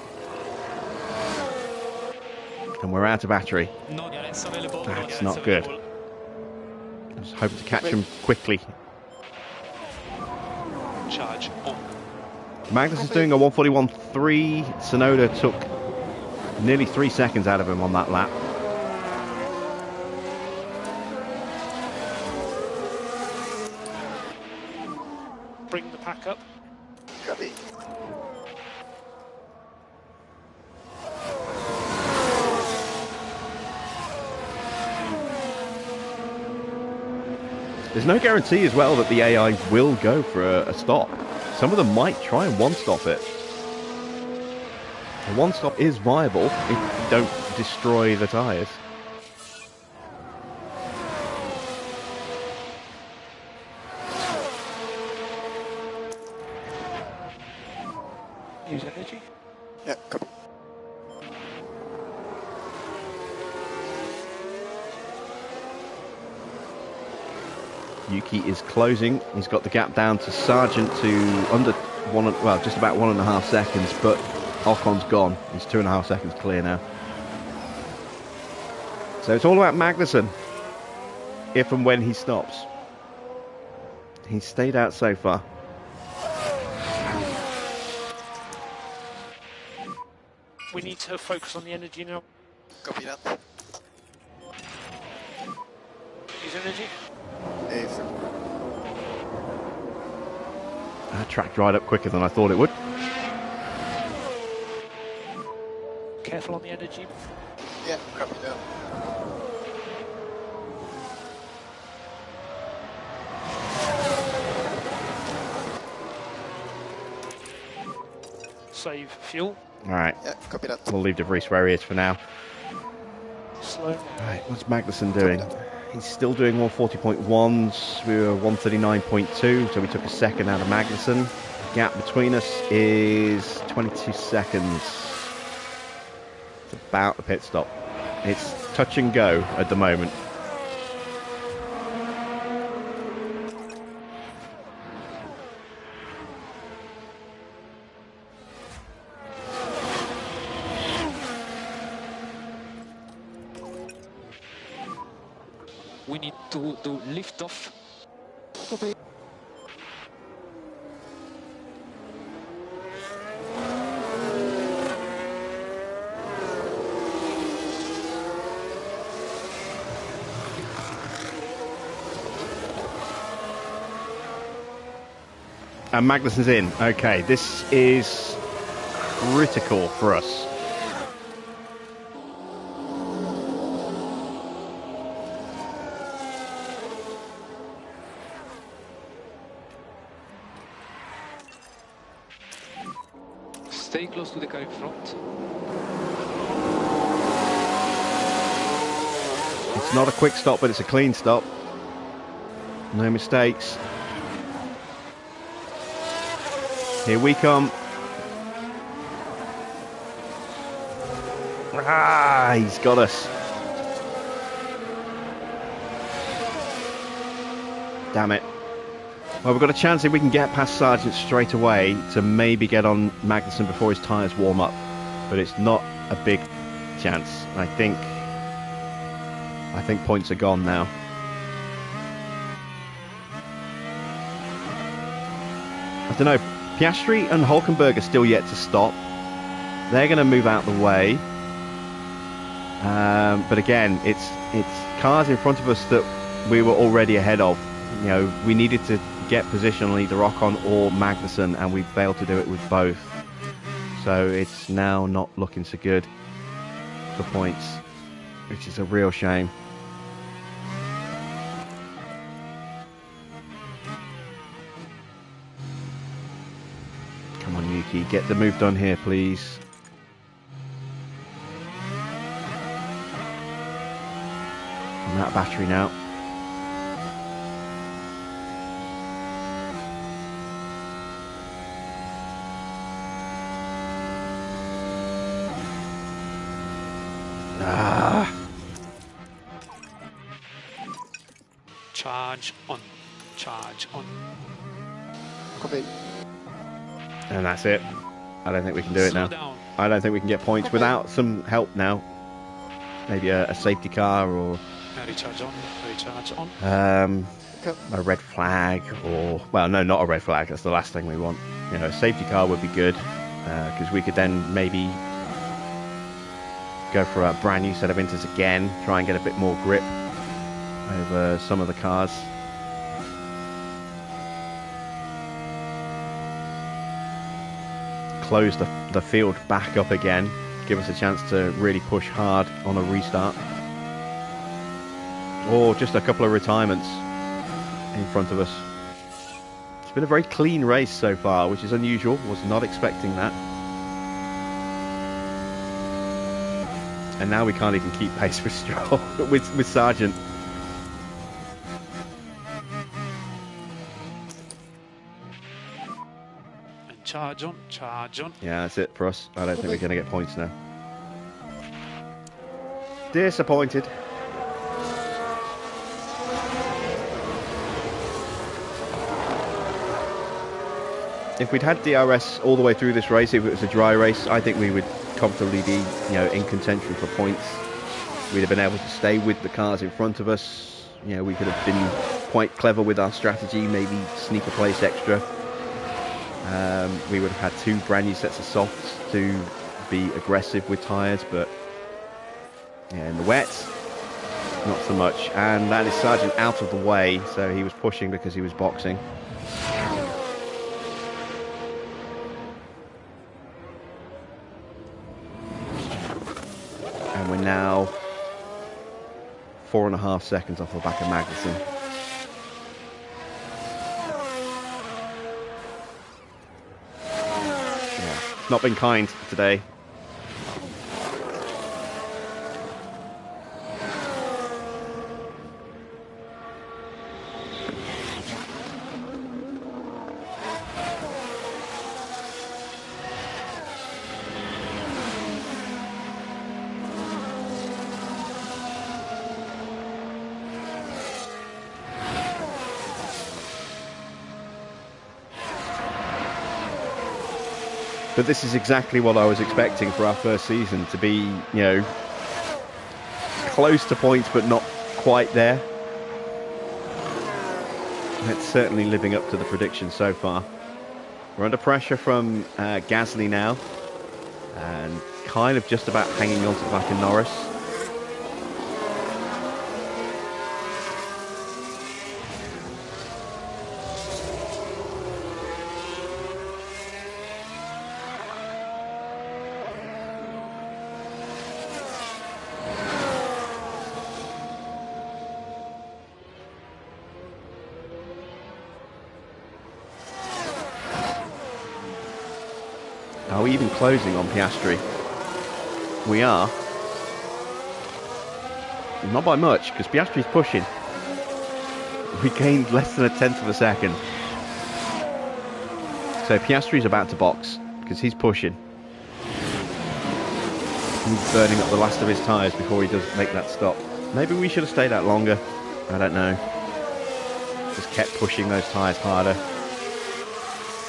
Speaker 1: And we're out of battery. That's not good. I was hoping to catch him quickly.
Speaker 6: Charge on.
Speaker 1: Magnus is doing a 141.3. Tsunoda took nearly 3 seconds out of him on that lap.
Speaker 6: Bring the pack up.
Speaker 3: Copy.
Speaker 1: There's no guarantee as well that the AI will go for a stop. Some of them might try and one-stop it. A one-stop is viable if you don't destroy the tyres.
Speaker 6: Use energy.
Speaker 3: Yeah, copy.
Speaker 1: Yuki is closing. He's got the gap down to Sargent to under just about 1.5 seconds, but Ocon's gone. He's 2.5 seconds clear now. So it's all about Magnussen, if and when he stops. He's stayed out so far.
Speaker 6: We need to focus on the energy now.
Speaker 3: Copy that.
Speaker 6: Use energy.
Speaker 3: Affirm.
Speaker 1: That track dried up quicker than I thought it would.
Speaker 6: Careful on the energy.
Speaker 3: Yeah, copy that.
Speaker 6: Save fuel.
Speaker 1: Alright,
Speaker 3: Yeah, copy that.
Speaker 1: we'll leave De Vries where he is for now.
Speaker 6: Slow.
Speaker 1: Right, what's Magnussen doing? He's still doing 140.1s. We were 139.2, so we took a second out of Magnussen. The gap between us is 22 seconds. It's about the pit stop. It's touch and go at the moment.
Speaker 4: We need to do lift off.
Speaker 3: Copy.
Speaker 1: And Magnussen's in. Okay, this is critical for us.
Speaker 4: Stay close to the car in front.
Speaker 1: It's not a quick stop, but it's a clean stop. No mistakes. Here we come. Ah, he's got us. Damn it. Well, we've got a chance if we can get past Sargent straight away to maybe get on Magnussen before his tyres warm up. But it's not a big chance. I think points are gone now. I don't know. Piastri and Hulkenberg are still yet to stop. They're going to move out the way. But again, it's cars in front of us that we were already ahead of. You know, we needed to get position on either Ocon or Magnussen, and we failed to do it with both. So it's now not looking so good for points, which is a real shame. Come on, Yuki, get the move done here, please. I'm out of battery now. Ah.
Speaker 4: Charge on. Charge on.
Speaker 3: Copy.
Speaker 1: And that's it. I don't think we can do it
Speaker 4: Slow
Speaker 1: now.
Speaker 4: down.
Speaker 1: I don't think we can get points without some help now. Maybe a safety car or
Speaker 4: Recharge on. Recharge on.
Speaker 1: a red flag, or well, no, not a red flag. That's the last thing we want. You know, a safety car would be good because we could then maybe go for a brand new set of inters again, try and get a bit more grip over some of the cars. Close the field back up again, give us a chance to really push hard on a restart. Or just a couple of retirements in front of us. It's been a very clean race so far, which is unusual. Was not expecting that. And now we can't even keep pace with Stroll, with Sargent.
Speaker 4: And charge on. Charge on.
Speaker 1: Yeah, that's it for us. I don't think we're going to get points now. Disappointed. If we'd had DRS all the way through this race, if it was a dry race, I think we would comfortably be, you know, in contention for points. We'd have been able to stay with the cars in front of us. You know, we could have been quite clever with our strategy, maybe sneak a place extra. We would have had 2 brand new sets of softs to be aggressive with tyres, but yeah, in the wet, not so much. And that is Sargent out of the way, so he was pushing because he was boxing. And we're now 4.5 seconds off the back of Magnussen. Yeah, not been kind today. But this is exactly what I was expecting for our first season, to be, you know, close to points but not quite there. It's certainly living up to the predictions so far. We're under pressure from Gasly now, and kind of just about hanging on to the back of Norris. Are we even closing on Piastri? We are. Not by much, because Piastri's pushing. We gained less than 1/10 of a second. So Piastri's about to box, because he's pushing. He's burning up the last of his tyres before he does make that stop. Maybe we should have stayed out longer. I don't know. Just kept pushing those tyres harder.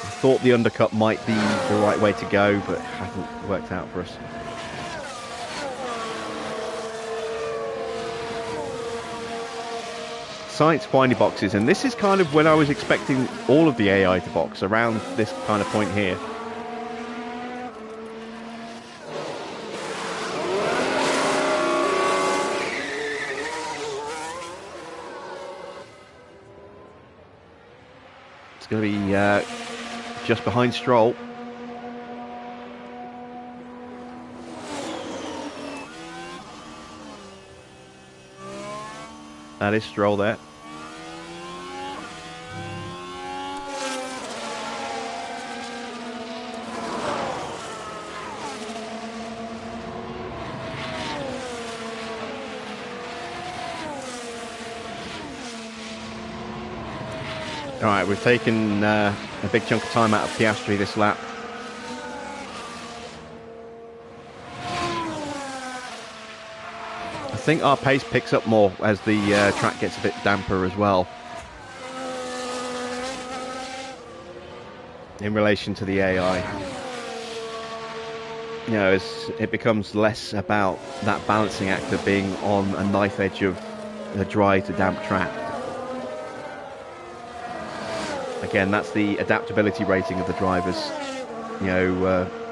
Speaker 1: I thought the undercut might be the right way to go, but it hasn't worked out for us. Science finally boxes, and this is kind of when I was expecting all of the AI to box, around this kind of point here. It's going to be just behind Stroll. That is Stroll there. All right, we've taken a big chunk of time out of Piastri this lap. I think our pace picks up more as the track gets a bit damper as well. In relation to the AI. You know, as it becomes less about that balancing act of being on a knife edge of a dry to damp track. Again, that's the adaptability rating of the driver's,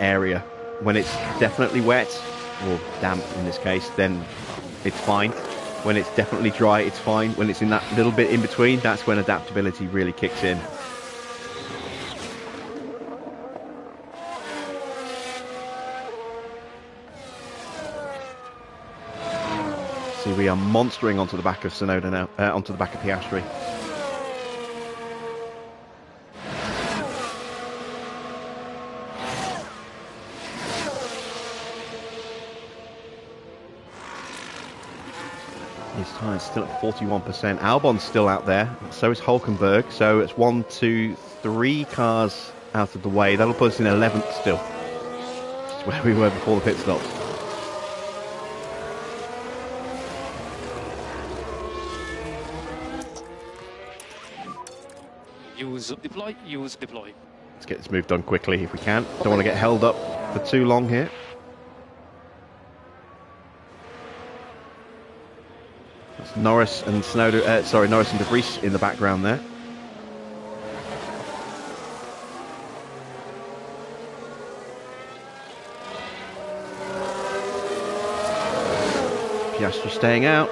Speaker 1: area. When it's definitely wet, or damp in this case, then it's fine. When it's definitely dry, it's fine. When it's in that little bit in between, that's when adaptability really kicks in. See, we are monstering onto the back of Tsunoda now, onto the back of Piastri. His tyre's still at 41%. Albon's still out there. So is Hulkenberg. So it's 1, 2, 3 cars out of the way. That'll put us in 11th still. Which is where we were before the pit stop.
Speaker 4: Use deploy, use deploy.
Speaker 1: Let's get this move done quickly if we can. Don't want to get held up for too long here. That's Norris and Tsunoda, Norris and De Vries in the background there. Piastri staying out.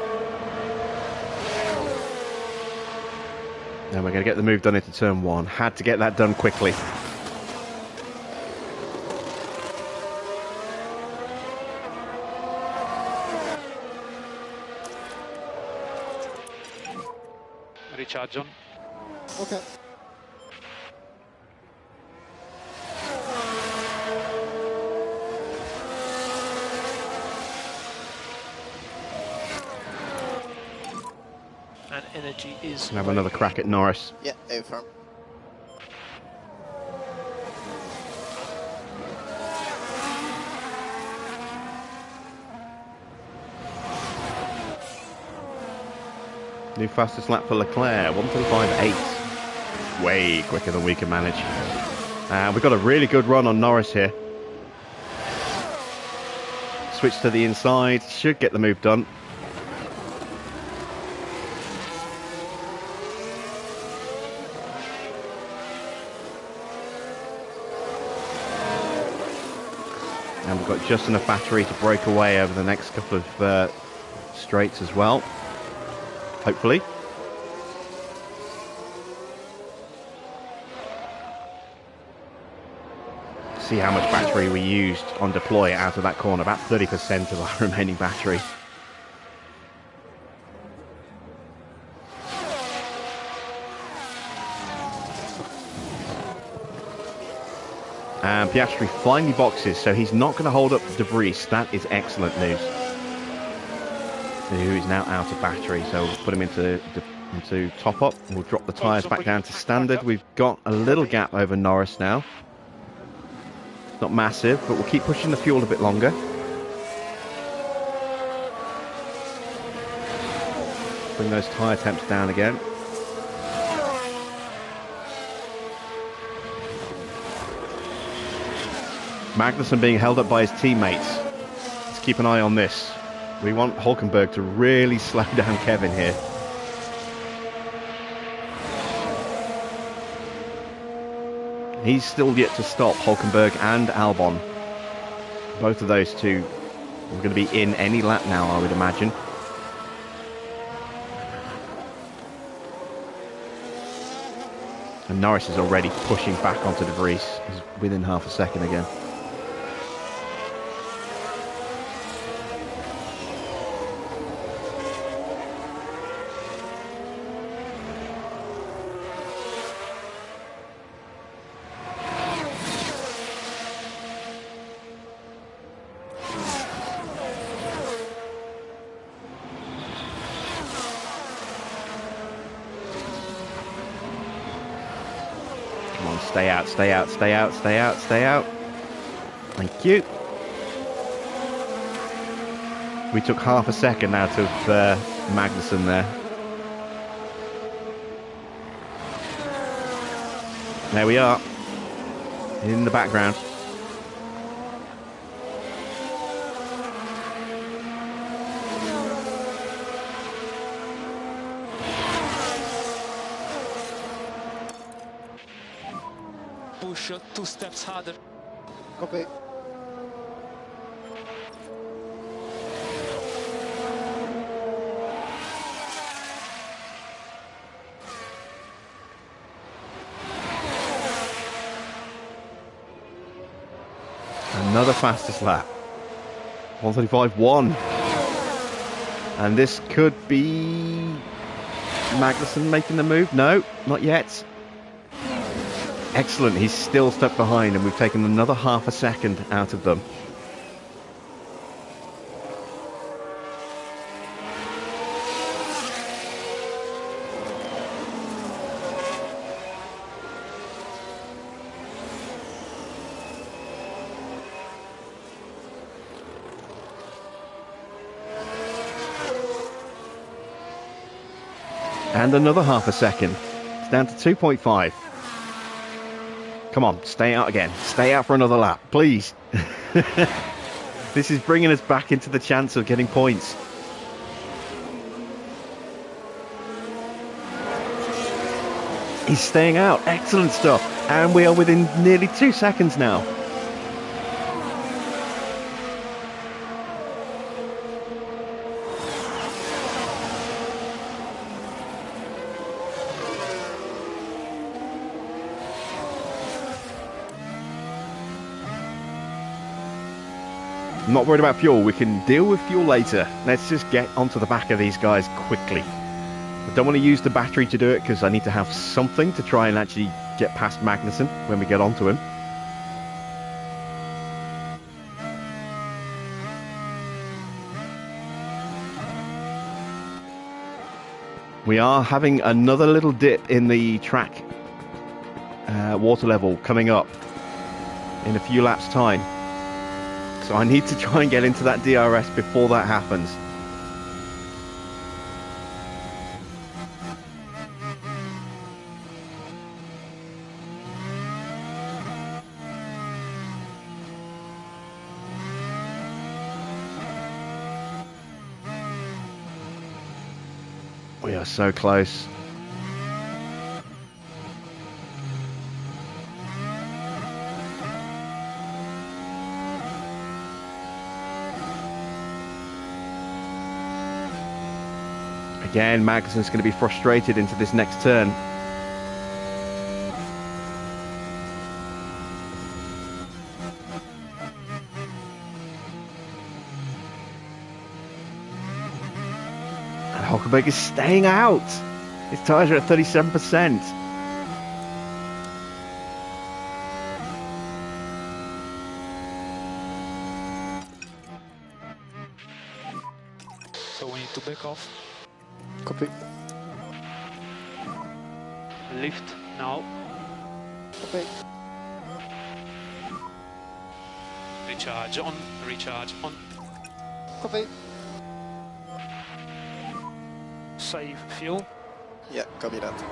Speaker 1: And we're going to get the move done into turn 1. Had to get that done quickly.
Speaker 4: Recharge on.
Speaker 3: Okay.
Speaker 6: And energy is...
Speaker 1: Have another crack at Norris.
Speaker 3: Yeah, aim firm.
Speaker 1: New fastest lap for Leclerc, 1:35.8. Way quicker than we can manage. And we've got a really good run on Norris here. Switch to the inside, should get the move done. And we've got just enough battery to break away over the next couple of straights as well. Hopefully. See how much battery we used on deploy out of that corner. About 30% of our remaining battery. And Piastri finally boxes, so he's not going to hold up De Vries. That is excellent news. Who is now out of battery, so we'll put him into top up. We'll drop the tyres back down to standard. We've got a little gap over Norris now. It's not massive, but we'll keep pushing the fuel a bit longer. Bring those tyre temps down again. Magnussen being held up by his teammates. Let's keep an eye on this. We want Hulkenberg to really slow down Kevin here. He's still yet to stop Hulkenberg and Albon. Both of those two are going to be in any lap now, I would imagine. And Norris is already pushing back onto De Vries. He's within half a second again. Stay out, stay out, stay out, stay out, stay out. Thank you. We took half a second out of Magnussen there. There we are. In the background.
Speaker 4: Push 2 steps harder.
Speaker 3: Copy.
Speaker 1: Another fastest lap. 1:35.1. And this could be Magnussen making the move. No, not yet. Excellent, he's still stuck behind and we've taken another half a second out of them. And another half a second. It's down to 2.5. Come on, stay out again. Stay out for another lap, please. This is bringing us back into the chance of getting points. He's staying out. Excellent stuff. And we are within nearly 2 seconds now. I'm not worried about fuel. We can deal with fuel later. Let's just get onto the back of these guys quickly. I don't want to use the battery to do it because I need to have something to try and actually get past Magnussen when we get onto him. We are having another little dip in the track water level coming up in a few laps' time. So I need to try and get into that DRS before that happens. We are so close. Again, Magnussen's going to be frustrated into this next turn. And Hulkenberg is staying out. His tyres are at 37%.
Speaker 4: off.
Speaker 3: Copy.
Speaker 4: Lift now.
Speaker 3: Copy.
Speaker 4: Recharge on. Recharge on.
Speaker 3: Copy.
Speaker 6: Save fuel.
Speaker 3: Yeah, copy that.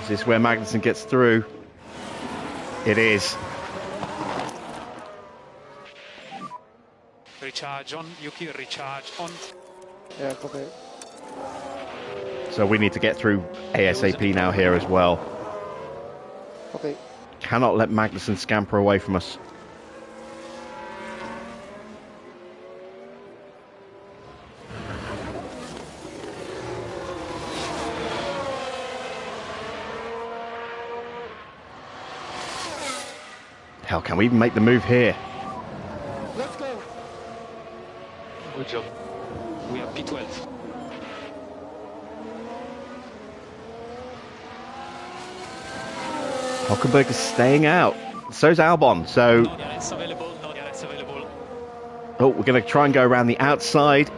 Speaker 1: Is this where Magnussen gets through? It is.
Speaker 4: Recharge on. Yuki, recharge on.
Speaker 3: Yeah, copy.
Speaker 1: So we need to get through ASAP now here as well.
Speaker 3: Copy.
Speaker 1: Cannot let Magnussen scamper away from us. Hell, can we even make the move here?
Speaker 3: Let's go.
Speaker 4: Good job. We are P12.
Speaker 1: Hülkenberg is staying out. So's Albon. So,
Speaker 4: No DRS available. No DRS available.
Speaker 1: oh, we're going to try and go around the outside.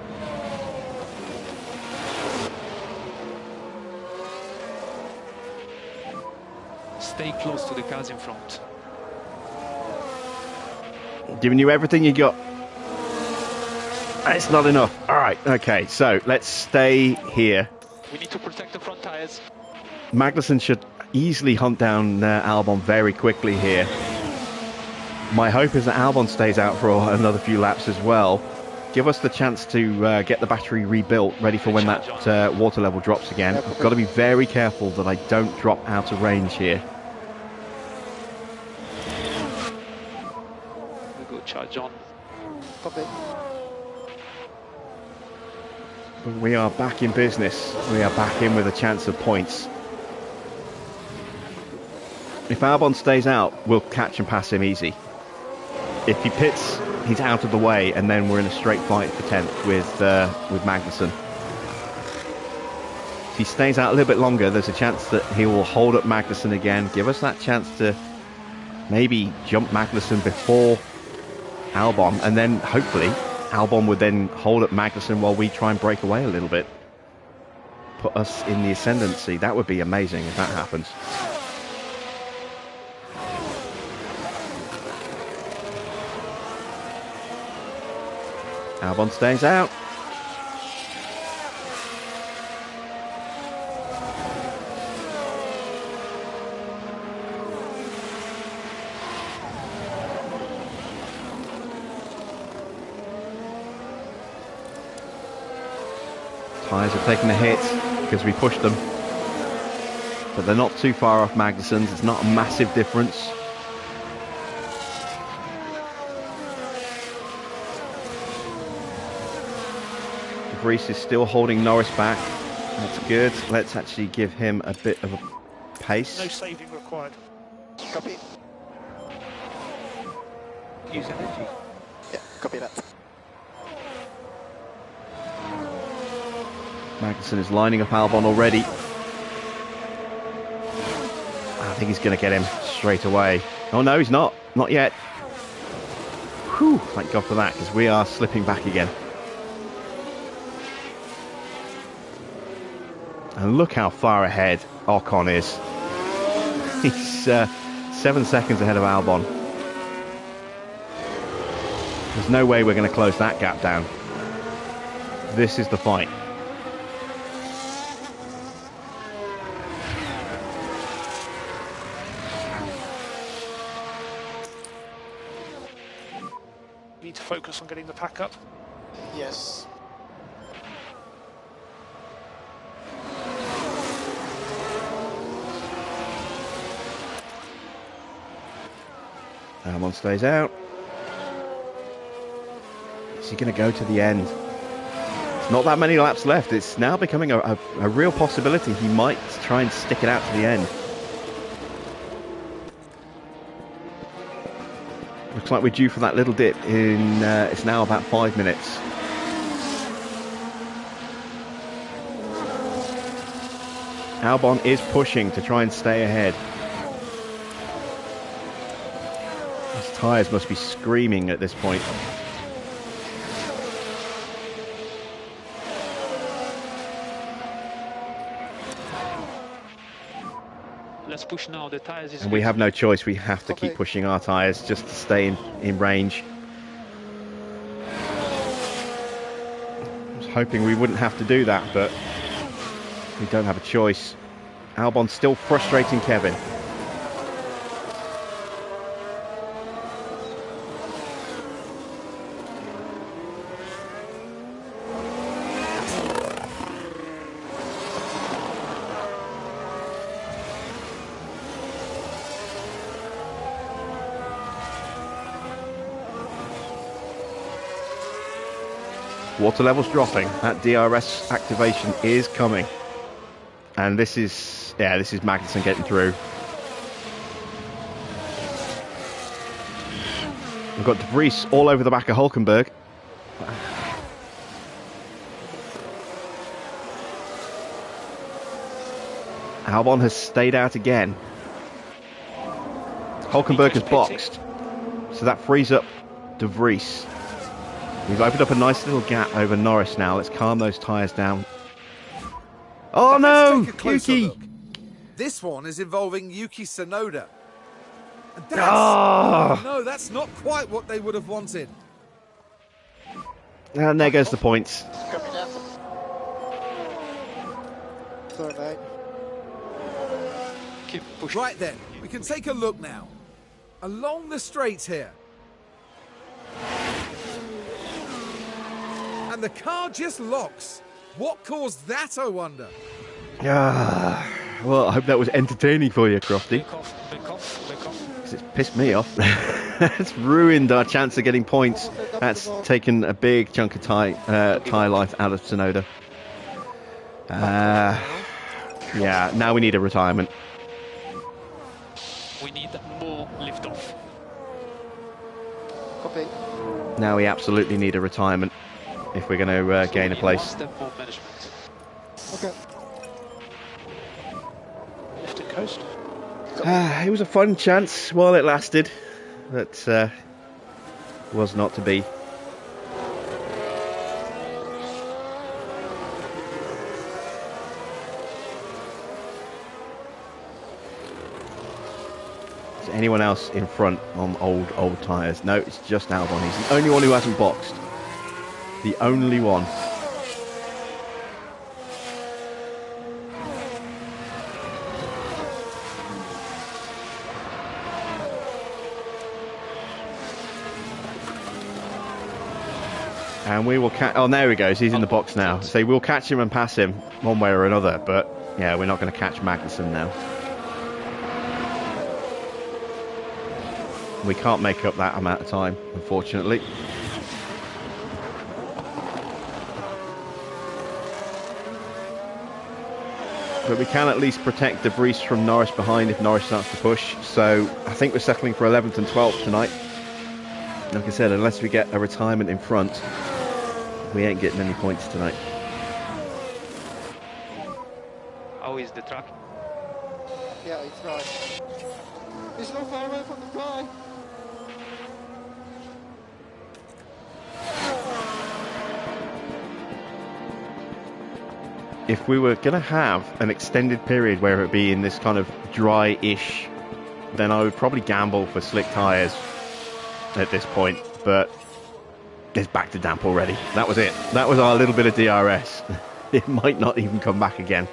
Speaker 4: Stay close to the cars in front.
Speaker 1: Giving you everything you got. It's not enough. All right, okay, so let's stay here.
Speaker 4: We need to protect the front tires.
Speaker 1: Magnussen should easily hunt down Albon very quickly here. My hope is that Albon stays out for another few laps as well. Give us the chance to get the battery rebuilt, ready for when that water level drops again. I've got to be very careful that I don't drop out of range here.
Speaker 4: We go charge on.
Speaker 3: Copy.
Speaker 1: We are back in business. We are back in with a chance of points. If Albon stays out, we'll catch and pass him easy. If he pits, he's out of the way, and then we're in a straight fight for 10th with Magnussen. If he stays out a little bit longer, there's a chance that he will hold up Magnussen again, give us that chance to maybe jump Magnussen before Albon, and then hopefully Albon would then hold up Magnussen while we try and break away a little bit. Put us in the ascendancy. That would be amazing if that happens. Albon stays out. Tyres are taking a hit because we pushed them. But they're not too far off Magnussen's. It's not a massive difference. Reese is still holding Norris back. That's good. Let's actually give him a bit of a pace.
Speaker 6: No saving required.
Speaker 3: Copy.
Speaker 4: Use energy.
Speaker 3: Yeah, copy that.
Speaker 1: Magnussen is lining up Albon already. I think he's going to get him straight away. Oh no, he's not. Not yet. Whew, thank God for that, because we are slipping back again. And look how far ahead Ocon is. He's 7 seconds ahead of Albon. There's no way we're going to close that gap down. This is the fight.
Speaker 6: Need to focus on getting the pack up.
Speaker 3: Yes.
Speaker 1: Albon stays out. Is he going to go to the end? It's not that many laps left. It's now becoming a real possibility. He might try and stick it out to the end. We're looks like we're due for that little dip in, it's now about 5 minutes. Albon is pushing to try and stay ahead. His tyres must be screaming at this point.
Speaker 4: Let's push now. The tires is
Speaker 1: And we
Speaker 4: good.
Speaker 1: have no choice. We have to keep pushing our tyres just to stay in range. I was hoping we wouldn't have to do that, but we don't have a choice. Albon's still frustrating Kevin. Water levels dropping. That DRS activation is coming. And this is Magnussen getting through. We've got De Vries all over the back of Hulkenberg. Albon has stayed out again. Hulkenberg has boxed. So that frees up De Vries. We've opened up a nice little gap over Norris now. Let's calm those tyres down. Oh no!
Speaker 2: Let's take a closer
Speaker 1: Yuki!
Speaker 2: look. This one is involving Yuki Tsunoda. And that's, no, that's not quite what they would have wanted.
Speaker 1: And there goes the points.
Speaker 3: Copy that. Sorry, mate.
Speaker 4: Keep pushing.
Speaker 2: Right then, we can take a look now. Along the straight here. And the car just locks. What caused that, I wonder?
Speaker 1: Well, I hope that was entertaining for you, Crofty.
Speaker 4: Back off, back off, back off.
Speaker 1: Because it's pissed me off. It's ruined our chance of getting points. That's taken a big chunk of tyre life out of Tsunoda. Yeah, now we need a retirement.
Speaker 4: We need more lift-off.
Speaker 3: Copy.
Speaker 1: Now we absolutely need a retirement if we're going to gain a
Speaker 4: One
Speaker 1: place.
Speaker 4: step more management.
Speaker 3: Okay.
Speaker 6: Left and coast.
Speaker 1: It was a fun chance while it lasted. That was not to be. Is anyone else in front on old tyres? No, it's just Albon. He's the only one who hasn't boxed. The only one. And we will catch. Oh, there he goes. He's in the box now. So we'll catch him and pass him one way or another. But yeah, we're not going to catch Magnussen now. We can't make up that amount of time, unfortunately. But we can at least protect De Vries from Norris behind if Norris starts to push. So I think we're settling for 11th and 12th tonight. Like I said, unless we get a retirement in front, we ain't getting any points tonight.
Speaker 4: How is the track?
Speaker 3: Yeah, it's right. It's not far away from the fly.
Speaker 1: If we were going to have an extended period where it be in this kind of dry-ish, then I would probably gamble for slick tyres at this point, but it's back to damp already. That was it. That was our little bit of DRS. It might not even come back again.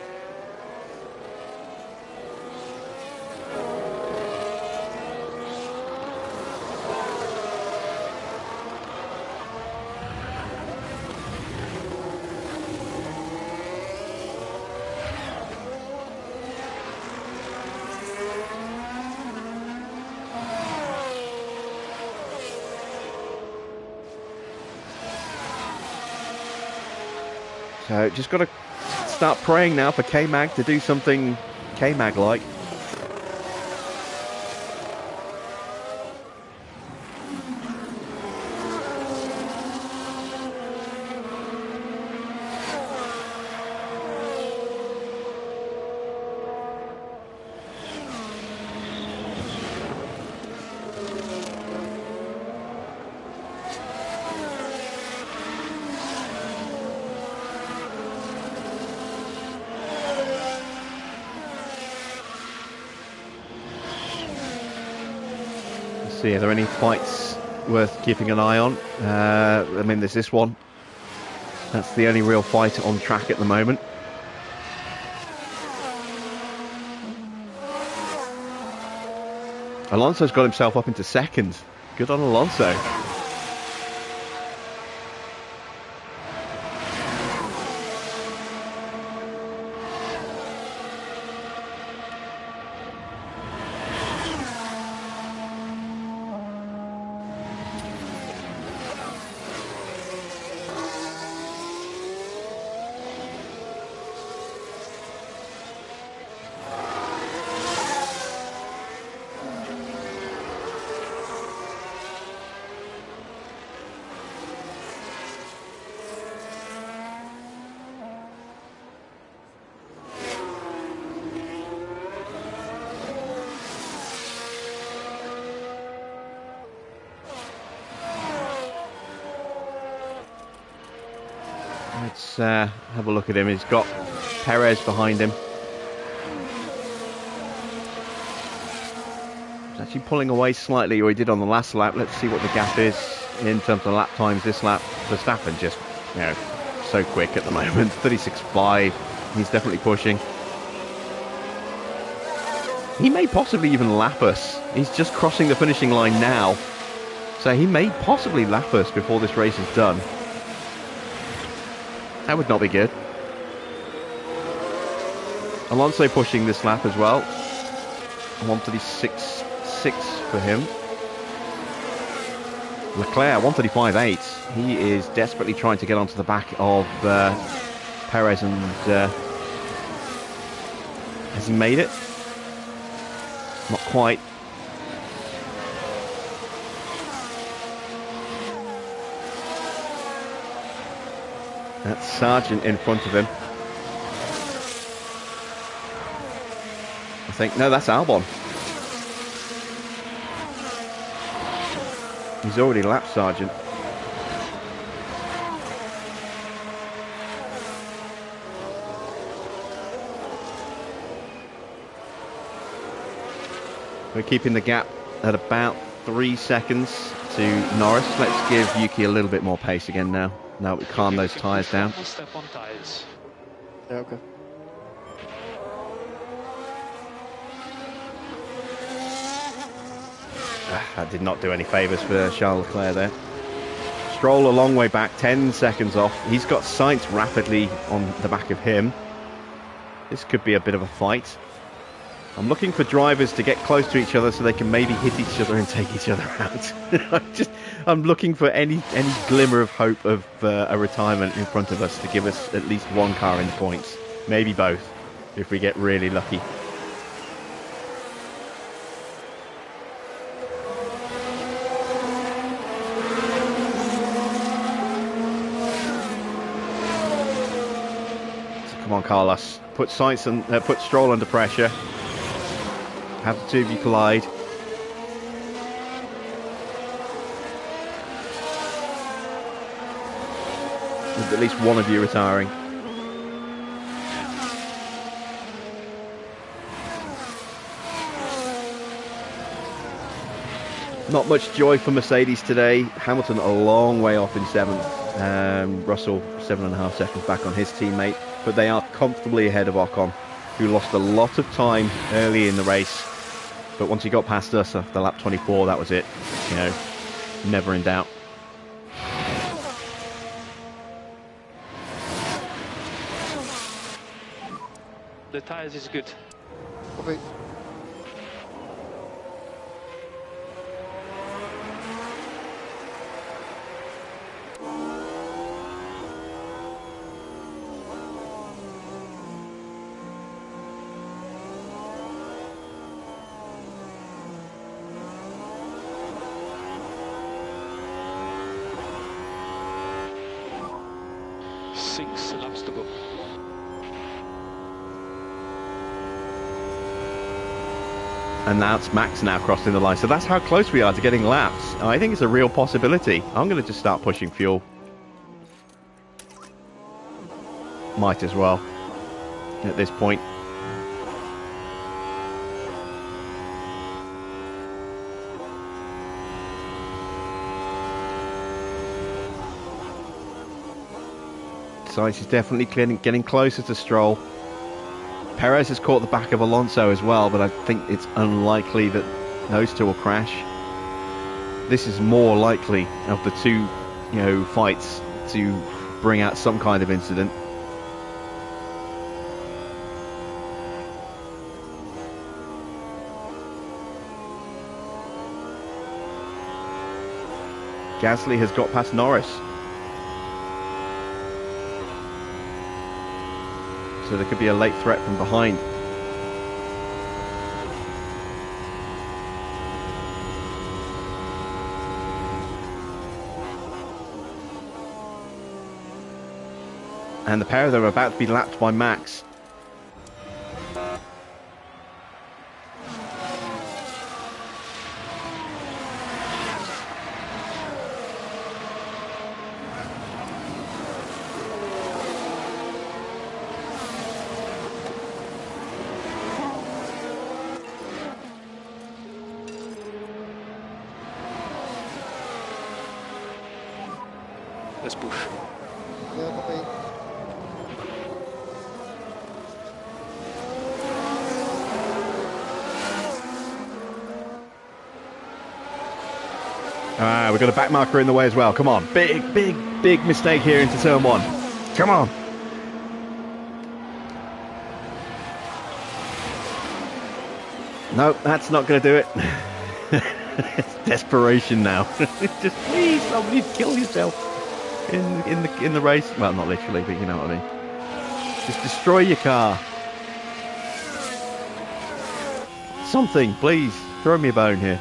Speaker 1: So just got to start praying now for K-Mag to do something K-Mag-like. see, are there any fights worth keeping an eye on? I mean, there's this one. That's the only real fight on track at the moment. Alonso's got himself up into second. Good on Alonso. Let's have a look at him. He's got Perez behind him. He's actually pulling away slightly, or he did on the last lap. Let's see what the gap is in terms of lap times this lap. Verstappen just, you know, so quick at the moment. 36.5. He's definitely pushing. He may possibly even lap us. He's just crossing the finishing line now. So he may possibly lap us before this race is done. That would not be good. Alonso pushing this lap as well. 136.6 for him. Leclerc 135.8. He is desperately trying to get onto the back of Perez, and has he made it? Not quite. That's Sargent in front of him. I think, no, that's Albon. He's already lapped Sargent. We're keeping the gap at about 3 seconds to Norris. Let's give Yuki a little bit more pace again now. Now we calm those tyres down.
Speaker 4: Step on tyres.
Speaker 3: Yeah, okay.
Speaker 1: That did not do any favours for Charles Leclerc there. Stroll a long way back, 10 seconds off. He's got Sainz rapidly on the back of him. This could be a bit of a fight. I'm looking for drivers to get close to each other so they can maybe hit each other and take each other out. I'm looking for any glimmer of hope of a retirement in front of us to give us at least one car in the points. Maybe both, if we get really lucky. So come on, Carlos. Put Sainz and put Stroll under pressure. Have the two of you collide. With at least one of you retiring. Not much joy for Mercedes today. Hamilton a long way off in 7th. Russell 7.5 seconds back on his teammate. But they are comfortably ahead of Ocon, who lost a lot of time early in the race. But once he got past us after lap 24, that was it. You know, never in doubt.
Speaker 4: The tyres is good.
Speaker 3: Copy.
Speaker 4: Six laps to go.
Speaker 1: And now it's Max now crossing the line. So that's how close we are to getting laps. I think it's a real possibility. I'm going to just start pushing fuel. Might as well at this point. Sainz is definitely getting closer to Stroll. Perez has caught the back of Alonso as well, but I think it's unlikely that those two will crash. This is more likely of the two, fights to bring out some kind of incident. Gasly has got past Norris. So there could be a late threat from behind. And the pair of them are about to be lapped by Max.
Speaker 4: Let's push.
Speaker 3: Yeah, copy.
Speaker 1: We've got a back marker in the way as well. Come on. Big mistake here into turn one. Come on. No, that's not going to do it. It's desperation now. Just please, somebody kill yourself in the race. Well, not literally, but you know what I mean. Just destroy your car. Something, please. Throw me a bone here.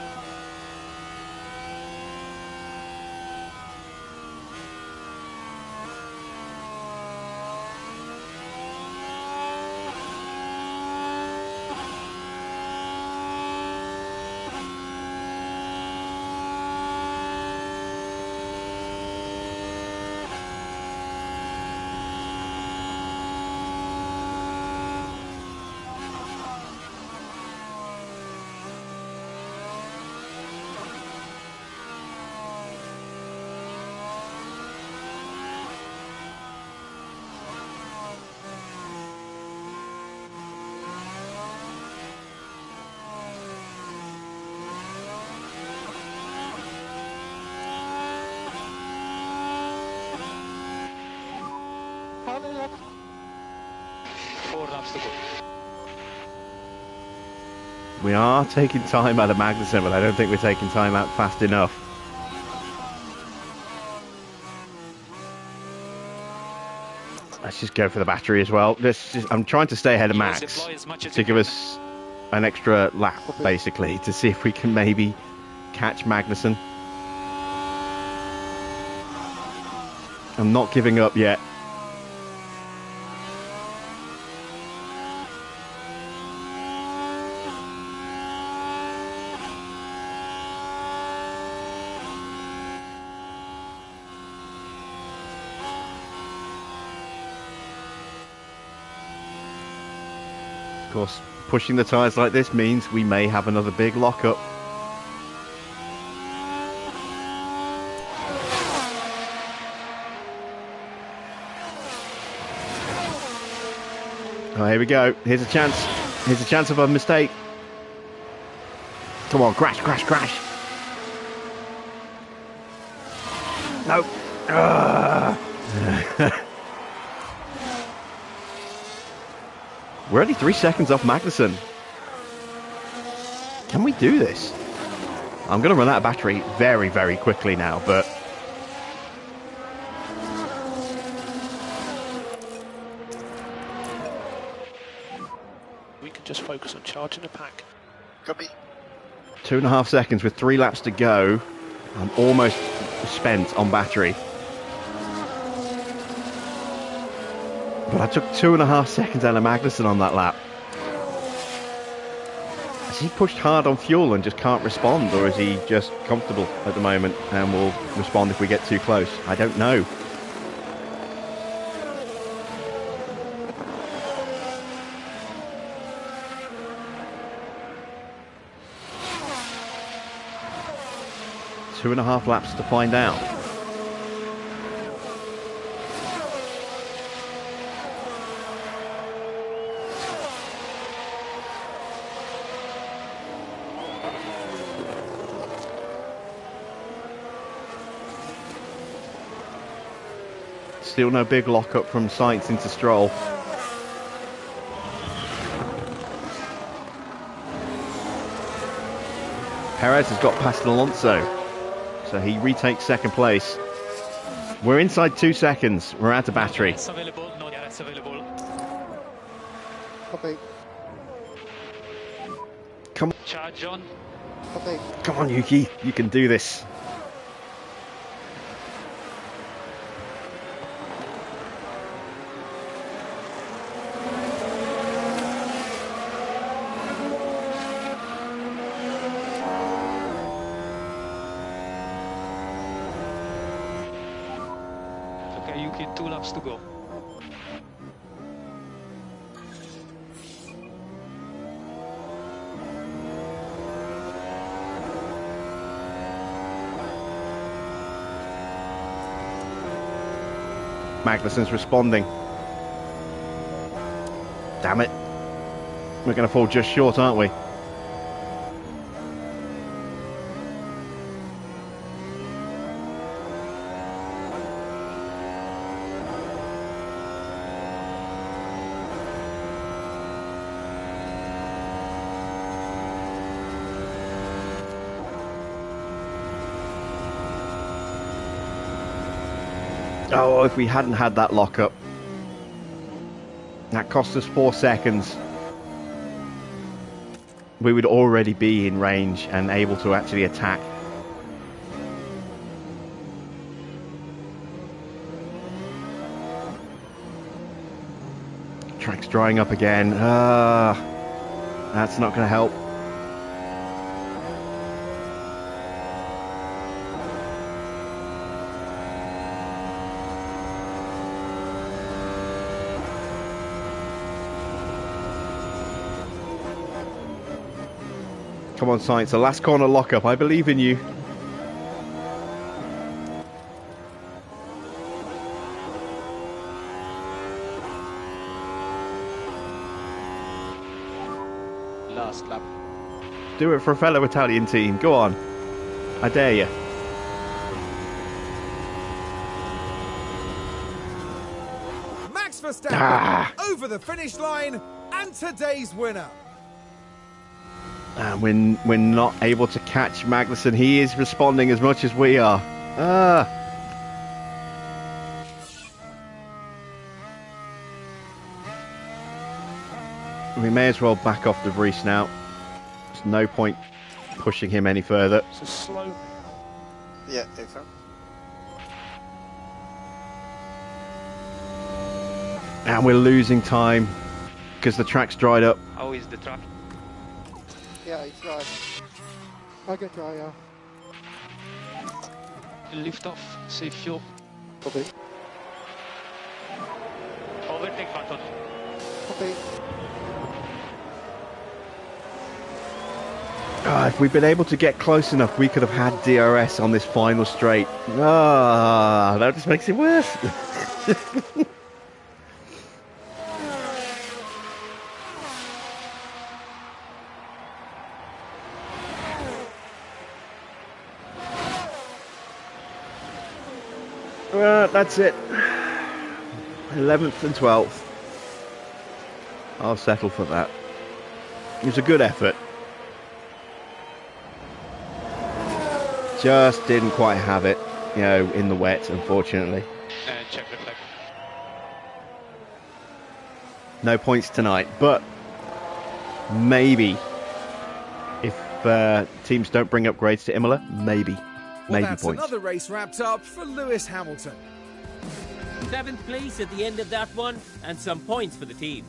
Speaker 3: Finally left.
Speaker 4: 4 laps to go.
Speaker 1: We are taking time out of Magnussen, but I don't think we're taking time out fast enough. Let's just go for the battery as well. I'm trying to stay ahead of Max to give us an extra lap, basically, to see if we can maybe catch Magnussen. I'm not giving up yet. Of course, pushing the tyres like this means we may have another big lockup. Oh, here we go. Here's a chance. Here's a chance of a mistake. Come on, crash, crash, crash. No. We're only 3 seconds off Magnussen. Can we do this? I'm going to run out of battery very, very quickly now, but...
Speaker 6: We can just focus on charging the pack.
Speaker 3: Copy.
Speaker 1: 2.5 seconds with 3 laps to go. I'm almost spent on battery. But I took 2.5 seconds out of Magnussen on that lap. Has he pushed hard on fuel and just can't respond, or is he just comfortable at the moment and will respond if we get too close? I don't know. Two and a half laps to find out. Still no big lock-up from Sainz into Stroll. Perez has got past Alonso, so he retakes second place. We're inside 2 seconds. We're out of battery.
Speaker 4: It's available. No, yeah, it's available.
Speaker 3: Copy.
Speaker 1: Come,
Speaker 4: Charge on.
Speaker 3: Copy.
Speaker 1: come on, Yuki. You can do this.
Speaker 4: Okay, Yuki, 2 laps to go.
Speaker 1: Magnussen's responding. Damn it. We're going to fall just short, aren't we? Oh, if we hadn't had that lockup. That cost us 4 seconds. We would already be in range and able to actually attack. Track's drying up again. That's not going to help. Come on, Sainz, the last corner lockup. I believe in you.
Speaker 6: Last lap.
Speaker 1: Do it for a fellow Italian team. Go on. I dare you.
Speaker 2: Max Verstappen over the finish line and today's winner.
Speaker 1: And we're not able to catch Magnussen. He is responding as much as we are. We may as well back off De Vries now. There's no point pushing him any further.
Speaker 6: So slow.
Speaker 3: Yeah, take so.
Speaker 1: And we're losing time because the track's dried up.
Speaker 4: How is the track?
Speaker 3: Yeah, it's dry. I get dry, yeah.
Speaker 4: Lift off. Save fuel.
Speaker 3: Copy.
Speaker 4: Overtake button.
Speaker 3: Copy.
Speaker 1: If we'd been able to get close enough, we could have had DRS on this final straight. That just makes it worse. That's it. 11th and 12th. I'll settle for that. It was a good effort. Just didn't quite have it, you know, in the wet, unfortunately.
Speaker 4: And check the flag.
Speaker 1: No points tonight, but maybe if teams don't bring upgrades to Imola, maybe
Speaker 2: That's
Speaker 1: points.
Speaker 2: another race wrapped up for Lewis Hamilton.
Speaker 5: 7th place at the end of that one, and some points for the team.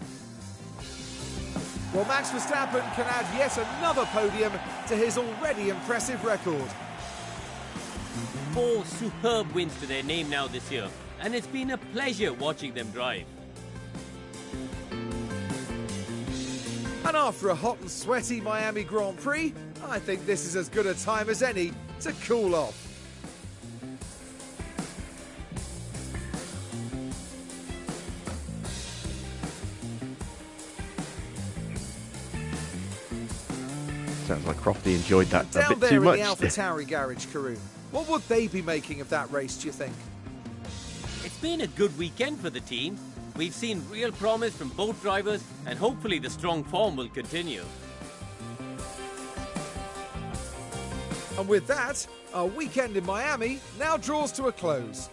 Speaker 2: Well, Max Verstappen can add yet another podium to his already impressive record.
Speaker 5: 4 superb wins to their name now this year, and it's been a pleasure watching them drive.
Speaker 2: And after a hot and sweaty Miami Grand Prix, I think this is as good a time as any to cool off.
Speaker 1: Sounds like Crofty enjoyed that a
Speaker 2: Down
Speaker 1: bit
Speaker 2: there
Speaker 1: too
Speaker 2: in
Speaker 1: much.
Speaker 2: the AlphaTauri garage, Karun, what would they be making of that race, do you think?
Speaker 5: It's been a good weekend for the team. We've seen real promise from both drivers, and hopefully the strong form will continue.
Speaker 2: And with that, our weekend in Miami now draws to a close.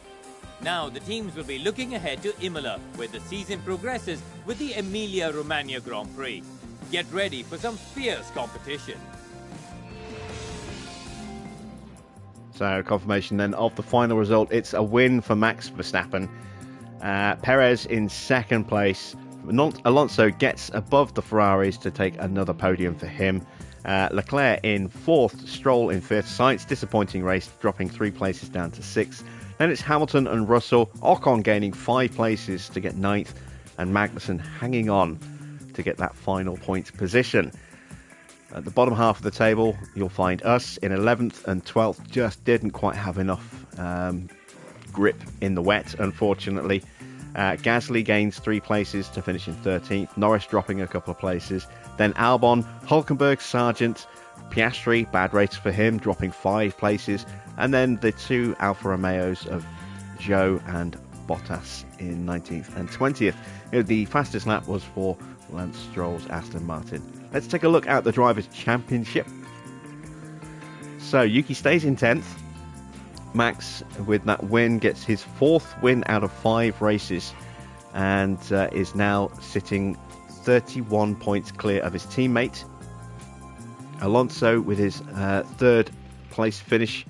Speaker 5: Now the teams will be looking ahead to Imola, where the season progresses with the Emilia-Romagna Grand Prix. Get ready for some fierce competition.
Speaker 1: So, confirmation then of the final result. It's a win for Max Verstappen. Perez in second place. Alonso gets above the Ferraris to take another podium for him. Leclerc in fourth, Stroll in fifth. Sainz, disappointing race, dropping 3 places down to 6th. Then it's Hamilton and Russell. Ocon gaining 5 places to get 9th. And Magnussen hanging on to get that final point position. At the bottom half of the table, you'll find us in 11th and 12th. Just didn't quite have enough grip in the wet, unfortunately. Gasly gains 3 places to finish in 13th. Norris dropping a couple of places. Then Albon, Hulkenberg, Sargent, Piastri, bad race for him, dropping 5 places. And then the 2 Alfa Romeos of Zhou and Bottas in 19th and 20th. The fastest lap was for Lance Stroll's Aston Martin. Let's take a look at the Drivers' Championship. So Yuki stays in 10th. Max, with that win, gets his 4th win out of 5 races and is now sitting 31 points clear of his teammate. Alonso, with his 3rd place finish,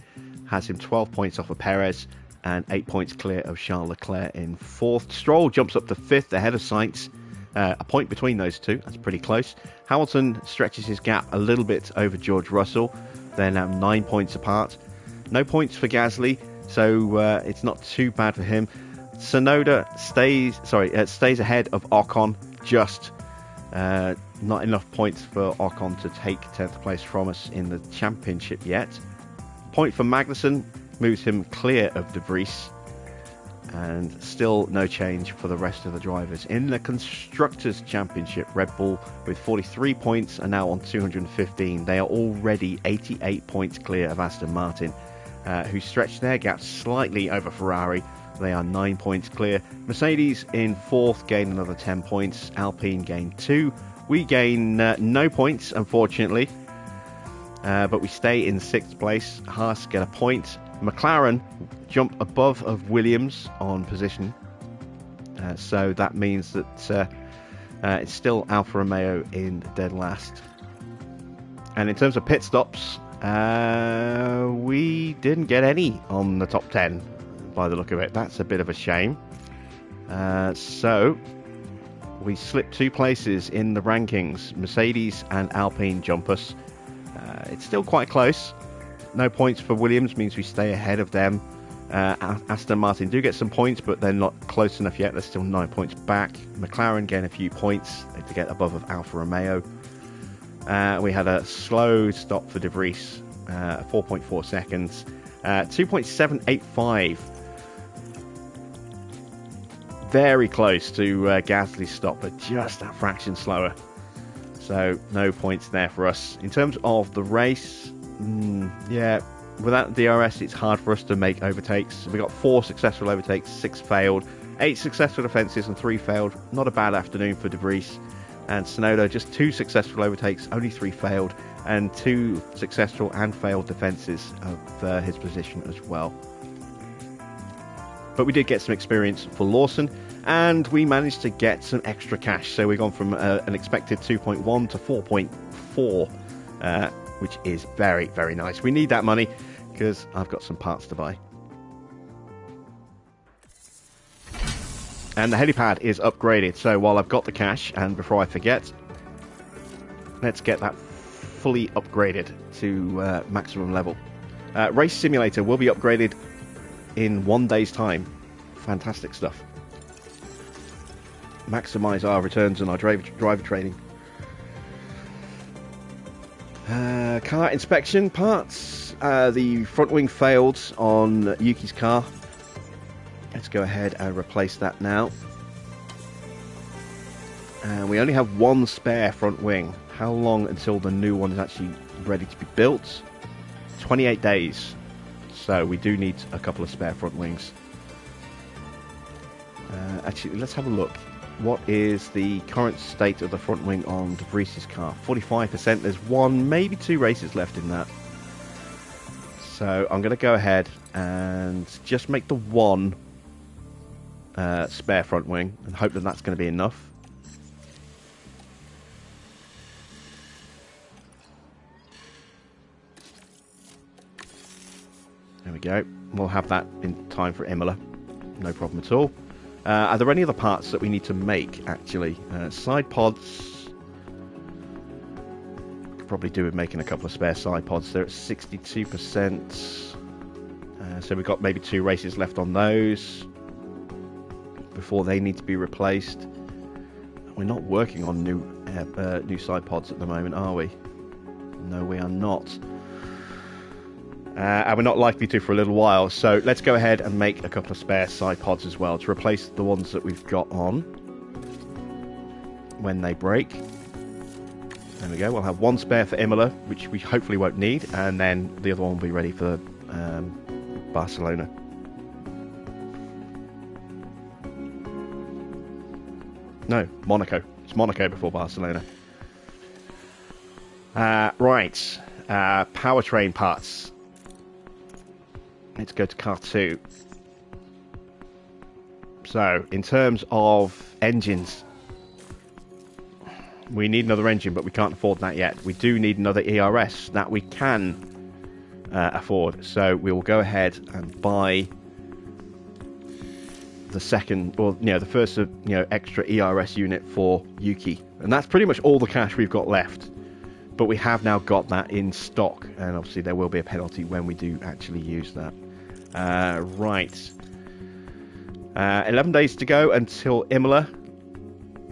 Speaker 1: has him 12 points off of Perez and 8 points clear of Charles Leclerc in 4th. Stroll jumps up to 5th ahead of Sainz. A point between those two. That's pretty close. Hamilton stretches his gap a little bit over George Russell. They're now 9 points apart. No points for Gasly, so it's not too bad for him. Tsunoda stays ahead of Ocon, just not enough points for Ocon to take 10th place from us in the championship yet. Point for Magnussen moves him clear of De Vries, and still no change for the rest of the drivers. In the Constructors' Championship, Red Bull with 43 points are now on 215. They are already 88 points clear of Aston Martin, who stretched their gap slightly over Ferrari. They are 9 points clear. Mercedes in 4th gain another 10 points. Alpine gain 2. We gain no points, unfortunately, but we stay in 6th place. Haas get a point. McLaren jump above of Williams on position, so that means that it's still Alfa Romeo in dead last. And in terms of pit stops, we didn't get any on the top 10 by the look of it. That's a bit of a shame. So we slipped 2 places in the rankings. Mercedes and Alpine jump us. It's still quite close. No points for Williams means we stay ahead of them. Aston Martin do get some points, but they're not close enough yet. They're still 9 points back. McLaren gain a few points to get above of Alfa Romeo. We had a slow stop for De Vries, 4.4 seconds. 2.785. Very close to Gasly's stop, but just that fraction slower. So no points there for us. In terms of the race, without DRS, it's hard for us to make overtakes. We got 4 successful overtakes, 6 failed, 8 successful defences and 3 failed. Not a bad afternoon for De Vries. And Tsunoda, just 2 successful overtakes, only 3 failed, and 2 successful and failed defences of his position as well. But we did get some experience for Lawson, and we managed to get some extra cash. So we've gone from an expected 2.1 to 4.4, which is very, very nice. We need that money because I've got some parts to buy. And the helipad is upgraded. So while I've got the cash, and before I forget, let's get that fully upgraded to maximum level. Race Simulator will be upgraded in 1 day's time. Fantastic stuff. Maximise our returns and our driver training. Car inspection parts. The front wing failed on Yuki's car. Let's go ahead and replace that now. And we only have 1 spare front wing. How long until the new one is actually ready to be built? 28 days. So we do need a couple of spare front wings. Actually, let's have a look. What is the current state of the front wing on De Vries's car? 45%. There's 1, maybe 2 races left in that. So I'm going to go ahead and just make the 1 spare front wing and hope that that's going to be enough. There we go. We'll have that in time for Imola. No problem at all. Are there any other parts that we need to make, actually? Side pods. Could probably do with making a couple of spare side pods. They're at 62%. So we've got maybe 2 races left on those before they need to be replaced. We're not working on new side pods at the moment, are we? No, we are not. And we're not likely to for a little while, so let's go ahead and make a couple of spare side pods as well to replace the ones that we've got on when they break. There we go. We'll have 1 spare for Imola, which we hopefully won't need, and then the other one will be ready for Barcelona. No, Monaco. It's Monaco before Barcelona. Right. Powertrain parts. Let's go to car 2. So, in terms of engines, we need another engine, but we can't afford that yet. We do need another ERS that we can afford. So, we will go ahead and buy the second, or the first, extra ERS unit for Yuki, and that's pretty much all the cash we've got left. But we have now got that in stock, and obviously there will be a penalty when we do actually use that. Right. 11 days to go until Imola,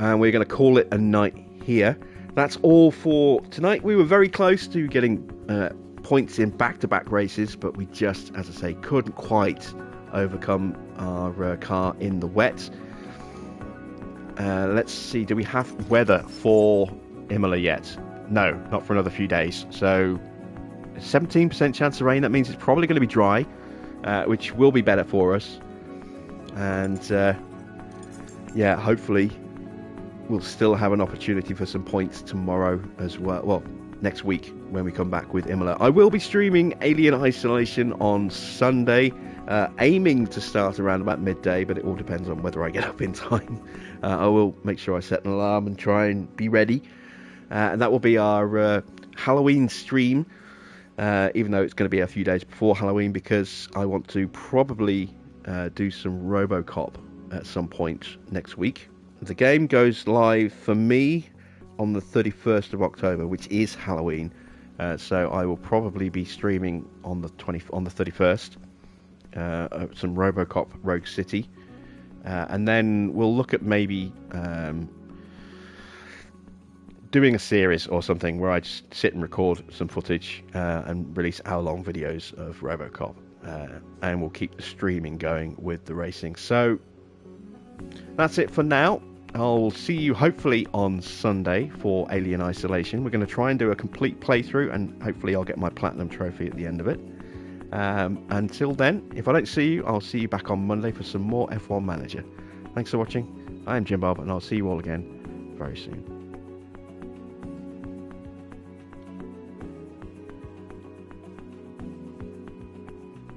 Speaker 1: and we're going to call it a night here. That's all for tonight. We were very close to getting points in back-to-back races, but we just, as I say, couldn't quite overcome our car in the wet. Let's see, do we have weather for Imola yet? No, not for another few days. So 17% chance of rain. That means it's probably going to be dry, which will be better for us. And yeah, hopefully we'll still have an opportunity for some points tomorrow as well. Well, next week when we come back with Imola. I will be streaming Alien Isolation on Sunday, aiming to start around about midday, but it all depends on whether I get up in time. I will make sure I set an alarm and try and be ready. And that will be our Halloween stream, even though it's going to be a few days before Halloween, because I want to probably do some RoboCop at some point next week. The game goes live for me on the 31st of October, which is Halloween. So I will probably be streaming on the 31st some RoboCop Rogue City, and then we'll look at maybe doing a series or something where I just sit and record some footage and release hour-long videos of RoboCop, and we'll keep the streaming going with the racing. So that's it for now. I'll see you hopefully on Sunday for Alien Isolation. We're going to try and do a complete playthrough, and hopefully I'll get my Platinum Trophy at the end of it. Until then, if I don't see you, I'll see you back on Monday for some more F1 Manager. Thanks for watching. I am Jim Bob, and I'll see you all again very soon.